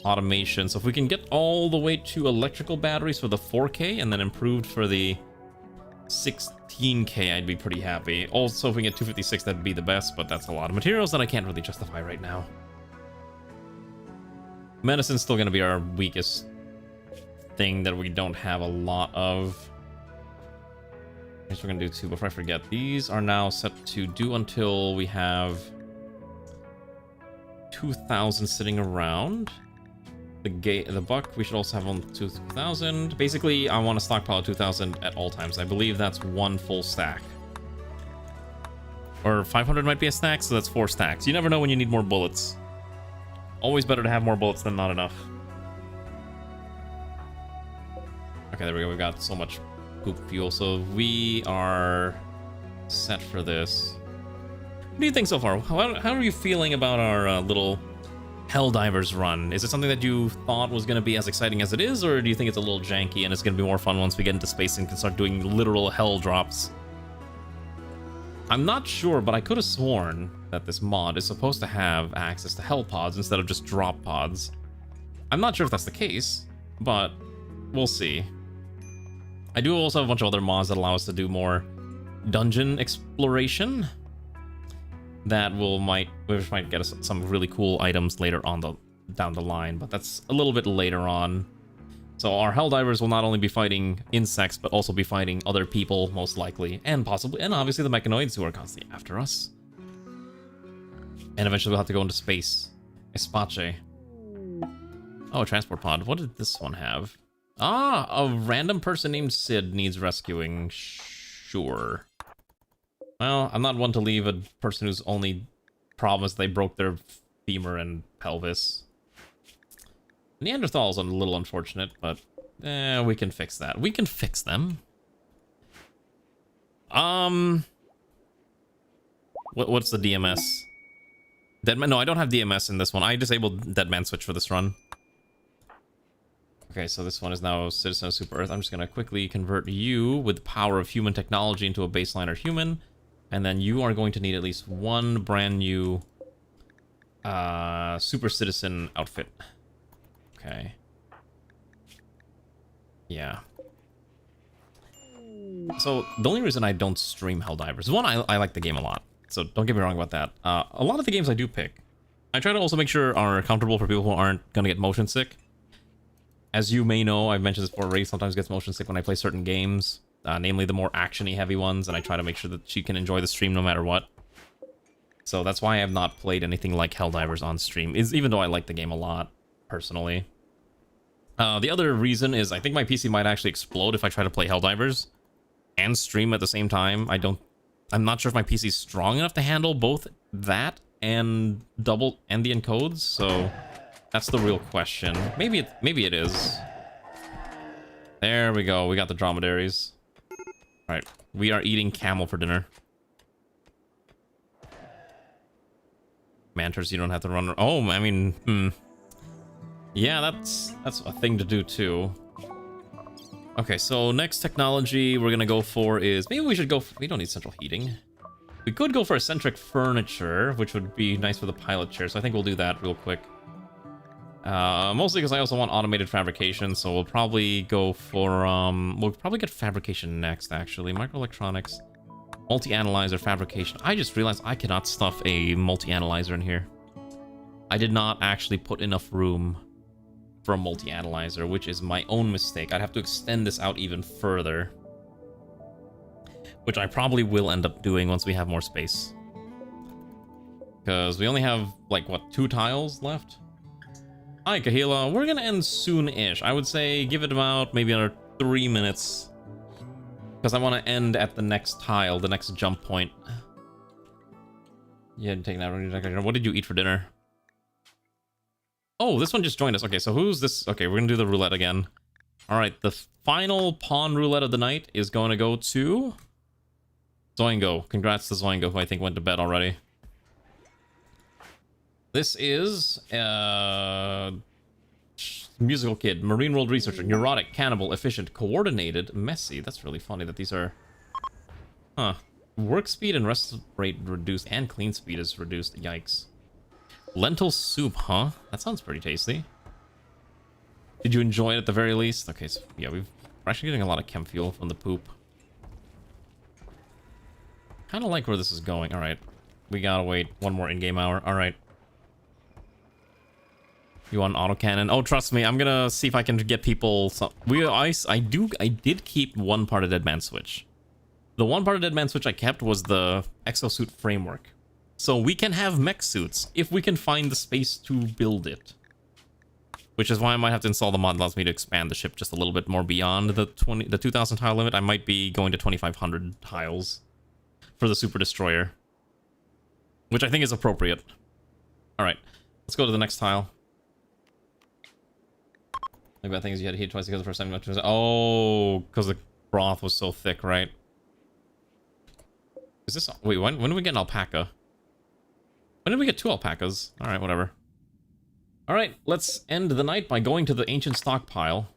automation, so if we can get all the way to electrical batteries for the 4K and then improved for the 16K, I'd be pretty happy. Also, if we get 256, that'd be the best, but that's a lot of materials that I can't really justify right now. Medicine's still gonna be our weakest thing that we don't have a lot of. I guess we're gonna do 2 before I forget. These are now set to do until we have 2,000 sitting around. The buck we should also have on 2,000. Basically, I want to stockpile 2,000 at all times. I believe that's 1 full stack. Or 500 might be a stack, so that's 4 stacks. You never know when you need more bullets. Always better to have more bullets than not enough. Okay, there we go. We got so much poop fuel, so we are set for this. What do you think so far? How are you feeling about our little Helldivers run? Is it something that you thought was going to be as exciting as it is, or do you think it's a little janky and it's going to be more fun once we get into space and can start doing literal hell drops? I'm not sure, but I could have sworn that this mod is supposed to have access to HELLPODs instead of just drop pods. I'm not sure if that's the case, but we'll see. I do also have a bunch of other mods that allow us to do more dungeon exploration that which might get us some really cool items later on down the line, but that's a little bit later on. So our Helldivers will not only be fighting insects, but also be fighting other people, most likely, and obviously the mechanoids who are constantly after us. And eventually we'll have to go into space. Espace. Oh, a transport pod. What did this one have? Ah, a random person named Sid needs rescuing. Sure. Well, I'm not one to leave a person whose only problem is they broke their femur and pelvis. Neanderthals are a little unfortunate, but we can fix that. We can fix them. What's the DMS? Deadman? No, I don't have DMS in this one. I disabled Deadman switch for this run. Okay, so this one is now Citizen of Super Earth. I'm just gonna quickly convert you with the power of human technology into a baseliner human, and then you are going to need at least 1 brand new Super Citizen outfit. Okay. Yeah. So, the only reason I don't stream Helldivers, one, I like the game a lot, so don't get me wrong about that. A lot of the games I do pick, I try to also make sure are comfortable for people who aren't gonna get motion sick. As you may know, I've mentioned this before, Ray sometimes gets motion sick when I play certain games, namely the more action-y heavy ones, and I try to make sure that she can enjoy the stream no matter what. So that's why I have not played anything like Helldivers on stream, even though I like the game a lot, personally. The other reason is I think my PC might actually explode if I try to play Helldivers and stream at the same time. I'm not sure if my PC is strong enough to handle both that and the encodes, so that's the real question. Maybe it is. There we go. We got the dromedaries. All right, we are eating camel for dinner. Mantras, you don't have to run. Oh, I mean, yeah, that's a thing to do too. Okay, so next technology we're gonna go for is maybe we should go. We don't need central heating. We could go for eccentric furniture, which would be nice for the pilot chair. So I think we'll do that real quick. Mostly because I also want automated fabrication, so we'll probably go for we'll probably get fabrication next. Actually, microelectronics, multi-analyzer, fabrication. I just realized I cannot stuff a multi-analyzer in here. I did not actually put enough room for a multi-analyzer, which is my own mistake. I'd have to extend this out even further, which I probably will end up doing once we have more space, because we only have like what, 2 tiles left. Hi Kahila, we're gonna end soon-ish. I would say give it about maybe another 3 minutes, because I want to end at the next tile, the next jump point. Yeah, take that. What did you eat for dinner? Oh, this one just joined us. Okay, so who's this? Okay, we're gonna do the roulette again. All right, the final pawn roulette of the night is going to go to Zoingo. Congrats to Zoingo, who I think went to bed already. This is Musical kid, marine world researcher, neurotic, cannibal, efficient, coordinated, messy. That's really funny that these are... Huh. Work speed and rest rate reduced, and clean speed is reduced. Yikes. Lentil soup, huh? That sounds pretty tasty. Did you enjoy it at the very least? Okay, so yeah, we're actually getting a lot of chem fuel from the poop. Kind of like where this is going. All right, we gotta wait one more in-game hour. All right. You want autocannon? Oh, trust me, I'm gonna see if I can get people some... I did keep one part of Dead Man Switch. The one part of Dead Man Switch I kept was the exosuit framework. So we can have mech suits if we can find the space to build it. Which is why I might have to install the mod that allows me to expand the ship just a little bit more beyond the 2,000 tile limit. I might be going to 2,500 tiles for the Super Destroyer. Which I think is appropriate. Alright, let's go to the next tile. The bad thing is you had to heat twice because the first time... Oh, because the broth was so thick, right? Is this... Wait, when did we get an alpaca? When did we get 2 alpacas? Alright, whatever. Alright, let's end the night by going to the ancient stockpile.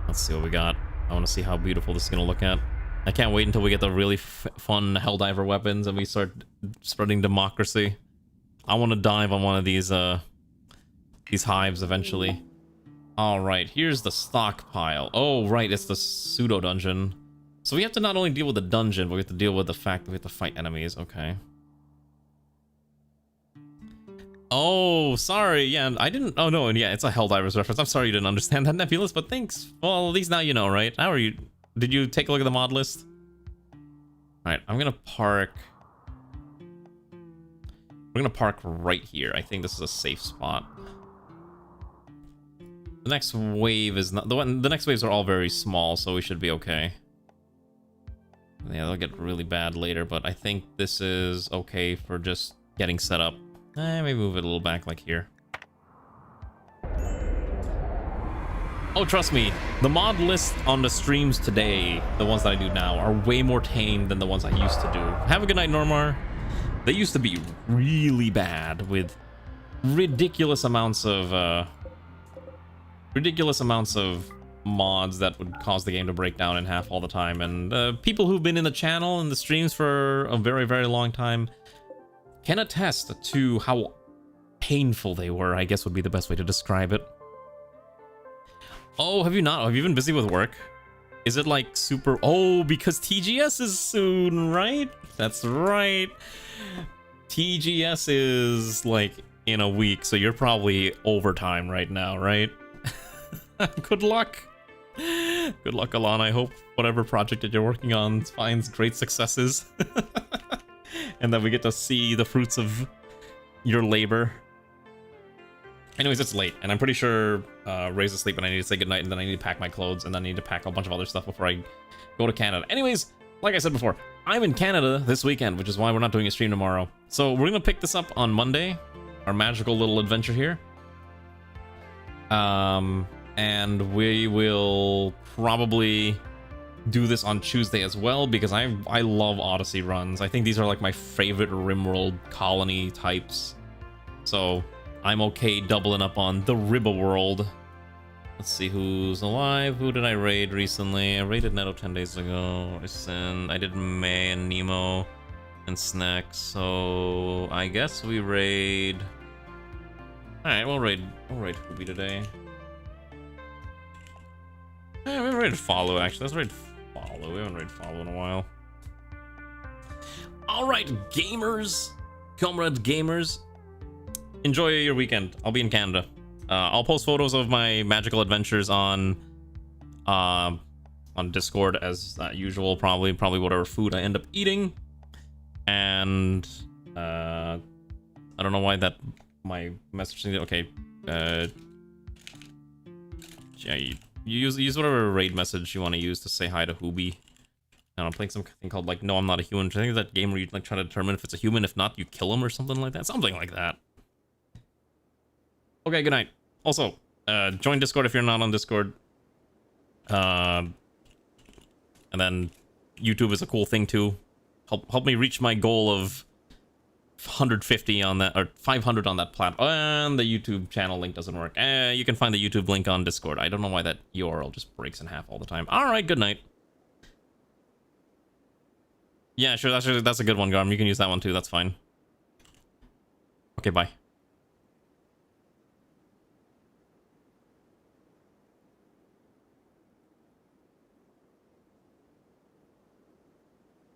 Let's see what we got. I want to see how beautiful this is going to look at. I can't wait until we get the really fun Helldiver weapons and we start spreading democracy. I want to dive on one of these hives eventually. Alright, here's the stockpile. Oh, right, it's the pseudo-dungeon. So we have to not only deal with the dungeon, but we have to deal with the fact that we have to fight enemies. Okay. Oh, sorry. Yeah, I didn't... Oh, no, and yeah, it's a Helldivers reference. I'm sorry you didn't understand that, Nebulous, but thanks. Well, at least now you know, right? How are you... Did you take a look at the mod list? Alright, I'm gonna park... We're gonna park right here. I think this is a safe spot. The next wave is not... The next waves are all very small, so we should be okay. Yeah, they'll get really bad later, but I think this is okay for just getting set up. Maybe move it a little back like here. Oh, trust me, the mod list on the streams today, the ones that I do now, are way more tame than the ones I used to do. Have a good night, Normar. They used to be really bad with ridiculous amounts of mods that would cause the game to break down in half all the time. And people who've been in the channel and the streams for a very, very long time can attest to how painful they were, I guess would be the best way to describe it. Oh, have you not? Have you been busy with work? Is it like super... Oh, because TGS is soon, right? That's right. TGS is like in a week, so you're probably overtime right now, right? Good luck. Good luck, Alana. I hope whatever project that you're working on finds great successes. And that we get to see the fruits of your labor. Anyways, it's late, and I'm pretty sure Ray's asleep, and I need to say goodnight, and then I need to pack my clothes, and then I need to pack a bunch of other stuff before I go to Canada. Anyways, like I said before, I'm in Canada this weekend, which is why we're not doing a stream tomorrow. So we're gonna pick this up on Monday, our magical little adventure here. And we will probably do this on Tuesday as well, because I love Odyssey runs. I think these are like my favorite Rimworld colony types. So I'm okay doubling up on the Ribba world. Let's see who's alive. Who did I raid recently? I raided Netto 10 days ago. I did May and Nemo and Snacks. So I guess we raid... Alright, we'll raid Hoobie today. Yeah, we haven't raided Follow, actually. Let's raid Follow. We haven't raided Follow in a while. Alright, gamers. Comrade gamers. Enjoy your weekend. I'll be in Canada. I'll post photos of my magical adventures on Discord as usual. Probably whatever food I end up eating. And I don't know why that my message. Okay. Yeah, you use whatever raid message you want to use to say hi to Hoobie. I don't know, I'm playing something called like No, I'm Not a Human. I think it's that game where you like try to determine if it's a human. If not, you kill him or something like that. Something like that. Okay, good night. Also, join Discord if you're not on Discord. And then YouTube is a cool thing too. Help me reach my goal of 150 on that, or 500 on that platform, and the YouTube channel link doesn't work. You can find the YouTube link on Discord. I don't know why that URL just breaks in half all the time. All right, good night. Yeah, sure, that's a good one, Garm. You can use that one too, that's fine. Okay, bye.